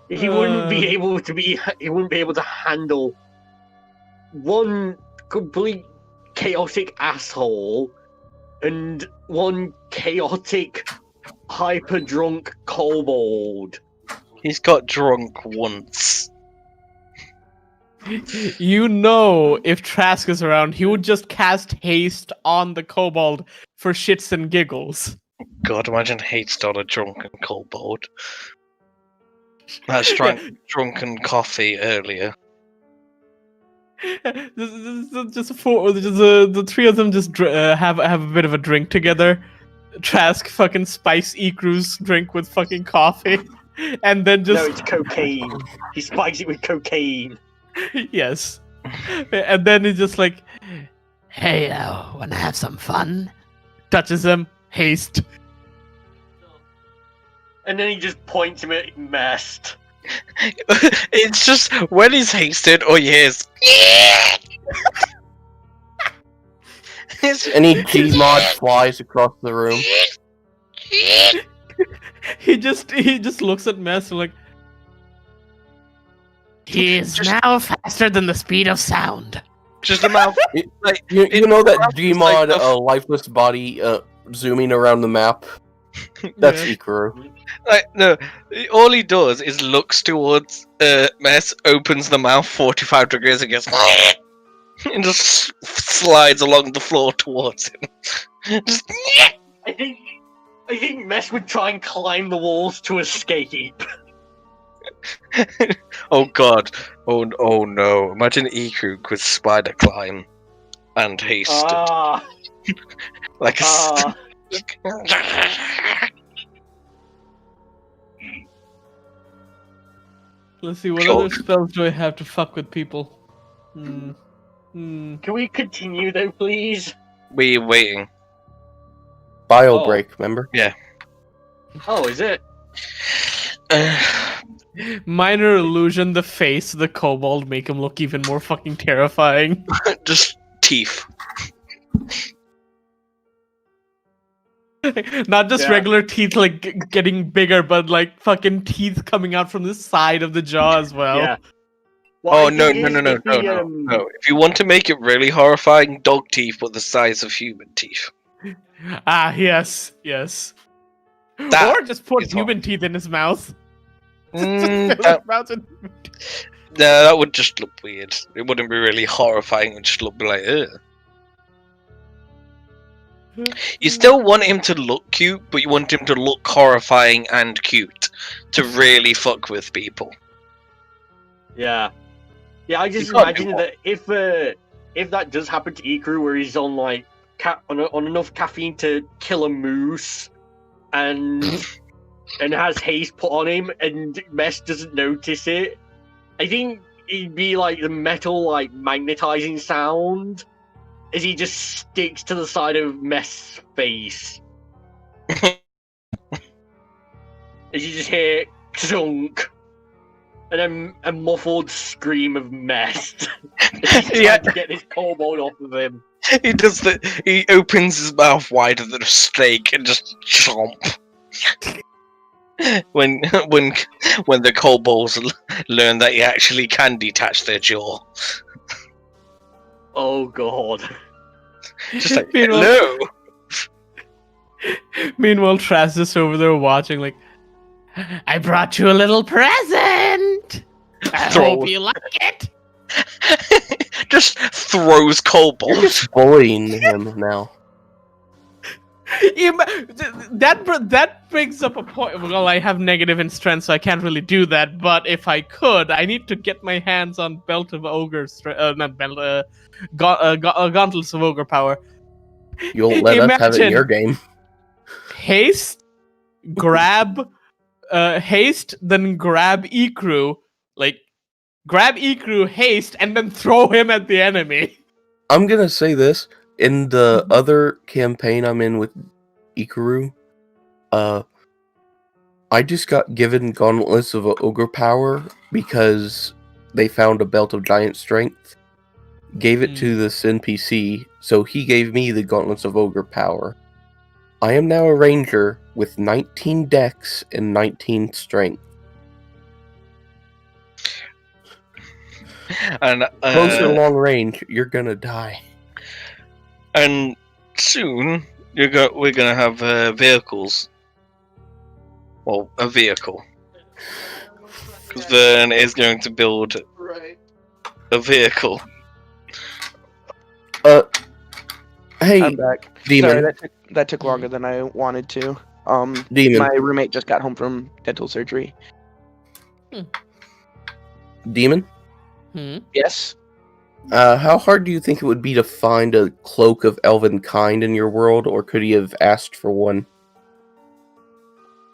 He wouldn't be able to handle one complete chaotic asshole and one chaotic hyper drunk kobold. He's got drunk once. You know, if Trask is around, he would just cast haste on the kobold for shits and giggles. God, imagine haste on a drunken kobold. That's drunken coffee earlier. The three of them just have a bit of a drink together. Trask fucking spice Ikru's drink with fucking coffee, and then just No, it's cocaine. He spikes it with cocaine. yes, and then he's just like, "Hey, wanna have some fun?" Touches him, haste. And then he just points him at Mest. It's just when he's hasted, oh yes. Any Gmod flies across the room. He just looks at Mess and like, he is now faster than the speed of sound. Just a mouth. You know that Gmod lifeless body zooming around the map? That's Ikuru. Like, no, all he does is looks towards Mess, opens the mouth 45 degrees and gets and just slides along the floor towards him. Just I think Mess would try and climb the walls to escape. oh God. Oh no. Imagine Ikru could spider climb and hasted. Like a Let's see, what other spells do I have to fuck with people? Can we continue though, please? We're waiting. Bio break, remember? Yeah. Oh, is it? Minor illusion, the face of the kobold make him look even more fucking terrifying. Just teeth. Not just regular teeth like getting bigger, but like fucking teeth coming out from the side of the jaw as well. Yeah. Oh no. If you want to make it really horrifying, dog teeth but the size of human teeth. Ah, yes. That Or just put human teeth in his mouth. That would just look weird. It wouldn't be really horrifying. It would just look like, ugh. You still want him to look cute, but you want him to look horrifying and cute to really fuck with people. Yeah. Yeah, I just You can't imagine do that if that does happen to Ikru, where he's on like on enough caffeine to kill a moose, and has haste put on him, and Mess doesn't notice it, I think it'd be like the metal like magnetizing sound as he just sticks to the side of Mess' face. As you just hear chunk. And then a muffled scream of Mess. He's trying to get this kobold off of him. He does that. He opens his mouth wider than a snake and just chomp. when the kobolds learn that he actually can detach their jaw. Oh god. Just like, hello. Meanwhile, Traz is over there watching, like, I brought you a little present. I hope you like it. Just throws kobolds. You're just bullying him now. That brings up a point. Well, I have negative in strength, so I can't really do that. But if I could, I need to get my hands on Belt of Ogre Gauntlets of Ogre Power. You won't let us have it in your game. Haste, grab, haste, then grab Ikru. Like, grab Ikru, haste, and then throw him at the enemy. I'm gonna say this. In the other campaign I'm in with Ikaru, I just got given Gauntlets of Ogre Power because they found a Belt of Giant Strength. Gave it to this NPC, so he gave me the Gauntlets of Ogre Power. I am now a ranger with 19 dex and 19 strength. And Closer long range, you're gonna die. And soon we're gonna have vehicles. Well, a vehicle. Because Vern is going to build a vehicle. Hey, I'm back. Demon. Sorry, that took longer than I wanted to. Demon. My roommate just got home from dental surgery. Demon? Yes. How hard do you think it would be to find a cloak of elven kind in your world, or could he have asked for one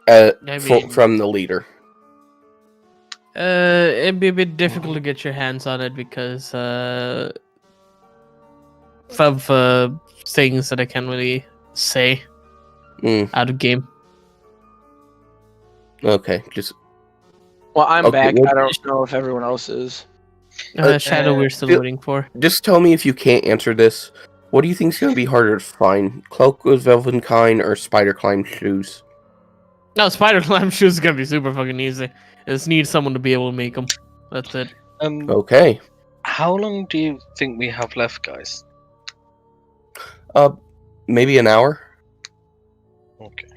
from the leader? It'd be a bit difficult to get your hands on it because of things that I can't really say out of game. Okay, just... Well, I'm Okay, back. well- I don't know if everyone else is. Shadow, we're still waiting for. Just tell me if you can't answer this. What do you think is going to be harder to find? Cloak of elven kind or spider climb shoes? No, spider climb shoes is gonna be super fucking easy. I just need someone to be able to make them. That's it. Okay. How long do you think we have left, guys? Maybe an hour? Okay.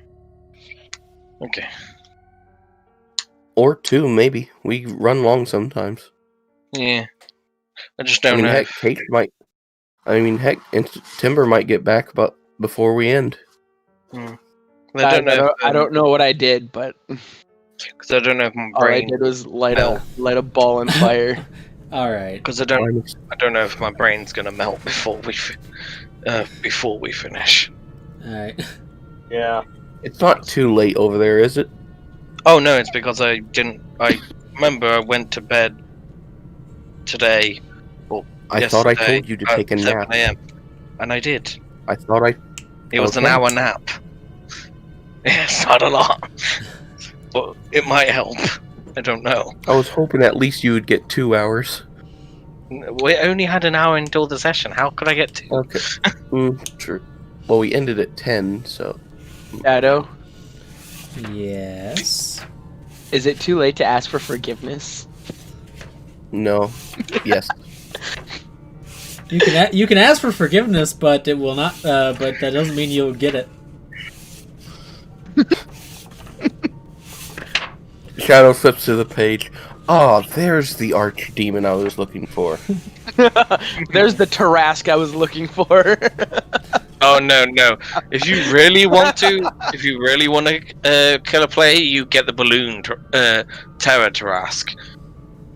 Or two, maybe. We run long sometimes. Yeah. I just don't know. Heck, Kate might... Timber might get back before we end. I I don't know what I did, but Because I don't know if my all I brain... did was light a ball on fire. All right. Because I don't know if my brain's gonna melt before we finish. All right. Yeah. It's not too late over there, is it? Oh no, it's because I remember I went to bed today. I thought I told you to take a nap. 7 AM, and I did. I thought I... It was an Okay. hour nap. It's not a lot, but it might help. I don't know. I was hoping at least you would get 2 hours. We only had an hour until the session. How could I get 2? Okay. True. Well, we ended at 10, so... Shadow, Yes. is it too late to ask for forgiveness? No. Yes. You can ask for forgiveness, but it will not. But that doesn't mean you'll get it. Shadow flips to the page. Oh, there's the archdemon I was looking for. There's the Tarask I was looking for. Oh no. If you really want to kill a player, you get the balloon terror Tarask.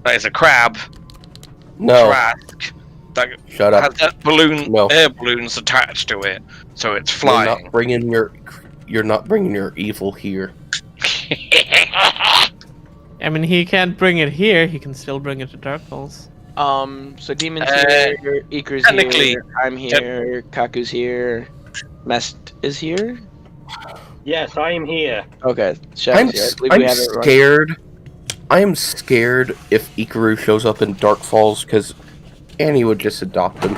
That is a crab. No, Tarask. That shut has up. that balloon, No. air balloons attached to it, so it's You're flying. not bringing your evil here. I mean, he can't bring it here. He can still bring it to Dark Halls. So Demon's here, Iker's technically- here, I'm here, Kaku's here, Mest is here? Yes, I am here. Okay, I'm, Shadow's here. I believe I'm we have everyone. scared. I am scared if Ikaru shows up in Dark Falls because Annie would just adopt him.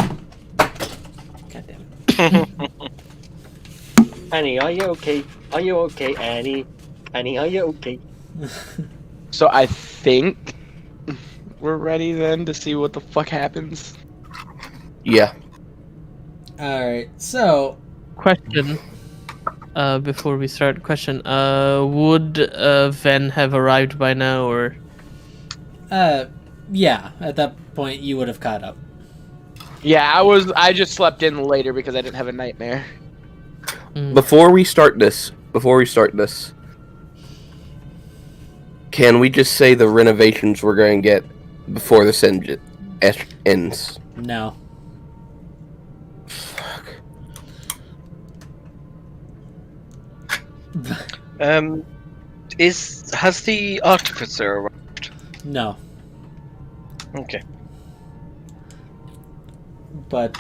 God damn it. Annie, are you okay? Are you okay, Annie? Annie, are you okay? So I think we're ready then to see what the fuck happens. Yeah. Alright, so Question. Before we start, question. Would Ven have arrived by now, or? yeah, at that point you would have caught up. Yeah, I just slept in later because I didn't have a nightmare. Before we start this, can we just say the renovations we're going to get before this ends? No. Fuck. Has the artificer arrived? No. Okay. But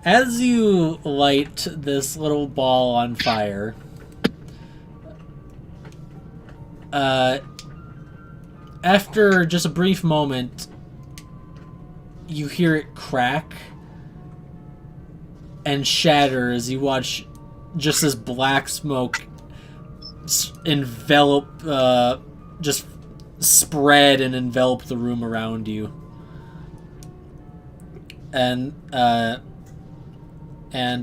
as you light this little ball on fire, after just a brief moment, you hear it crack and shatter as you watch just this black smoke envelop, just spread and envelop the room around you. And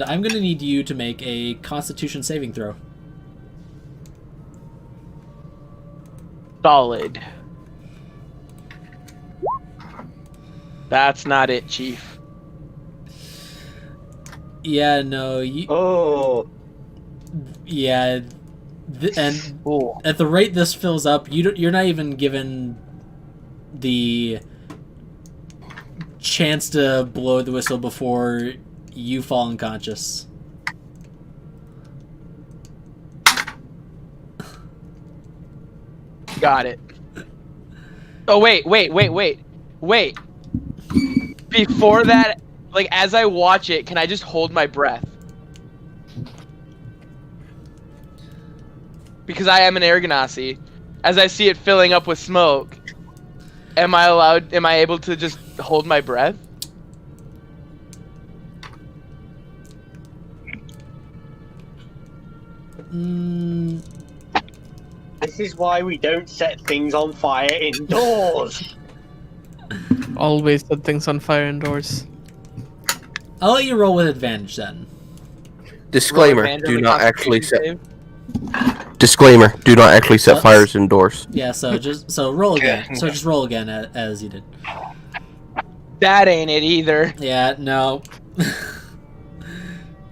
I'm gonna need you to make a Constitution saving throw. Solid. That's not it, Chief. Yeah, no, you. Oh, Yeah, and Oh. at the rate this fills up, you're not even given the chance to blow the whistle before you fall unconscious. Got it. Oh, wait. Before that, like, as I watch it, can I just hold my breath? Because I am an air ganassi. As I see it filling up with smoke, am I able to just hold my breath? Mm, this is why we don't set things on fire indoors. Always set things on fire indoors. I'll let you roll with advantage then. Disclaimer: Roll a do not actually set. save. Disclaimer: do not actually set Let's- fires indoors. Yeah, so roll again. So just roll again as you did. That ain't it either. Yeah, no.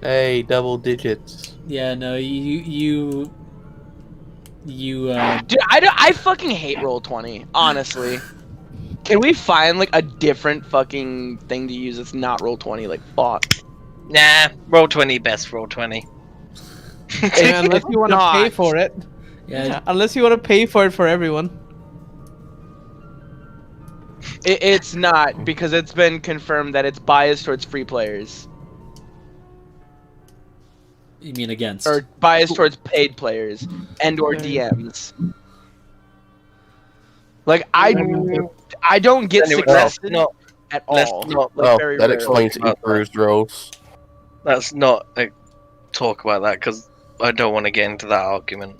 Hey, double digits. Yeah, no, you Dude, I fucking hate Roll20, honestly. Can we find, like, a different fucking thing to use that's not Roll20? Like, fuck. Nah, roll 20, best roll 20. Yeah, unless you want to pay Not. for it. yeah, Unless you want to pay for it for everyone. It's not, because it's been confirmed that it's biased towards free players. you mean against. Or biased towards paid players. And/or DMs. Like, I don't get Anyway, suggested not, at let's all. not- Like, Oh, very that rarely. explains Ikaru's rolls. let's not talk about that because I don't want to get into that argument.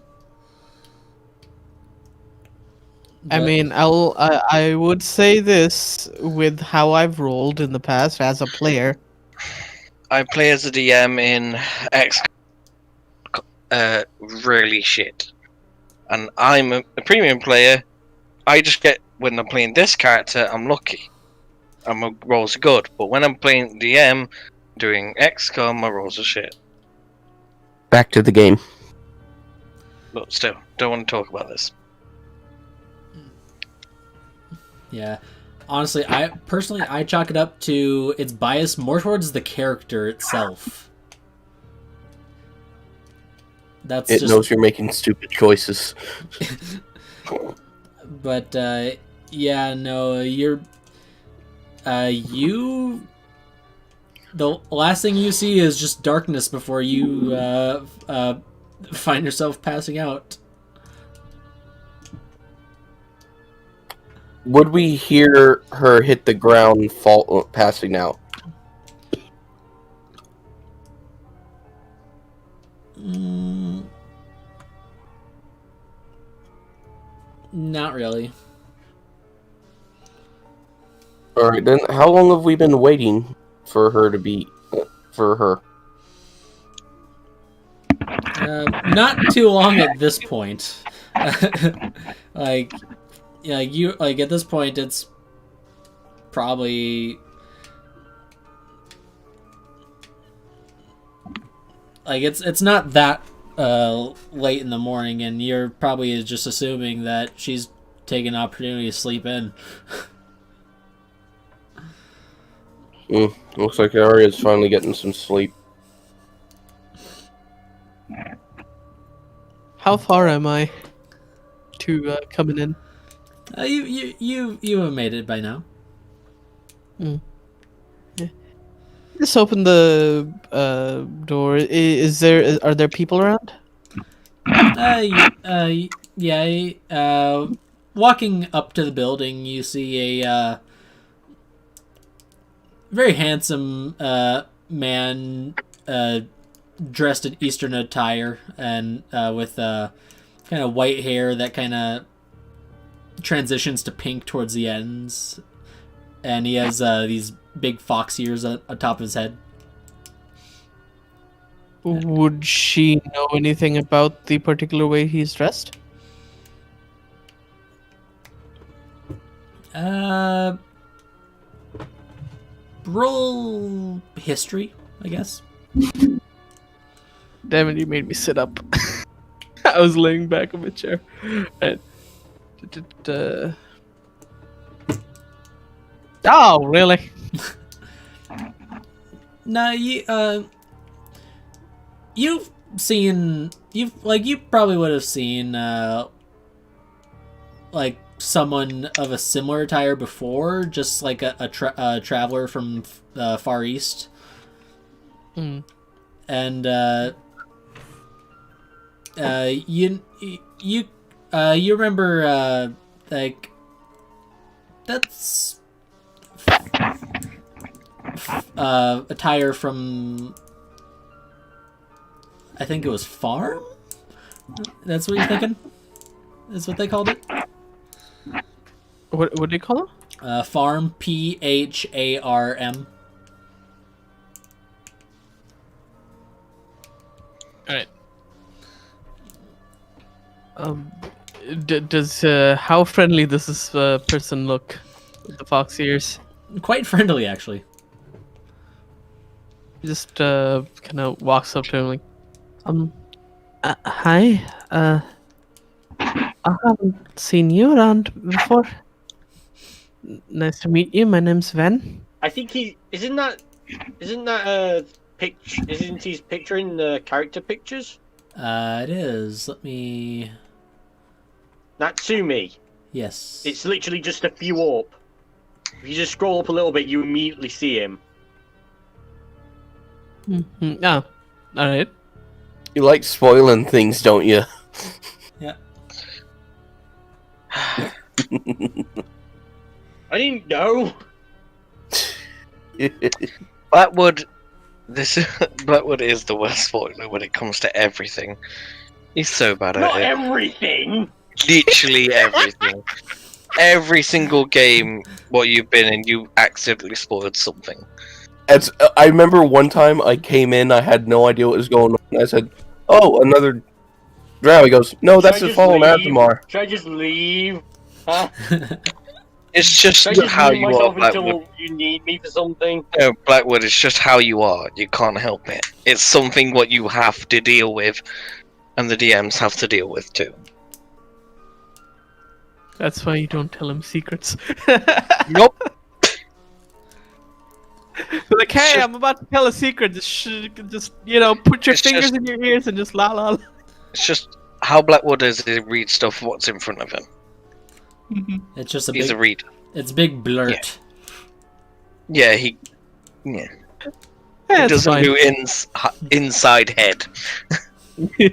I But- mean, I would say this with how I've rolled in the past as a player. I play as a DM in X really shit. And I'm a premium player. I just get, when I'm playing this character, I'm lucky. My rolls are good. But when I'm playing DM, doing XCOM, my rolls are shit. Back to the game. But still, don't want to talk about this. Yeah. Honestly, I chalk it up to its bias more towards the character itself. It knows you're making stupid choices. But yeah, no, you're you. The last thing you see is just darkness before you find yourself passing out. Would we hear her hit the ground, passing out? Not really. Alright, then how long have we been waiting for her to be... for her? Not too long at this point. Like at this point, it's probably like it's not that late in the morning, and you're probably just assuming that she's taking an opportunity to sleep in. Looks like Arya's finally getting some sleep. How far am I to coming in? You have made it by now. Just open the door. Are there people around? Yeah. Walking up to the building, you see a very handsome man dressed in Eastern attire and with kind of white hair that kind of transitions to pink towards the ends, and he has these big fox ears on top of his head. Would she know anything about the particular way he's dressed? Roll history, I guess. Damn it, you made me sit up. I was laying back in my chair. Right. Oh, really? No, you probably would have seen like someone of a similar attire before, just like a traveler from Far East. And you remember like that's attire from, I think it was Farm? That's what you're thinking? That's what they called it? What do you call him? Farm, Pharm. Alright. Does how friendly does this person look with the fox ears? Quite friendly, actually. Just kind of walks up to him like, hi. I haven't seen you around before. Nice to meet you. My name's Ven. I think he isn't that picture? Isn't his picture in the character pictures? It is. Let me. Natsumi. Yes. It's literally just a few up. If you just scroll up a little bit, you immediately see him. Mm-hmm. Oh, all right. You like spoiling things, don't you? Yeah. I didn't know. Blackwood is the worst spoiler when it comes to everything. He's so bad at Not it. everything. Literally everything. Every single game what you've been in, you accidentally spoiled something. I remember one time I came in, I had no idea what was going on. I said, oh, another drow. He goes, no, Should that's I the just fallen leave? Azamar. Should I just leave? Huh? It's just Should I just how mute you are, myself Blackwood. until you need me for something? No, Blackwood, it's just how you are. You can't help it. It's something what you have to deal with, and the DMs have to deal with too. That's why you don't tell him secrets. Nope. Like, hey, I'm about to tell a secret. Just put your It's fingers just- in your ears and just la la. It's just how Blackwood is. He reads stuff what's in front of him. It's just a He's a big. reader. It's big blurt. Yeah, he. Yeah, Yeah, he it's doesn't fine. do inside head. Yeah,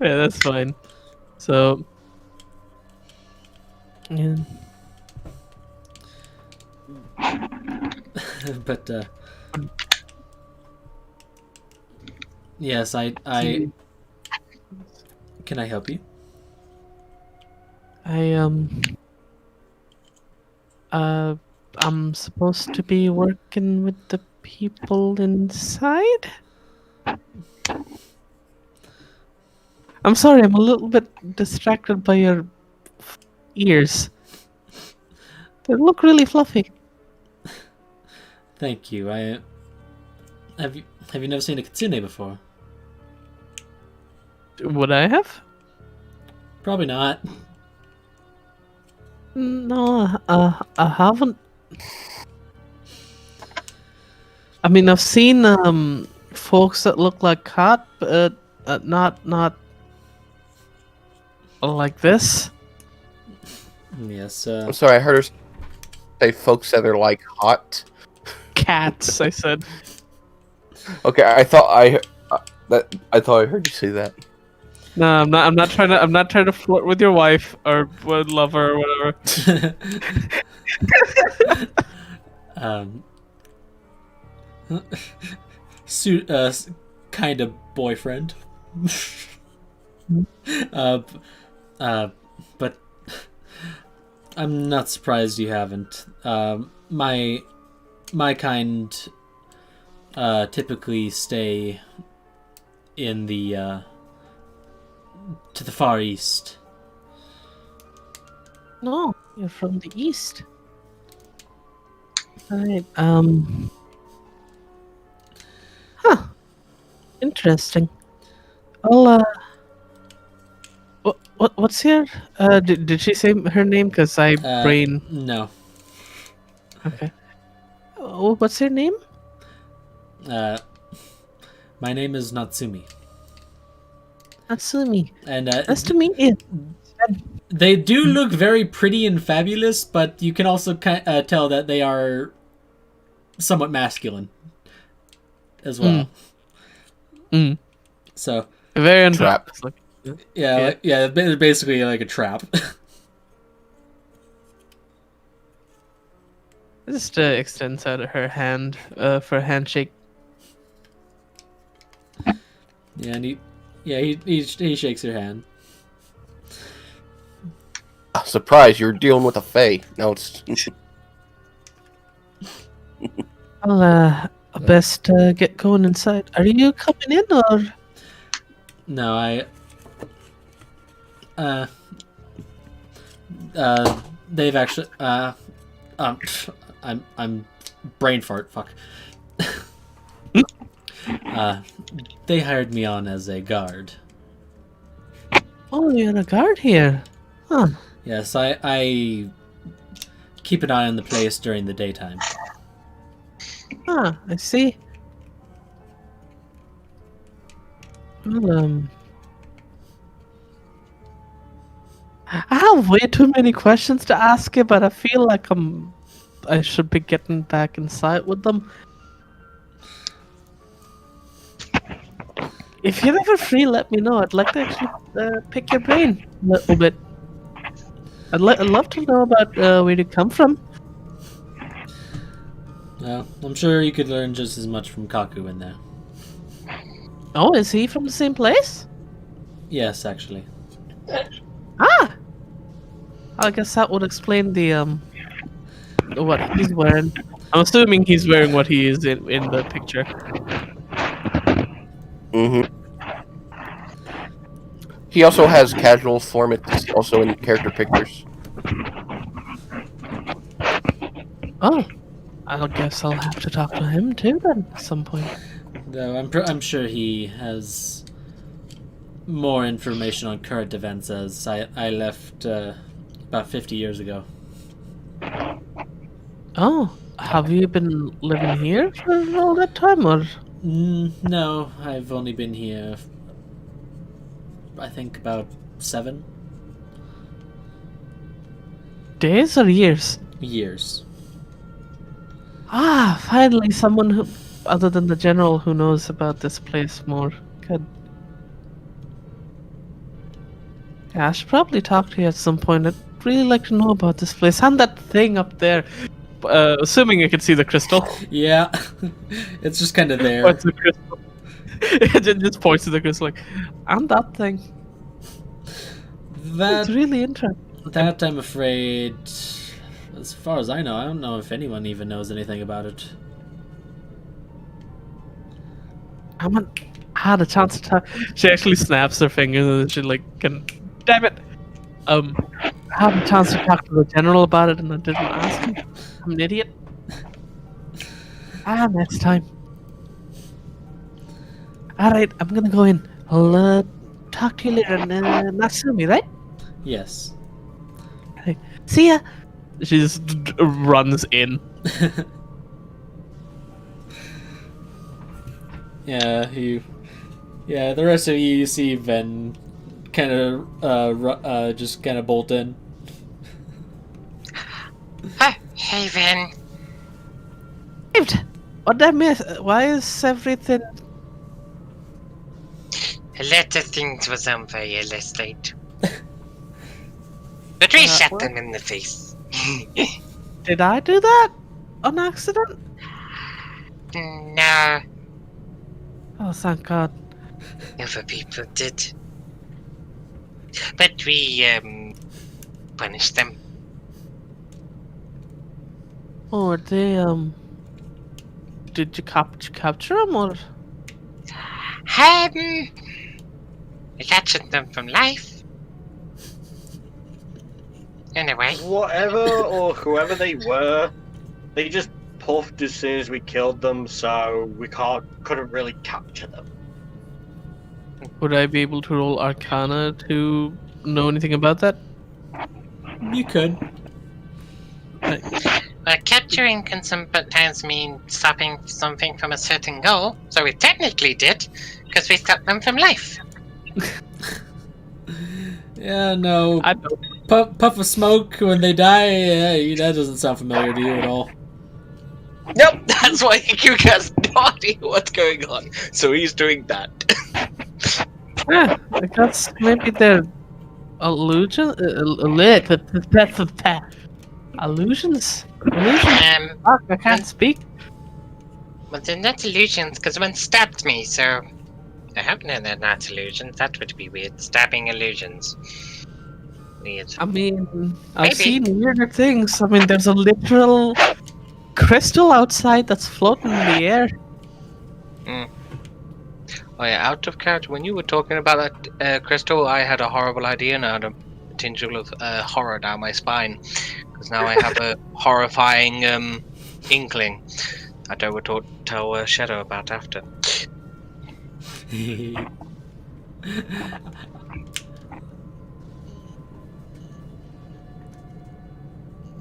that's fine. So, yeah. But yes, I can I help you? I'm supposed to be working with the people inside? I'm sorry, I'm a little bit distracted by your ears. They look really fluffy. Thank you. Have you never seen a kitsune before? Would I have? Probably not. No, I haven't. I mean, I've seen folks that look like cat, but not like this. Yes. I'm sorry, I heard her say folks that are like hot. Cats, I said. Okay, I thought I heard you say that. No, I'm not. I'm not trying to flirt with your wife or with lover or whatever. Kind of boyfriend. But I'm not surprised you haven't. My kind typically stay in the to the far east. No, you're from the east. Right. Huh. Interesting. Well, what's your did she say her name? Cause I brain. No. Okay. Oh, what's her name? My name is Natsumi. Natsumi. And Nice to meet you. they do look very pretty and fabulous, but you can also tell that they are somewhat masculine as well. Mm. So Very Trap. yeah, basically like a trap. Just extends out her hand for a handshake. Yeah, and he shakes her hand. Surprise, you're dealing with a fae. No, it's I'll best get going inside. Are you coming in or? No, they've actually I'm brain fart, fuck. They hired me on as a guard. Oh, you're a guard here. Huh. Yes, I keep an eye on the place during the daytime. Ah, I see. Well, I have way too many questions to ask you, but I feel like I should be getting back inside with them. If you're ever free, let me know. I'd like to actually pick your brain a little bit. I'd love to know about where you come from. Well, I'm sure you could learn just as much from Kaku in there. Oh, is he from the same place? Yes, actually. Ah! I guess that would explain the what he's wearing. I'm assuming he's wearing what he is in the picture. Mm-hmm. He also has casual form. It's also in character pictures. Oh, I guess I'll have to talk to him too then at some point. Though I'm sure he has more information on current events, as I left about 50 years ago. Oh, have you been living here for all that time, or? No, I've only been here, I think, about 7 Days or years? years. Ah, finally someone who, other than the general, who knows about this place more. Good. Yeah, I should probably talk to you at some point. I'd really like to know about this place and that thing up there. Assuming you can see the crystal. Yeah, it's just kind of there. Points to the crystal. It just points to the crystal, like, and that thing. That It's really interesting. That I'm afraid, as far as I don't know if anyone even knows anything about it. I had a chance to talk. She actually snaps her fingers and she damn it. I had a chance to talk to the general about it and I didn't ask him. I'm an idiot. Next time. Alright, I'm gonna go in. I'll talk to you later and Natsumi, right? Yes. See ya. She just runs in. Yeah, the rest of you see Ven kind of just kind of bolt in. Hey, Vin. What did I miss? Why is everything... A lot of things was on fire last night. But we shot what? them in the face. Did I do that? On accident? No, Oh, thank God. other people did. But we, punished them. Oh, are they, did you capture them, or? We captured them from life. Anyway, Whatever or whoever they were, they just puffed as soon as we killed them, so we couldn't really capture them. Would I be able to roll Arcana to know anything about that? You could. capturing can sometimes mean stopping something from a certain goal, so we technically did, because we stopped them from life. Yeah, no. I don't. Puff of smoke when they die. Yeah, that doesn't sound familiar to you at all. Nope, that's why Q has no idea what's going on. So he's doing that. Yeah, I guess maybe they're illusions. Illusions. Fuck, I can't speak. But they're not illusions, because one stabbed me, so I hope no, they're not illusions. That would be weird. Stabbing illusions. Weird. I mean, I've Maybe. seen weirder things. I mean, there's a literal crystal outside that's floating in the air. Oh yeah, out of character, when you were talking about that crystal, I had a horrible idea and I had a tingle of horror down my spine. Because now I have a horrifying inkling that I would tell Shadow about after.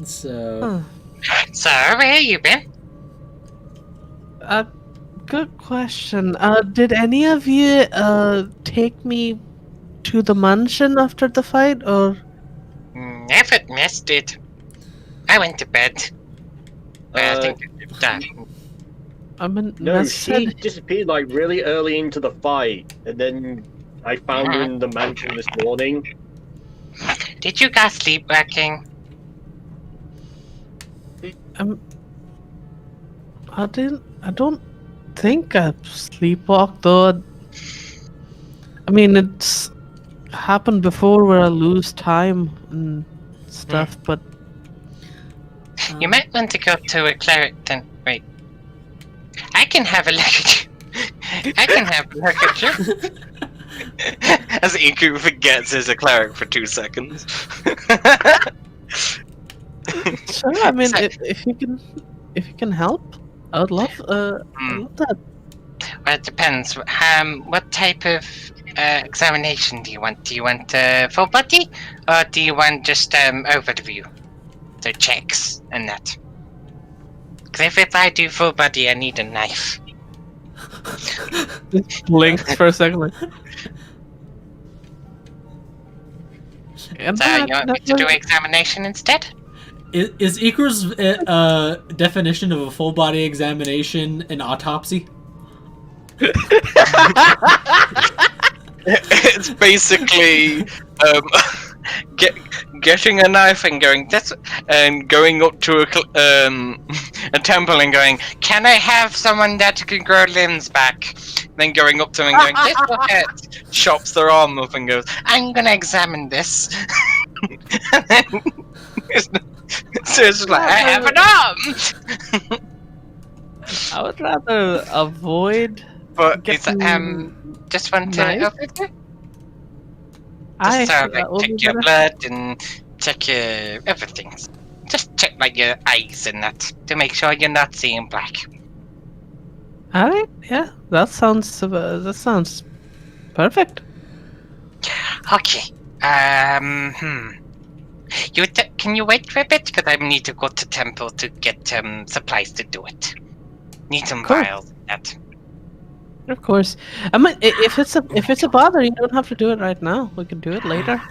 So, So, where you been? Good question. Did any of you take me to the mansion after the fight, or? Never missed it. I went to bed. I think I did that. I mean, No, Ness she said- disappeared like really early into the fight, and then I found her in the mansion this morning. Did you guys sleepwalking? I don't think I sleepwalked though. I mean, it's happened before where I lose time and stuff, but You might want to go to a cleric then. Wait. I can have a look at you. I can have a look at you. As Iku forgets there's a cleric for 2 seconds. Sure, I mean, So- if you can help, I would love that. Well, it depends. What type of examination do you want? Do you want full body, or do you want just overview? So checks and that. Because if I do full body, I need a knife. Blinks for a second. Like, So you want me to do examination instead? Is Icar's definition of a full body examination an autopsy? It's basically getting a knife and going up to a temple and going, "Can I have someone that can grow limbs back?" Then going up to them and going, "This will hurt." Chops their arm up and goes, "I'm gonna examine this." And then so it's just like, "I have an arm." I would rather avoid. But Get it's some just want to knife? overview. I Just that would check be your better. blood and check your everything. Just check like your eyes and that to make sure you're not seeing black. All right, yeah, that sounds perfect. Okay. Can you wait for a bit? Because I need to go to temple to get supplies to do it. Need some Cool. vials and that. Of course. I mean, if it's a bother, you don't have to do it right now. We can do it later.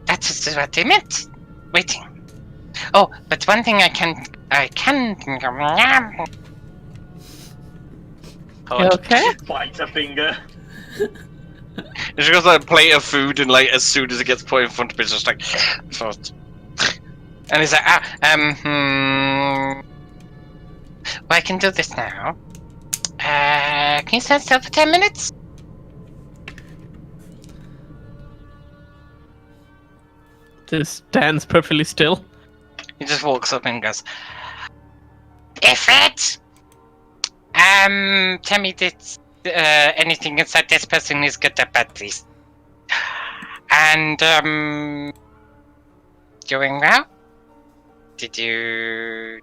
That's just what I meant. Waiting. Oh, but one thing I can. You okay? Bites a finger. She goes like a plate of food, and like as soon as it gets put in front of me, it's just like, first. And he's like, well, I can do this now. Can you stand still for 10 minutes? Just stands perfectly still. He just walks up and goes, Ifrit! Tell me this, anything inside this person is good or bad, please. And, doing well? Did you...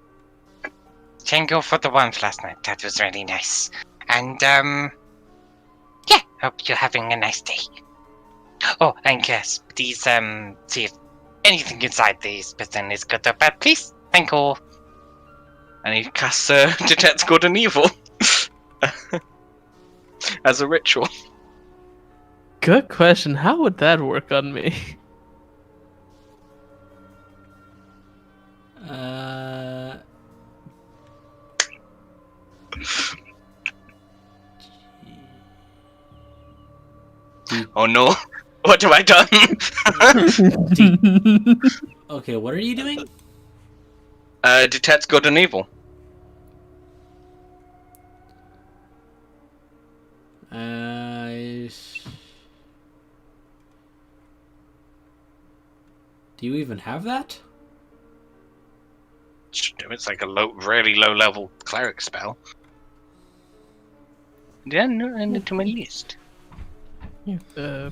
Thank you for the warmth last night, that was really nice. And, yeah, hope you're having a nice day. Oh, and yes, please, see if anything inside this person is good or bad, please. Thank you. And he casts Detect Good and Evil as a ritual. Good question. How would that work on me? Oh no, what have I done? Okay, what are you doing? Detect Good and Evil. Do you even have that? It's like a really low level cleric spell. Yeah, no, add it to my list.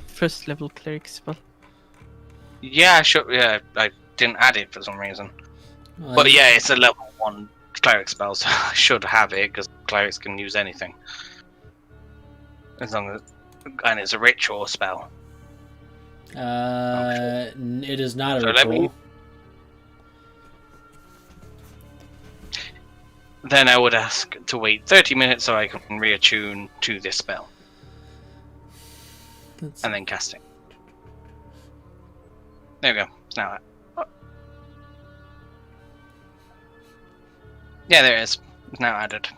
First level cleric spell. Yeah, sure. Yeah, I didn't add it for some reason. Well, But yeah, it's a level 1 cleric spell, so I should have it because clerics can use anything. As long as, and it's a ritual spell. It is not a So let ritual. me- Then I would ask to wait 30 minutes so I can reattune to this spell Let's- and then cast it. There we go. It's now. Yeah, there it is. It's now added.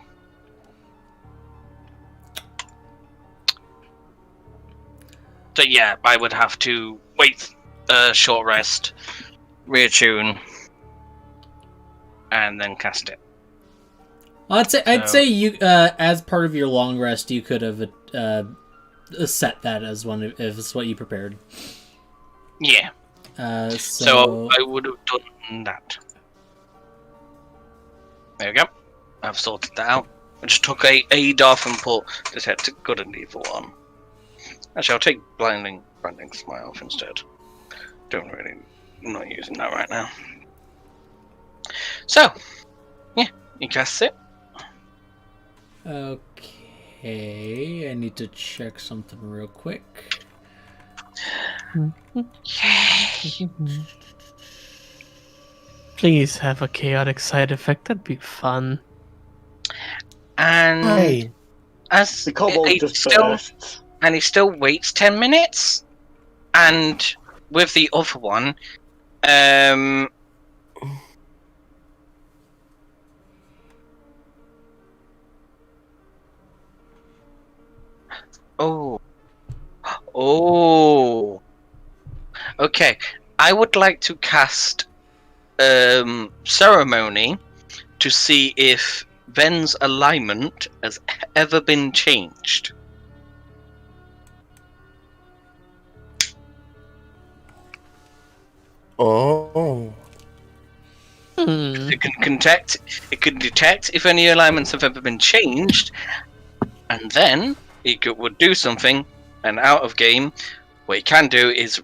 So yeah, I would have to wait a short rest, reattune, and then cast it. Well, I'd So- say you, as part of your long rest, you could have set that as one if it's what you prepared. Yeah. So I would have done that. There we go. I've sorted that out. I just took aid off and put Detect Good and Evil on. Actually, I'll take Blinding branding smile off instead. I'm not using that right now. So, yeah, you cast it. Okay, I need to check something real quick. Please have a chaotic side effect. That'd be fun. And Hey. as The kobold he just still, bursts. and he still waits 10 minutes, and with the other one, oh, okay. I would like to cast ceremony to see if Ven's alignment has ever been changed. Oh. It can detect if any alignments have ever been changed, and then would do something. And out of game, what it can do is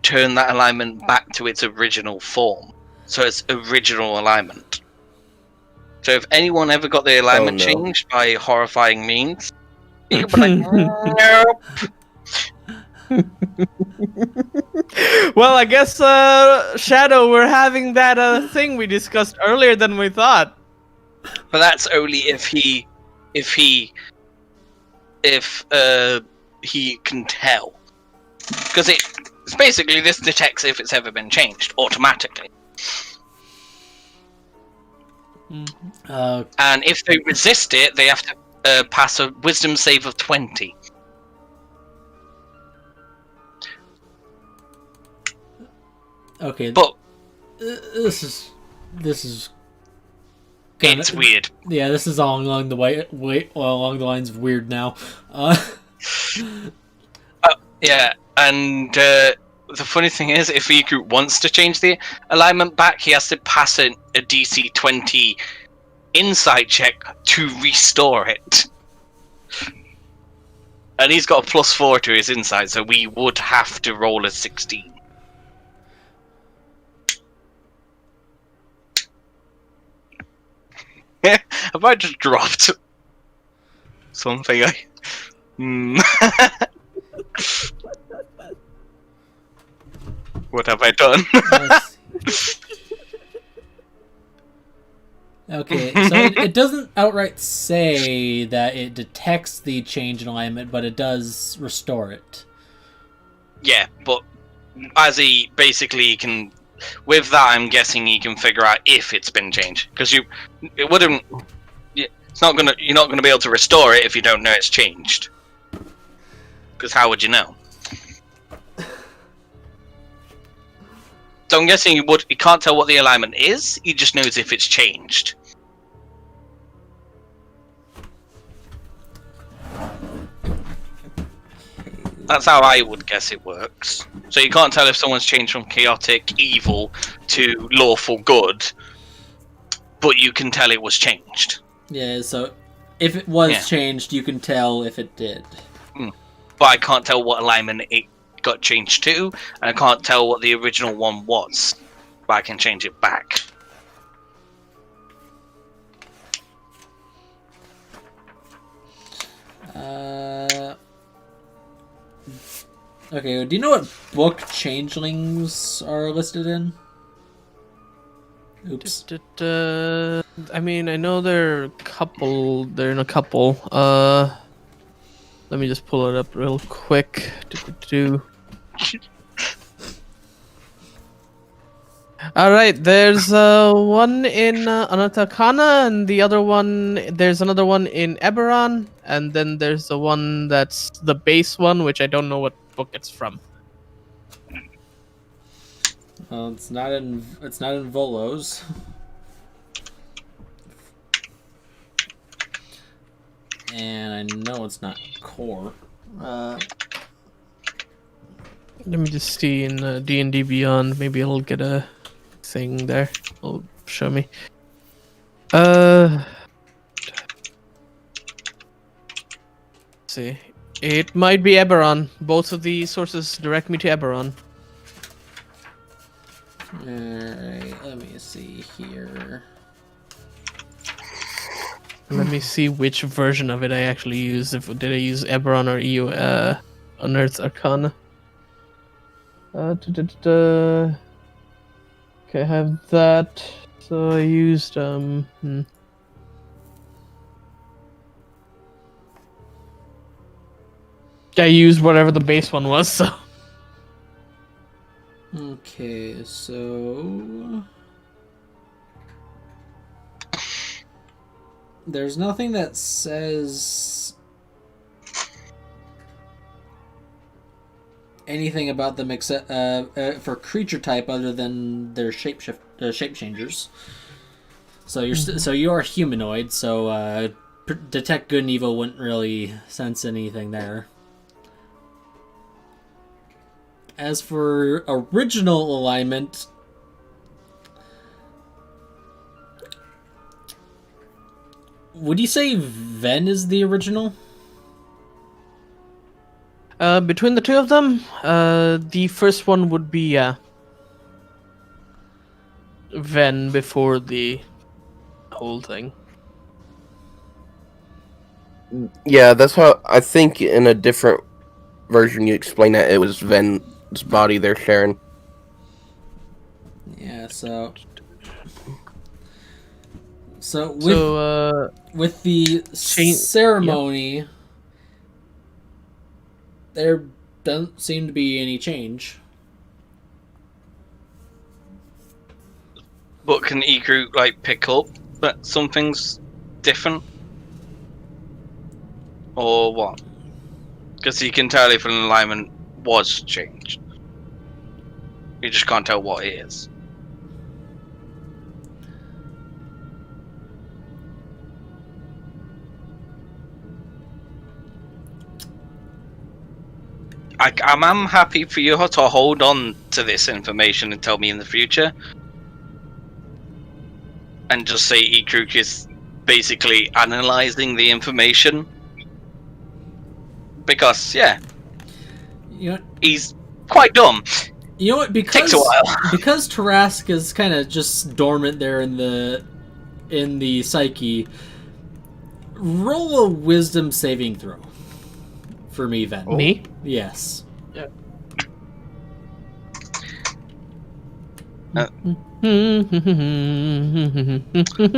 turn that alignment back to its original form, so it's original alignment. So if anyone ever got the alignment no. changed by horrifying means, you could be like, nope. Well, I guess, Shadow, we're having that thing we discussed earlier than we thought. But that's only if he can tell, because it's basically this detects if it's ever been changed automatically. And if they resist it, they have to pass a wisdom save of 20. Okay, But this is it's weird. Yeah, this is all along the along the lines of weird now. Yeah, and the funny thing is, if Iku wants to change the alignment back, he has to pass a DC 20 insight check to restore it. And he's got a +4 to his insight, so we would have to roll a 16. Have I just dropped something? What have I done? Okay, so it doesn't outright say that it detects the change in alignment, but it does restore it. Yeah, but as he basically can, with that, I'm guessing he can figure out if it's been changed, because it wouldn't. It's not gonna. You're not gonna be able to restore it if you don't know it's changed. Because how would you know? So I'm guessing he can't tell what the alignment is. He just knows if it's changed. That's how I would guess it works. So you can't tell if someone's changed from chaotic evil to lawful good, but you can tell it was changed. Yeah, so if it was changed, you can tell if it did. But I can't tell what alignment it got changed to, and I can't tell what the original one was. But I can change it back. Okay, do you know what book changelings are listed in? Oops. I mean, I know they're in a couple. Let me just pull it up real quick. Alright, there's one in Anatakana, and there's another one in Eberron, and then there's the one that's the base one, which I don't know what book it's from. Well, it's not in Volos. And I know it's not core. Let me just see in D&D Beyond. Maybe I'll get a thing there. It'll show me. Let's see. It might be Eberron. Both of the sources direct me to Eberron. Alright, let me see here. Let me see which version of it I actually used. Did I use Eberron or EU Unearthed Arcana? Okay, I have that. So I used I used whatever the base one was. So Okay, so there's nothing that says anything about them except for creature type other than their shape changers. So you are humanoid. So detect good and evil wouldn't really sense anything there. As for original alignment, would you say Ven is the original? between the two of them, the first one would be Ven before the whole thing. Yeah, that's how I think in a different version you explain that it was Ven's body they're sharing. Yeah, so with the ceremony, there doesn't seem to be any change. But can Ikru like pick up that something's different, or what? Because he can tell if an alignment was changed. You just can't tell what it is. I'm happy for you to hold on to this information and tell me in the future. And just say Ikruk is basically analyzing the information. Because, yeah, You know, he's quite dumb. you know what? Because Takes a while. because Tarask is kind of just dormant there in the psyche. Roll a wisdom saving throw for me, Ven. Me? Yes.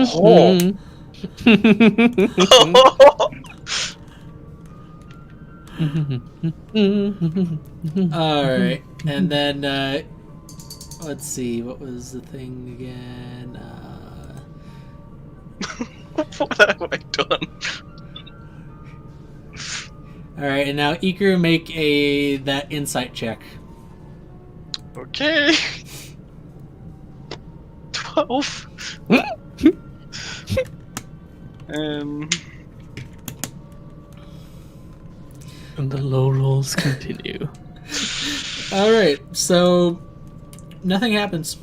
Oh. Alright, and then, let's see, what was the thing again? What have I done? Alright, and now Ikru, make that insight check. Okay. 12. And the low rolls continue. Alright, so nothing happens.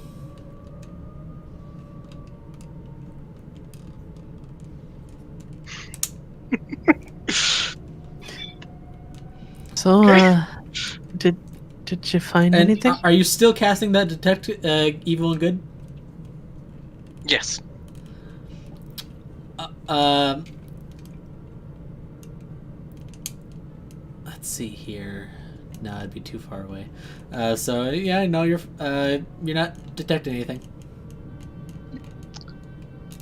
So, did you find And anything? are you still casting that detect evil and good? Yes. Let's see here. No, it'd be too far away. So yeah, no, you're not detecting anything.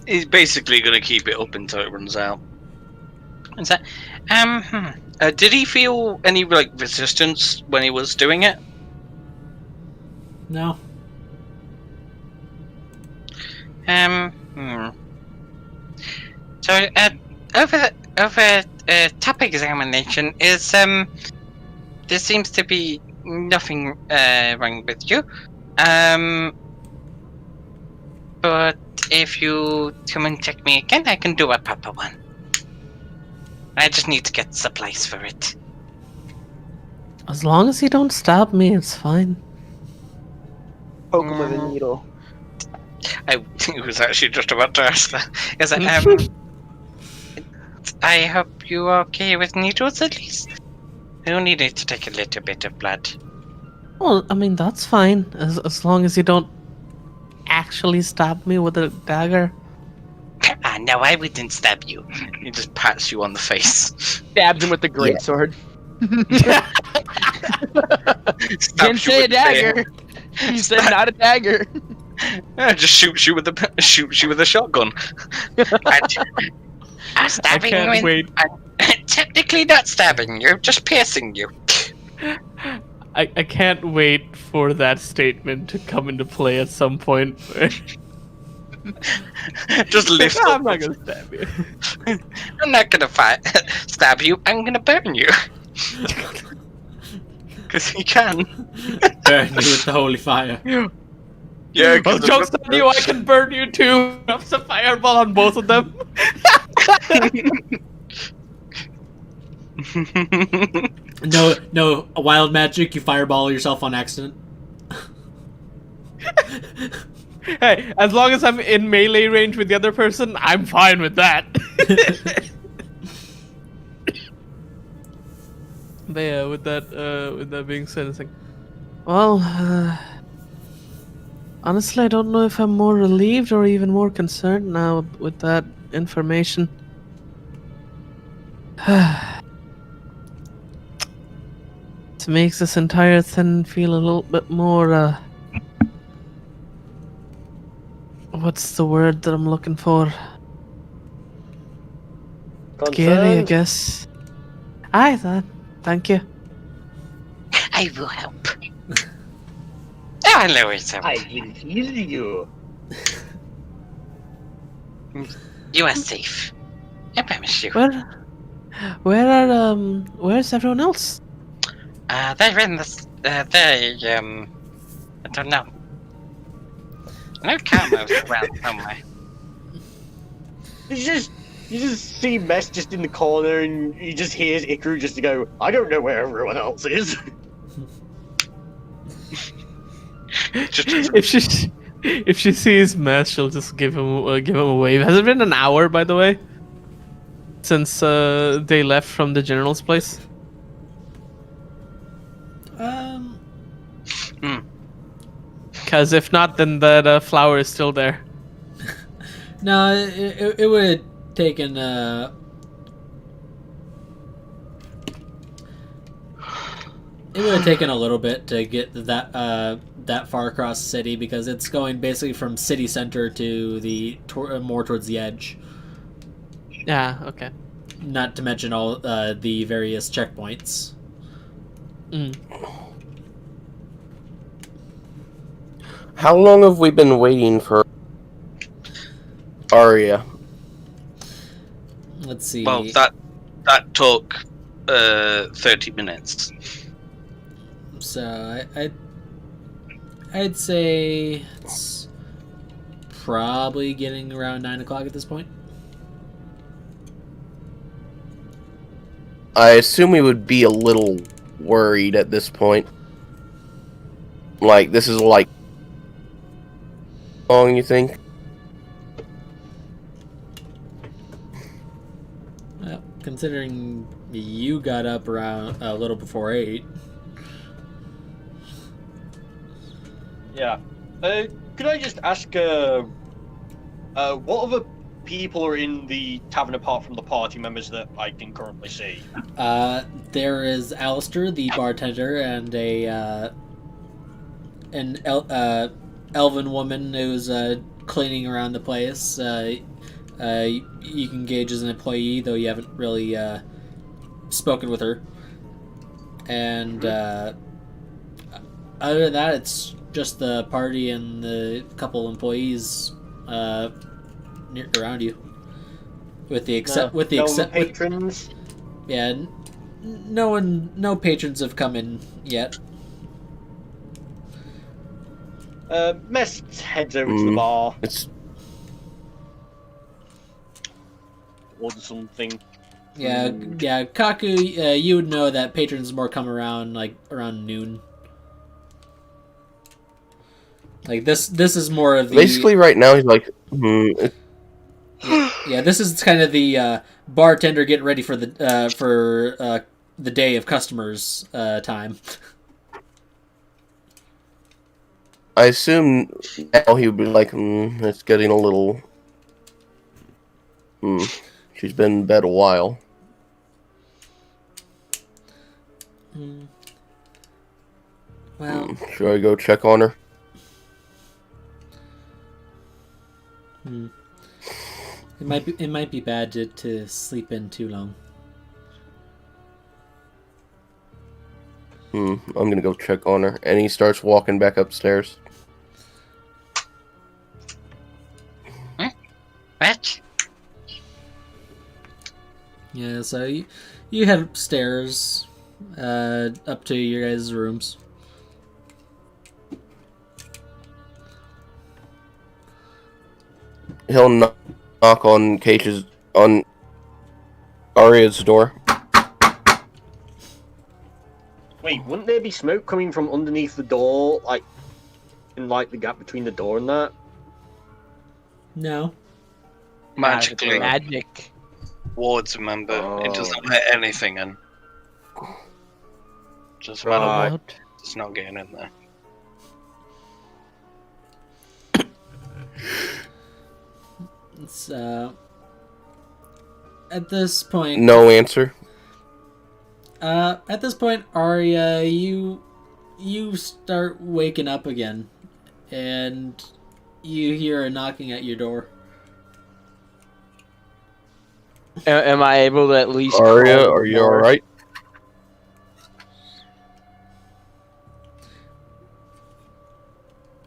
He's basically gonna keep it up until it runs out. Is that? Did he feel any like resistance when he was doing it? No. So, over top examination is there seems to be nothing wrong with you. But if you come and check me again, I can do a proper one. I just need to get supplies for it. As long as you don't stab me, it's fine. Poke him with a needle. I was actually just about to ask that. Is that, I hope you're okay with needles at least. We only need to take a little bit of blood. Well, I mean, that's fine. As long as you don't actually stab me with a dagger. No, I wouldn't stab you. He just pats you on the face. Stabs him with the greatsword. Didn't Stabs you say a with the spear. dagger. He said not a dagger. Yeah, just shoots you with a shotgun. I'm stabbing can't you. wait. I'm technically not stabbing you, just piercing you. I can't wait for that statement to come into play at some point. Just lift "No, up. I'm not gonna stab you. I'm not gonna stab you. I'm gonna burn you. Because he can. Burn you with the holy fire. Yeah. Well, 'cause joke's on you, I can burn you too. Drops a fireball on both of them. No, a wild magic, you fireball yourself on accident. Hey, as long as I'm in melee range with the other person, I'm fine with that. But yeah, with that being said, it's like, well, honestly, I don't know if I'm more relieved or even more concerned now with that information. It makes this entire thing feel a little bit more, what's the word that I'm looking for? Scary, I Concerned? guess. Aye, that. Thank you. I will help. Oh, hello, it's I will heal you. You are safe. I promise you. Where's everyone else? They're in this. I don't know. No cameras around somewhere. You just see Mess just in the corner, and you just hears Ikaru just to go, I don't know where everyone else is. If she sees Mess, she'll just give him a wave. Has it been an hour, by the way, since they left from the general's place? Because if not, then that flower is still there. No, it would have taken it would have taken a little bit to get that far across the city, because it's going basically from city center to the more towards the edge. Yeah. Okay. Not to mention all the various checkpoints. How long have we been waiting for Arya? Let's see. Well, that took 30 minutes. So I'd say it's probably getting around 9 o'clock at this point. I assume we would be a little worried at this point. Like, this is like... How long, you think? Well, considering you got up around a little before 8. Yeah. Could I just ask, what other people are in the tavern apart from the party members that I can currently see? There is Alistair, the bartender, and an elven woman who's cleaning around the place. You can gauge as an employee, though you haven't really spoken with her. And other than that, it's just the party and the couple employees around you. With the patrons. Yeah, no patrons have come in yet. Mess heads over to the bar. Order something. Yeah, Kaku, you would know that patrons more come around like around noon. Like this is more of the Basically, right now he's like, yeah, this is kind of the bartender getting ready for the the day of customers time. I assume now he would be like, it's getting a little. She's been in bed a while. Well, Should I go check on her? it might be bad to sleep in too long. I'm gonna go check on her. And he starts walking back upstairs. What? Yeah, so you head upstairs, up to your guys' rooms. He'll knock on Arya's door. Wait, wouldn't there be smoke coming from underneath the door, like in like the gap between the door and that? No. Magically. Magic. Wards, remember. It doesn't let anything in. Just matter Right. what, it's not getting in there. It's at this point. No answer. At this point, Arya, you start waking up again, and you hear a knocking at your door. Am I able to at least? Arya, crawl are the you door? alright?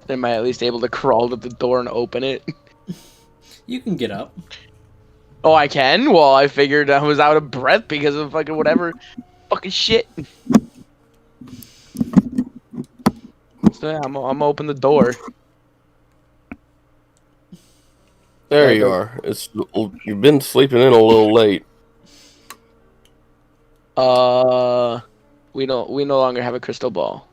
Am I at least able to crawl to the door and open it? You can get up. Oh, I can? Well, I figured I was out of breath because of fucking whatever fucking shit. So yeah, I'm gonna open the door. There Okay. you are. You've been sleeping in a little late. We no longer have a crystal ball.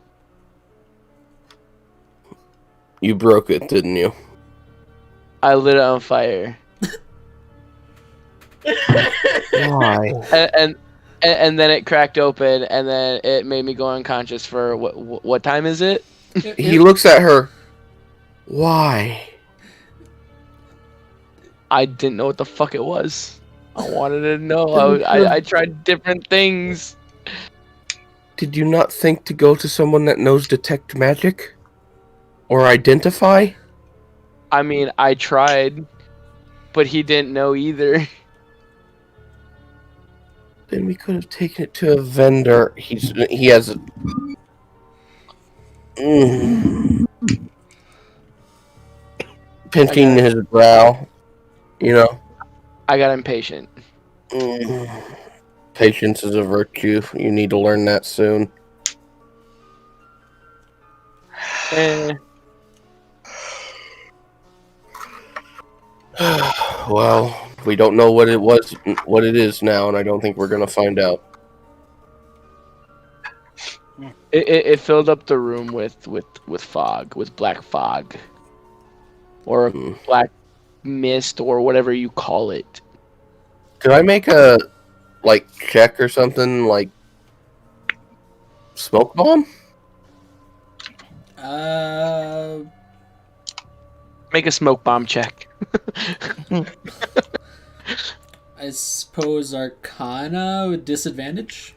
You broke it, didn't you? I lit it on fire. Why? And then it cracked open, and then it made me go unconscious for what time is it? He looks at her. Why? I didn't know what the fuck it was. I wanted to know. I tried different things. Did you not think to go to someone that knows detect magic? Or identify? I mean, I tried, but he didn't know either. Then we could have taken it to a vendor. He has a... Pinching his brow. You know? I got impatient. Patience is a virtue. You need to learn that soon. Well, we don't know what it is now, and I don't think we're gonna find out. It filled up the room with fog, with black fog, or black mist, or whatever you call it. Could I make a check or something like smoke bomb? Make a smoke bomb check. I suppose Arcana with disadvantage?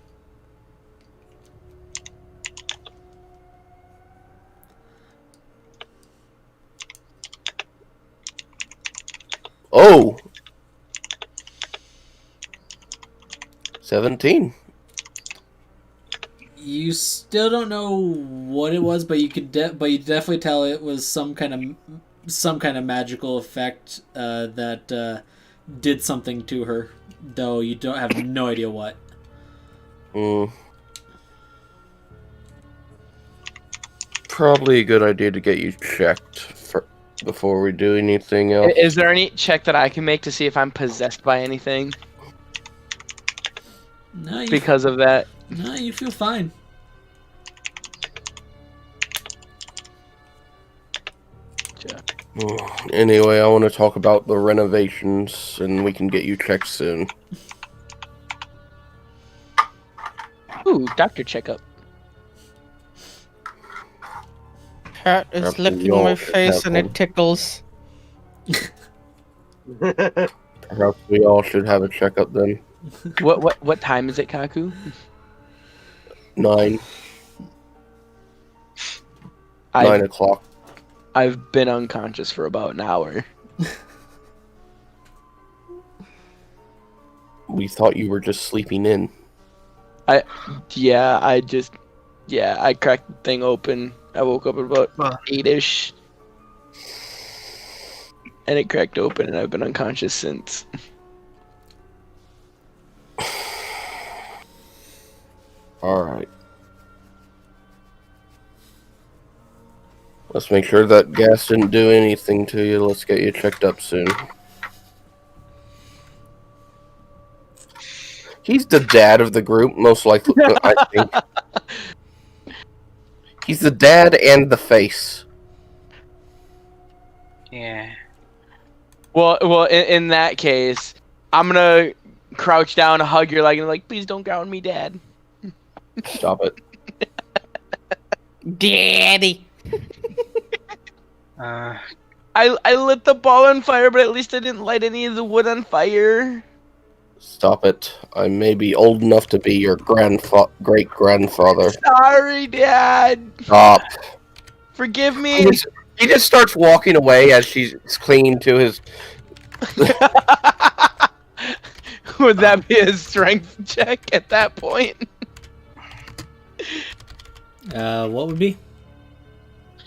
Oh! 17. You still don't know what it was, but you could definitely tell it was some kind of magical effect that did something to her, though you don't have no idea what. Probably a good idea to get you checked before we do anything else. Is there any check that I can make to see if I'm possessed by anything No, because of that? No, you feel fine. Anyway, I want to talk about the renovations, and we can get you checked soon. Ooh, doctor checkup. Cat is Perhaps licking we all my should face have and one. it tickles. Perhaps we all should have a checkup then. What time is it, Kaku? 9 I've, o'clock. I've been unconscious for about an hour. We thought you were just sleeping in. I cracked the thing open. I woke up at about 8-ish. And it cracked open and I've been unconscious since. Alright. Let's make sure that gas didn't do anything to you. Let's get you checked up soon. He's the dad of the group, most likely, I think. He's the dad and the face. Yeah. Well, in that case, I'm gonna crouch down, hug your leg, and be like, please don't ground me, Dad. Stop it. Daddy. I lit the ball on fire, but at least I didn't light any of the wood on fire. Stop it. I may be old enough to be your great-grandfather. Sorry, Dad. Stop. Forgive me. He just starts walking away as she's clinging to his... Would that be a strength check at that point? What would be?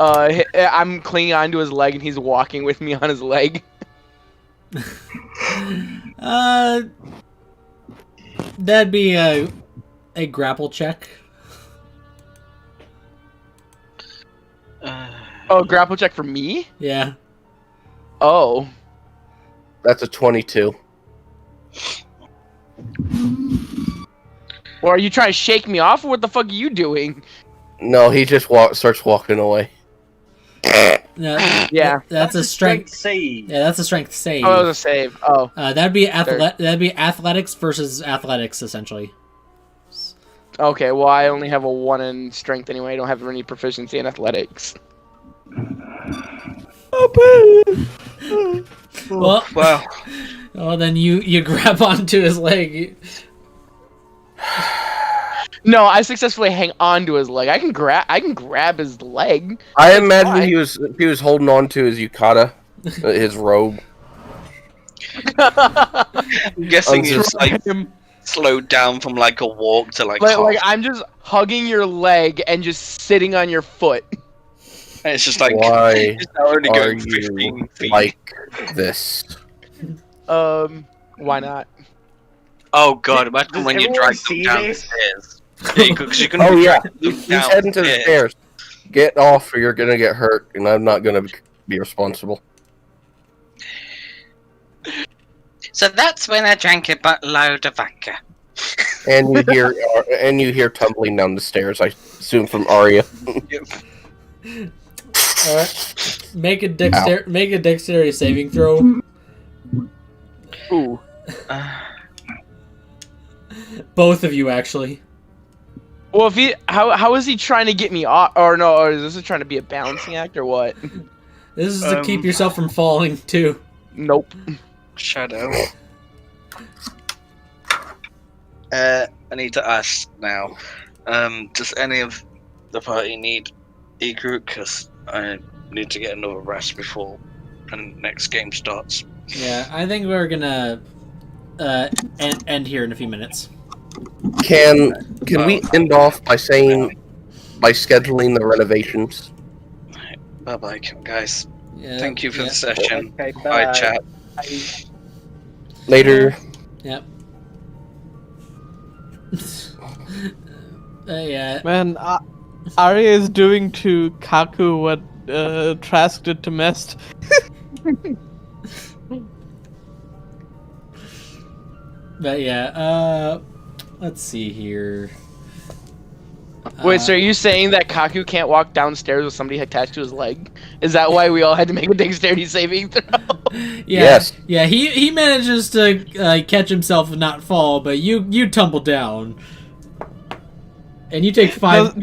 I'm clinging onto his leg and he's walking with me on his leg. That'd be a grapple check. Oh, grapple check for me? Yeah. Oh. That's a 22. Well, are you trying to shake me off, or what the fuck are you doing? No, he just starts walking away. No, Yeah. that's a strength. save. Yeah, that's a strength save. Oh, it was a save. Oh. That'd be athletics versus athletics, essentially. Okay, well, I only have a 1 in strength anyway. I don't have any proficiency in athletics. Well, Well, well, then you grab onto his leg. No, I successfully hang on to his leg. I can grab his leg. I That's imagine fine. he was holding on to his yukata, his robe. I'm guessing he's like Him- slowed down from like a walk to like, like half. I'm just hugging your leg and just sitting on your foot. And it's just like Why it's now only are going you 15 feet. like this? Why not? Oh god, imagine Does when you everyone drag them see down the this? stairs. Yeah, because you're gonna Oh be yeah, dragging them he's down heading to the stairs. Get off, or you're gonna get hurt, and I'm not gonna be responsible. So that's when I drank a buttload of vodka. And you hear tumbling down the stairs. I assume from Arya. All right. Make a dexterity saving throw. Ooh. Both of you, actually. Well, if how is he trying to get me off? Or no, or is this trying to be a balancing act or what? This is to keep yourself from falling too. Nope. Shadow. I need to ask now. Does any of the party need Egret? Because I need to get another rest before the next game starts. Yeah, I think we're gonna end here in a few minutes. Can we end off by scheduling the renovations? Bye bye, guys. Yeah, Thank you for yeah. the session. Okay, Bye, chat. Later. Yep. Yeah. Man, Arya is doing to Kaku what Trask did to Mest. But yeah, let's see here. Wait, so are you saying that Kaku can't walk downstairs with somebody attached to his leg? Is that why we all had to make a dexterity saving throw? Yeah, Yes. Yeah, he manages to catch himself and not fall, but you tumble down. And you take 5.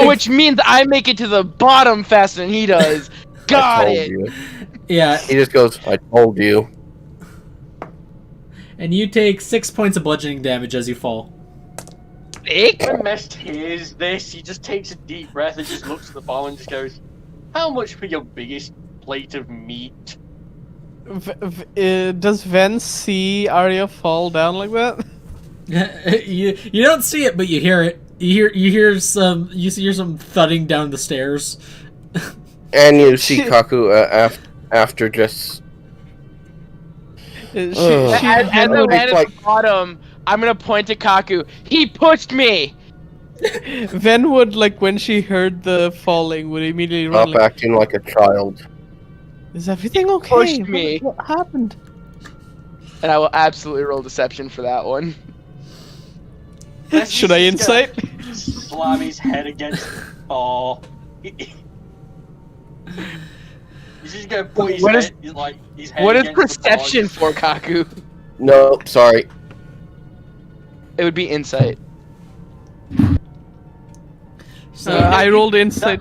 Which means I make it to the bottom faster than he does. Got I told it. you. Yeah, He just goes, I told you. and you take 6 points of bludgeoning damage as you fall. When Mest hears this, he just takes a deep breath and just looks at the bar and just goes, "How much for your biggest plate of meat?" Does Ven see Arya fall down like that? you don't see it, but you hear it. You hear some thudding down the stairs. And you see Kaku after just... As I'm at the bottom, I'm gonna point to Kaku. He pushed me. Ven would, like, when she heard the falling, would immediately run. Stop acting like a child. Is everything okay? Pushed me. What happened? And I will absolutely roll deception for that one. Should I insight? Slam his head against the bar. He's just gonna put his What head, is- his head What is against the bar. perception for Kaku? No, sorry. It would be insight. So I rolled insight.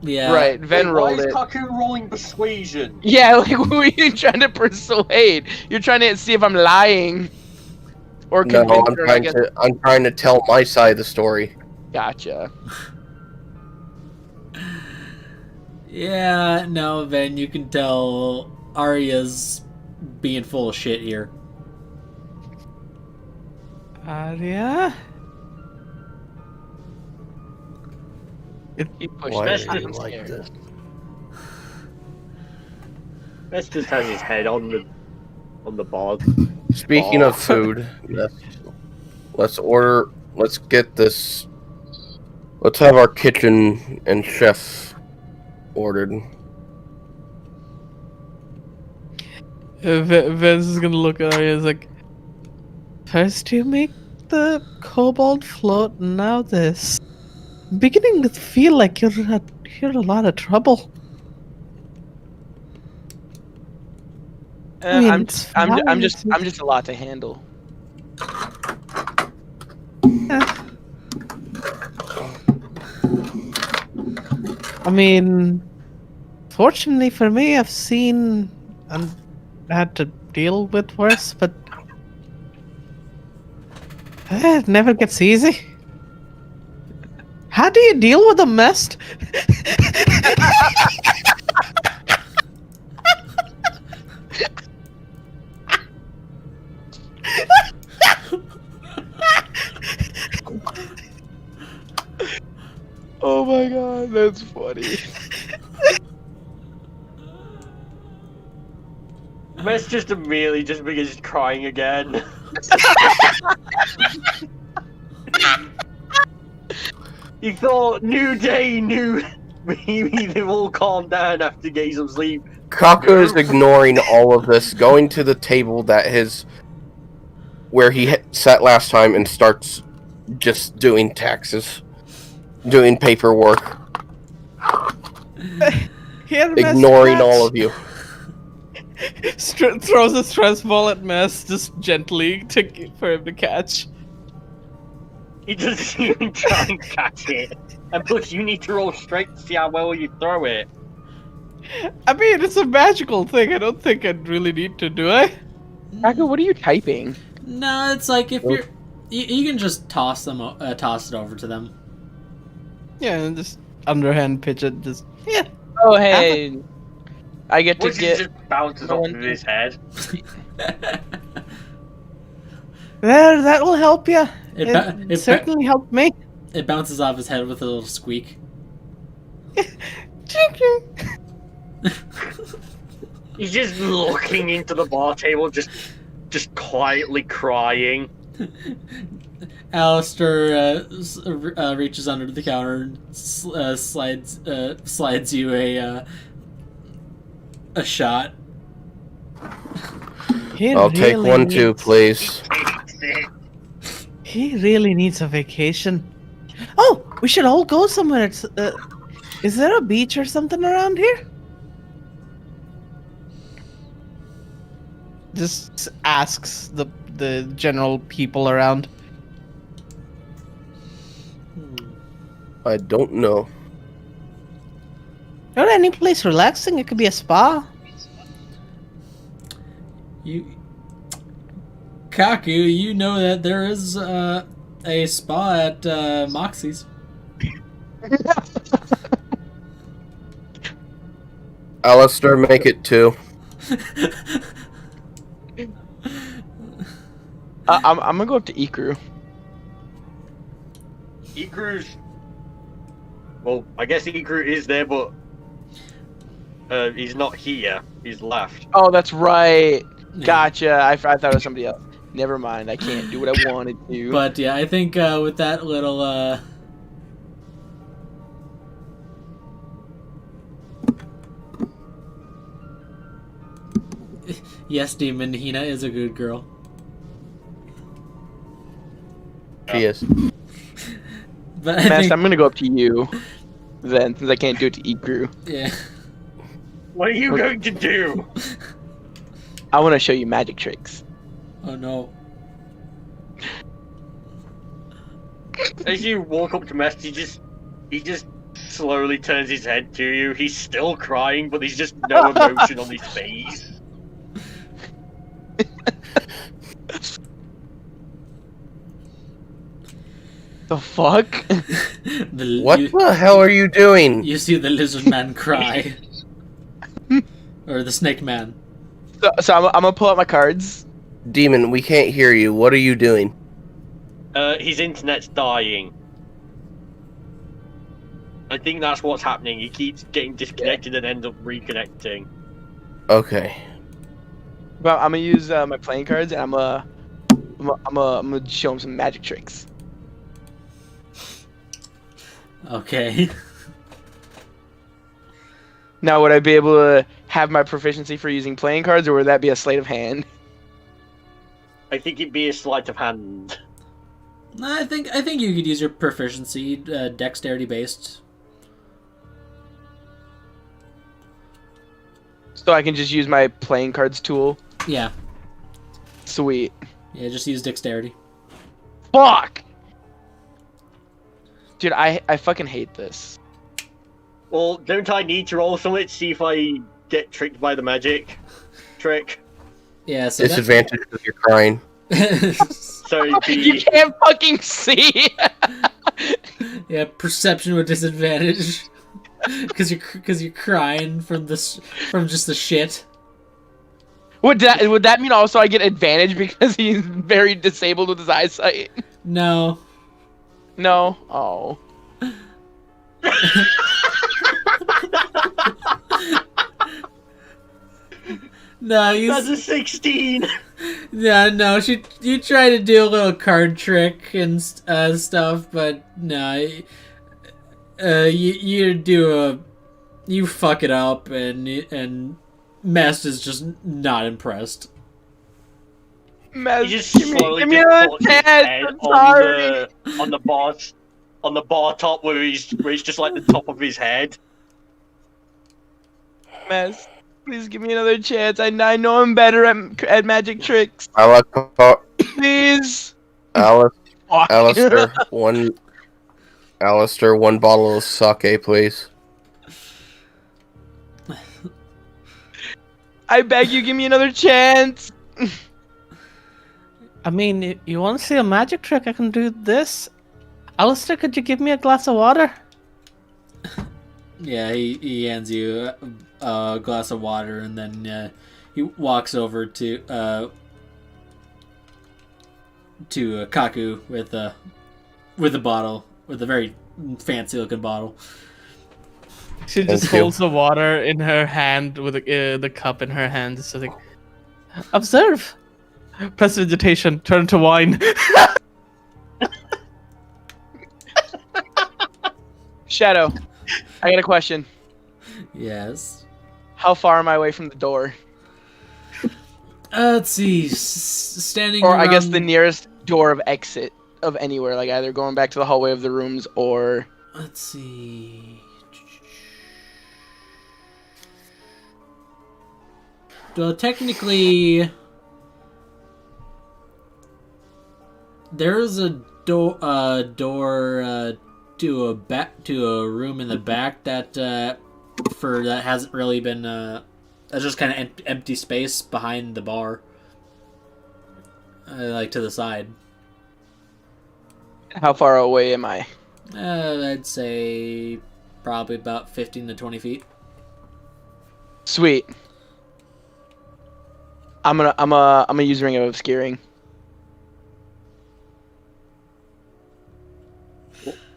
yeah, Right, Ven Why rolled is it. Kaku rolling persuasion? Yeah, like who are you trying to persuade? You're trying to see if I'm lying or No, convince her. I guess. I'm trying to tell my side of the story. Gotcha. Yeah, no, Ven, you can tell Arya's being full of shit here. Arya? He pushed Why me. are you I'm like scared. this? Mest just has his head on the bar. Speaking of food, let's get this. Let's have our kitchen and chef ordered. Ven's is gonna look at Arya and is like, first you make the kobold float, and now this. I'm beginning to feel like you're a lot of trouble. I mean, I'm it's fine, I'm it's just a lot to handle. I mean, fortunately for me, I've seen and had to deal with worse, but it never gets easy. How do you deal with a mess? Oh my god, that's funny. Mest just immediately just begins crying again. He thought, new day, maybe they've all calmed down after getting some sleep. Kaku is ignoring all of this, going to the table where he sat last time and starts just doing taxes, doing paperwork, ignoring all of you. Throws a stress ball at Mess just gently for him to catch. He doesn't even try and catch it. And plus, you need to roll straight to see how well you throw it. I mean, it's a magical thing. I don't think I'd really need to, do I? Kaku, what are you typing? No, it's like if you can just toss it over to them. Yeah, and just underhand pitch it. Just yeah. Oh hey, I get to Which get. just bounces off of his head. There, that will help you. It It certainly helped me. bounces off his head with a little squeak. He's just looking into the bar table, just quietly crying. Alistair reaches under the counter and slides you a shot. I'll take one too, please. He really needs a vacation. Oh, we should all go somewhere. Is there a beach or something around here? Just asks the general people around. I don't know. Or any place relaxing. It could be a spa. Kaku, you know that there is a spa at Moxie's. Alistair, make it 2. I'm gonna go up to Ikru. Ikru's. Well, I guess Ikru is there, but he's not here. He's left. Oh, that's right. Gotcha. I thought it was somebody else. Never mind. I can't do what I wanted to. But yeah, I think with that little yes, Demon, Hina is a good girl. She is. But Master, I'm gonna go up to you then, since I can't do it to Ikru. yeah. What are you going to do? I want to show you magic tricks. Oh no. As you walk up to Mest, he just slowly turns his head to you. He's still crying, but there's just no emotion on his face. The fuck? What the hell are you doing? You see the lizard man cry. Or the snake man. So I'm gonna pull out my cards. Demon, we can't hear you. What are you doing? His internet's dying. I think that's what's happening. He keeps getting disconnected and ends up reconnecting. Okay. Well, I'm gonna use my playing cards, and I'm gonna show him some magic tricks. Okay. Now, would I be able to have my proficiency for using playing cards, or would that be a sleight of hand? I think it'd be a sleight of hand. I think you could use your proficiency, dexterity based. So I can just use my playing cards tool. Yeah. Sweet. Yeah, just use dexterity. Fuck! Dude, I fucking hate this. Well, don't I need to roll something to see if I get tricked by the magic trick? Yeah, so Disadvantage because you're crying. So You can't fucking see! yeah, perception with disadvantage. Because you're crying from just the shit. Would that mean also I get advantage because he's very disabled with his eyesight? No. No? Oh. No, That's a 16! Yeah, no, you try to do a little card trick and stuff, but no, you fuck it up, and Mest is just not impressed. Mess, He just give slowly me just another puts his chance, head I'm sorry! on the bar top where it's just like the top of his head. Mess, please give me another chance. I know I'm better at magic tricks. Please! Fuck. Alistair, one bottle of sake, please. I beg you, give me another chance. I mean, you want to see a magic trick? I can do this. Alistair, could you give me a glass of water? Yeah, he hands you a glass of water, and then he walks over to Kaku with a bottle, with a very fancy looking bottle. She just holds the water in her hand with the cup in her hand. So like, observe. Prestidigitation, turn to wine. Shadow, I got a question. Yes. How far am I away from the door? Let's see. Standing Or I guess around- the nearest door of exit of anywhere, like either going back to the hallway of the rooms or... Let's see. Well, technically, there's a door to a room in the back that hasn't really been that's just kind of empty space behind the bar, like to the side. How far away am I? I'd say probably about 15 to 20 feet. Sweet. I'm gonna use Ring of Obscuring.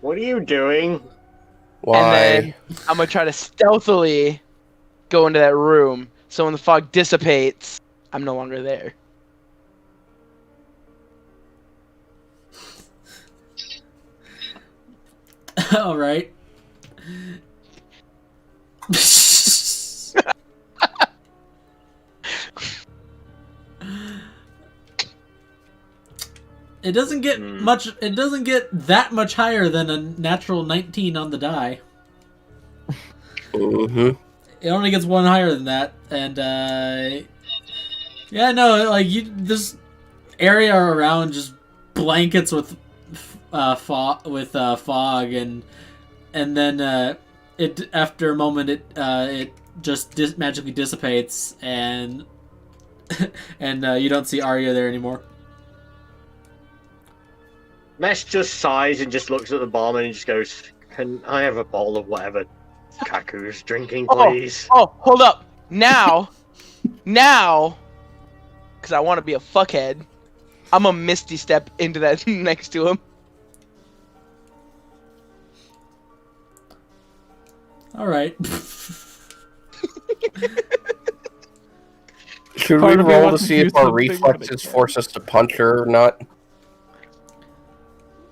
What are you doing? Why? And then I'm gonna try to stealthily go into that room, so when the fog dissipates, I'm no longer there. All right. It doesn't get much. It doesn't get that much higher than a natural 19 on the die. Mm-hmm. It only gets one higher than that, and yeah, no, like this area around just blankets with fog, and then it after a moment it just magically dissipates, and and you don't see Arya there anymore. Mesh just sighs and just looks at the barman and just goes, "Can I have a bottle of whatever Kaku's drinking, please?" Oh, hold up. Now, because I want to be a fuckhead, I'm a Misty Step into that next to him. All right. Should Part we of me roll to wants to see do if our something, but I reflexes can't. force us to punch her or not?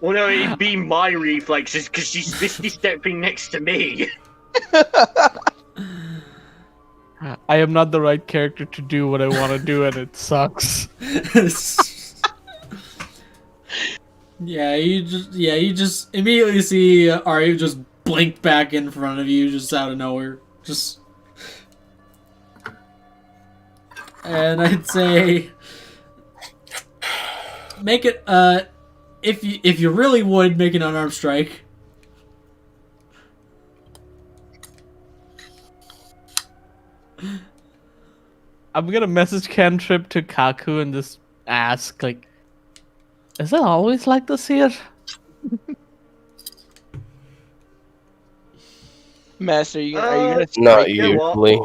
Well, no, it'd be my reflexes because she's misty stepping next to me. I am not the right character to do what I want to do, and it sucks. You just immediately see Arya just blink back in front of you, just out of nowhere, just. And I'd say, make it if you really would make an unarmed strike. I'm gonna message cantrip to Kaku and just ask, like, is it always like this here? Master, are you gonna Not strike? you know usually.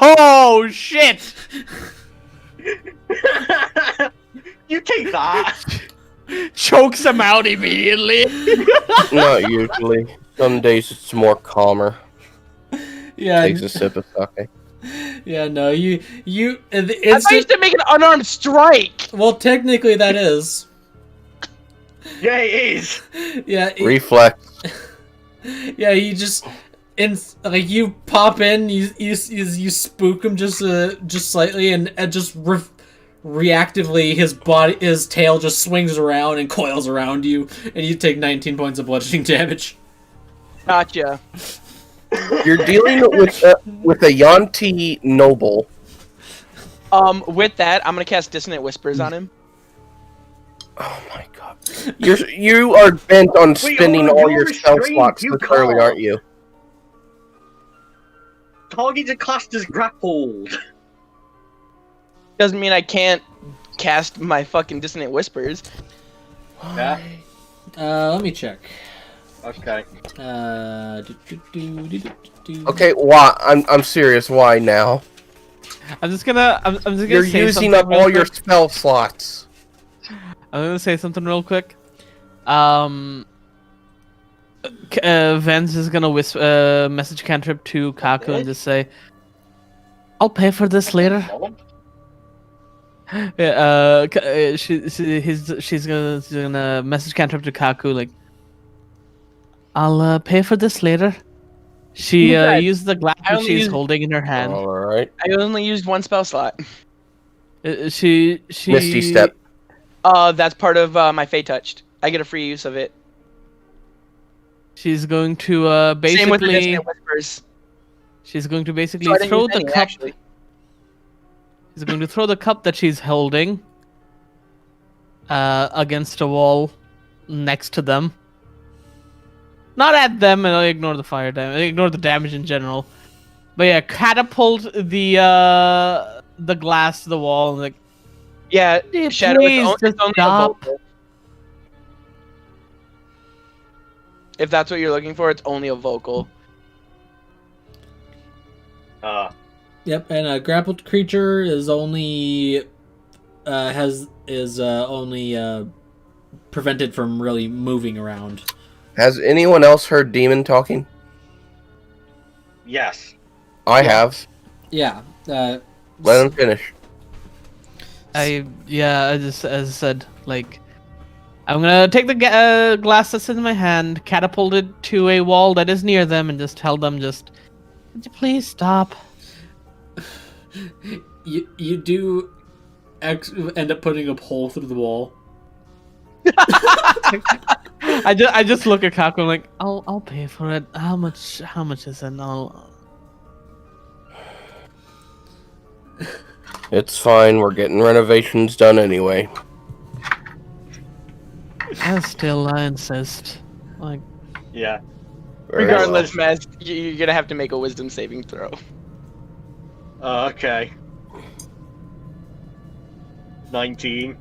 Oh shit! You take that. Chokes him out immediately. Not usually. Some days it's more calmer. Yeah, Takes a sip of sake. yeah, no, you the I thought you instant. said make an unarmed strike. Well, technically that is. Yeah, it is. Yeah, Reflex. yeah. You just like you pop in, you spook him just slightly, and just reactively his tail just swings around and coils around you, and you take 19 points of bludgeoning damage. Gotcha. You're dealing with a Yanti noble. With that, I'm gonna cast Dissonant Whispers on him. Oh my god. You are bent on spending all your spell restrained, slots you this early, can't. aren't you? Targets are classed as grappled. Doesn't mean I can't cast my fucking Dissonant Whispers. Yeah. Let me check. Okay. Okay, why? I'm serious. Why now? I'm just gonna You're say using something up real all your quick. spell slots. I'm gonna say something real quick. Vance is gonna message cantrip to Kaku and just say, "I'll pay for this later." Yeah, she's gonna message cantrip to Kaku like, "I'll pay for this later." She Yeah, used the glass I that only she's used- holding in her hand. All right. I only used one spell slot. She Misty Step. That's part of my Fey Touched. I get a free use of it. She's going to Same with the basically. Dissonant Whispers. She's going to basically So I didn't throw use the any, cup. actually. She's going to throw the cup that she's holding against a wall next to them. Not at them, and I ignore the fire damage. I ignore the damage in general. But yeah, catapult the glass to the wall and like. Yeah, Yeah, Shadow. please It's just only a stop. vocal. If that's what you're looking for, it's only a vocal. Yep, and a grappled creature is only only prevented from really moving around. Has anyone else heard demon talking? Yes. I have. Yeah. Let him finish. I just as I said, like, I'm gonna take the glass that's in my hand, catapult it to a wall that is near them, and just tell them, would you please stop? You do end up putting a hole through the wall. I just look at Kaku like, I'll pay for it. How much is it? It's fine. We're getting renovations done anyway. Still, I insist. Like, Yeah. Very Regardless, well. Mess, you're gonna have to make a wisdom saving throw. Okay. 19.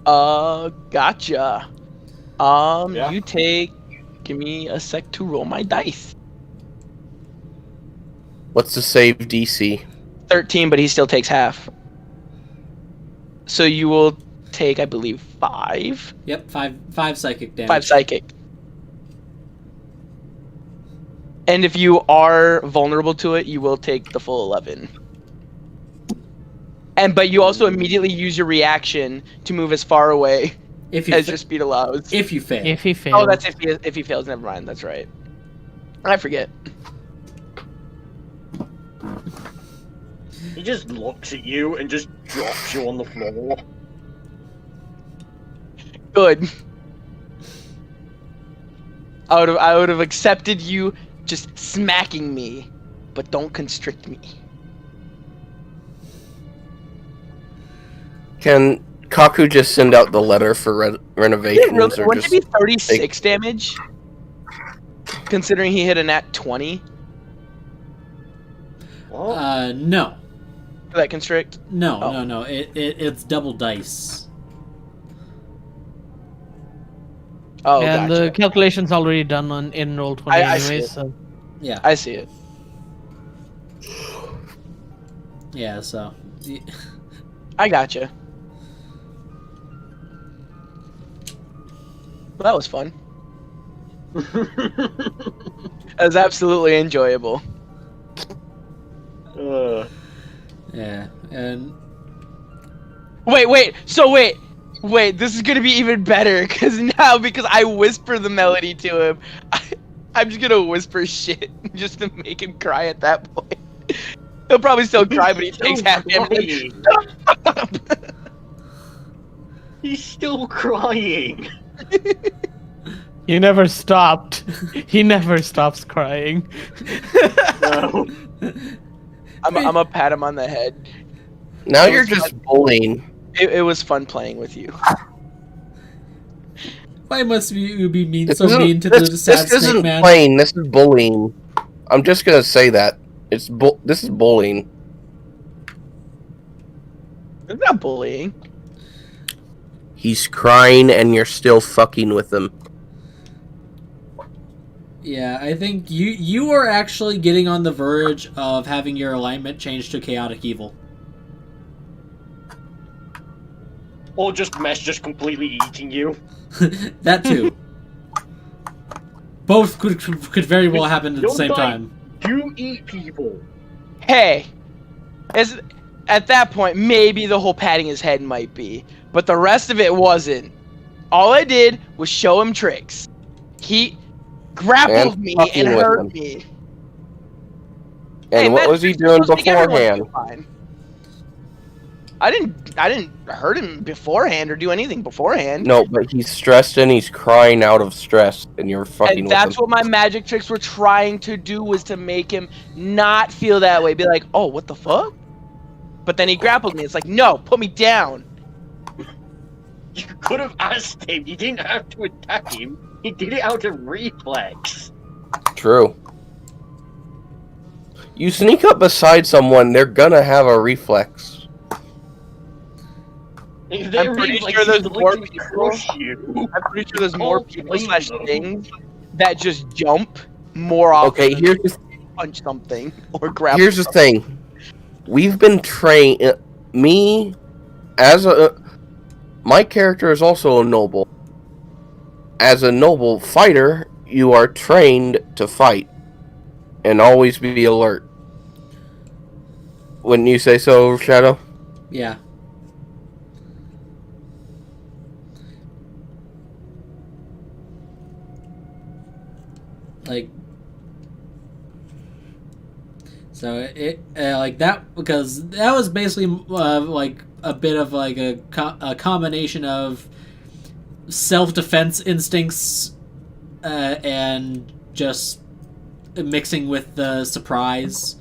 Gotcha. Yeah. You give me a sec to roll my dice. What's the save DC? 13, but he still takes half. So you will take, I believe, 5. Yep, five psychic damage. 5 psychic. And if you are vulnerable to it, you will take the full 11. But you also immediately use your reaction to move as far away If you as your speed allows. if you fail. if he fails. Oh, that's if he fails. Never mind. That's right. I forget. He just looks at you and just drops you on the floor. Good. I would have accepted you just smacking me, but don't constrict me. Can Kaku just send out the letter for renovations? Or Wouldn't just it be 36 damage? Considering he hit a nat 20 What? No. for that constrict? No, Oh. no. It's double dice. Oh, and gotcha. the calculation's already done in roll 20 I see anyways. it. So Yeah. I see it. Yeah, so I gotcha. Well, that was fun. That was absolutely enjoyable. yeah, and Wait, this is gonna be even better, because I whisper the melody to him, I'm just gonna whisper shit just to make him cry at that point. He'll probably still cry, but he takes half damage. He's still crying. he never stopped. He never stops crying. No. I'm gonna pat him on the head. now you're just bullying. It was fun playing with you. why must you be mean This so isn't- mean to the sad this snake isn't man? playing. This is bullying. I'm just gonna say that this is bullying. It's not bullying. He's crying, and you're still fucking with him. Yeah, I think you are actually getting on the verge of having your alignment change to chaotic evil. Or just Mesh just completely eating you. That too. Both could very well happen at the You're same like- time. You eat people. Hey, at that point, maybe the whole patting his head might be, but the rest of it wasn't. All I did was show him tricks. He grappled And me fucking and with hurt him. me. And Hey, what man, was he you're doing supposed to make everyone beforehand? feel fine. I didn't hurt him beforehand or do anything beforehand. No, but he's stressed and he's crying out of stress, and you're fucking And with that's him. what my magic tricks were trying to do, was to make him not feel that way. Be like, oh, what the fuck? But then he grappled me. It's like, no, put me down. You could have asked him. You didn't have to attack him. He did it out of reflex. True. You sneak up beside someone, they're gonna have a reflex. Their I'm pretty reflex sure is there's to more literally people. crush you. I'm pretty sure there's more people blame slash them. things that just jump more often. Okay, than punch something or grab. here's the thing. We've been trained. Me, as my character is also a noble. As a noble fighter, you are trained to fight and always be alert. Wouldn't you say so, Shadow? Yeah. Like, so it like that, because that was basically like a bit of like a combination of self-defense instincts and just mixing with the surprise.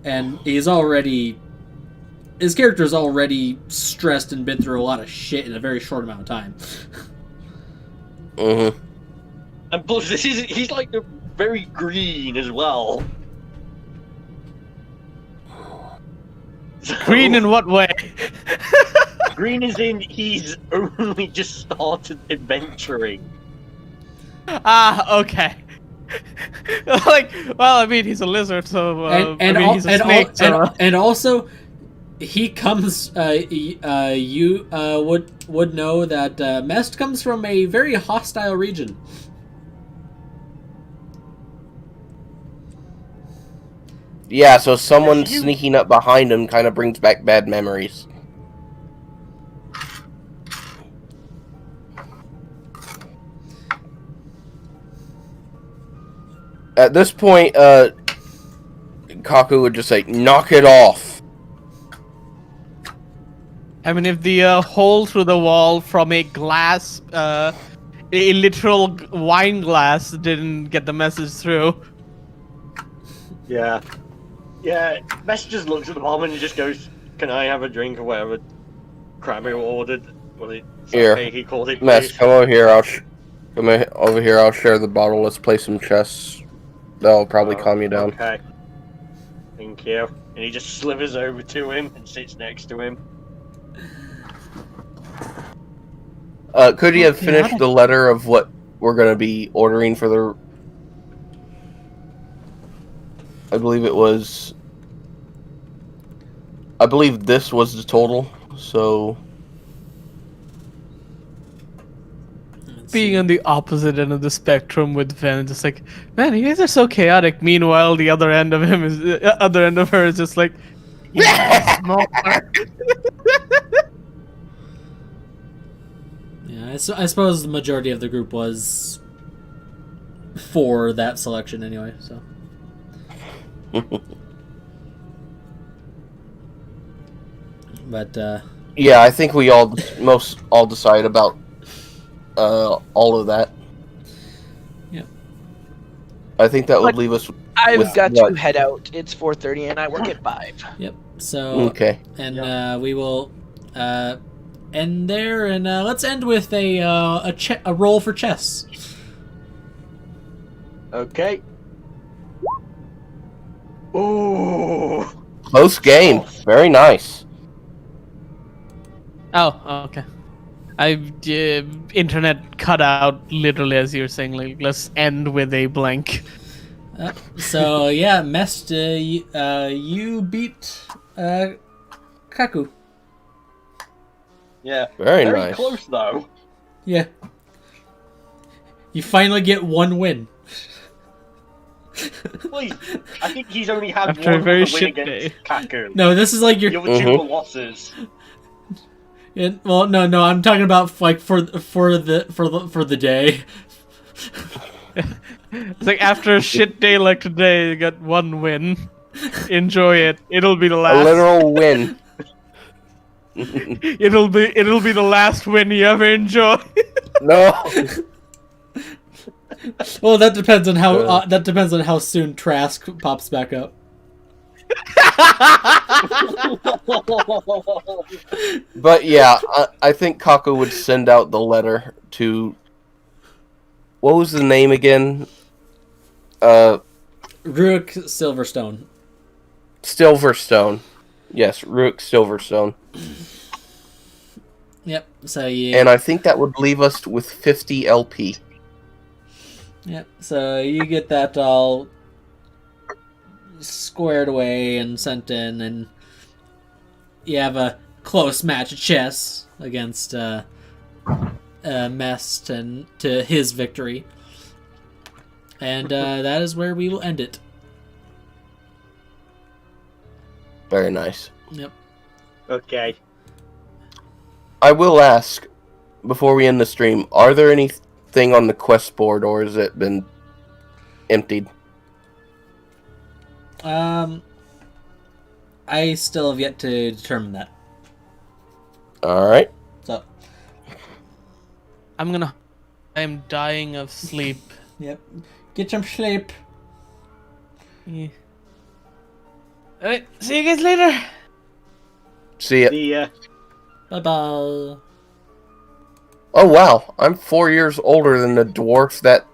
And his character's already stressed and been through a lot of shit in a very short amount of time. Mm-hmm. And plus, he's like very green as well. Green in what way? Green is in he's only just started adventuring. Ah, okay. Like, well, I mean, he's a lizard, so he's a snake. And also, he comes. You would know that Mest comes from a very hostile region. Yeah, so someone sneaking up behind him kind of brings back bad memories. At this point, Kaku would just say, "Knock it off." I mean, if the hole through the wall from a glass, a literal wine glass, didn't get the message through. Yeah. Yeah, Mess just looks at the barman and just goes, "Can I have a drink or whatever Kramer ordered?" Well, Here, okay, he called it. Mess, please. come over here. Come over here. I'll share the bottle. Let's play some chess. That'll probably calm you down. Okay. Thank you. And he just slithers over to him and sits next to him. Could you have finished the letter of what we're gonna be ordering for the? I believe this was the total. So. Being on the opposite end of the spectrum with Ven, just like, man, you guys are so chaotic. Meanwhile, the other end of her is just like, yes, more. Yeah, I suppose the majority of the group was for that selection anyway. So. But Yeah, I think we all decide about all of that. Yeah. I think that would leave us. I've got what? to head out. It's 4:30 and I work at 5. Yep. So Okay. and we will end there, and let's end with a roll for chess. Okay. Ooh. Close game. Very nice. Oh, okay. Internet cut out literally as you were saying. Like, let's end with a blank. So yeah, Mest, you beat Kaku. Yeah. Very Very nice. close though. Yeah. You finally get one win. Please, I think he's only had After a one very other win shit against day. Kaku. No, this is like The your. other two were losses. Well, no, I'm talking about like for the day. It's like after a shit day like today, you got one win. Enjoy it. It'll be the A last. literal win. It'll be the last win you ever enjoy. No. Well, that depends on how soon Trask pops back up. But yeah, I think Kako would send out the letter to. What was the name again? Rook Silverstone. Silverstone. Yes, Rook Silverstone. Yep. So you. And I think that would leave us with 50 LP. Yep. So you get that all squared away and sent in, and you have a close match of chess against Mest and to his victory. And that is where we will end it. Very nice. Yep. Okay. I will ask, before we end the stream, are there anything on the quest board, or has it been emptied? I still have yet to determine that. Alright. So. I'm dying of sleep. Yep. Get some sleep. Yeah. Alright, see you guys later. See ya. See ya. Bye bye. Oh wow, I'm 4 years older than the dwarf that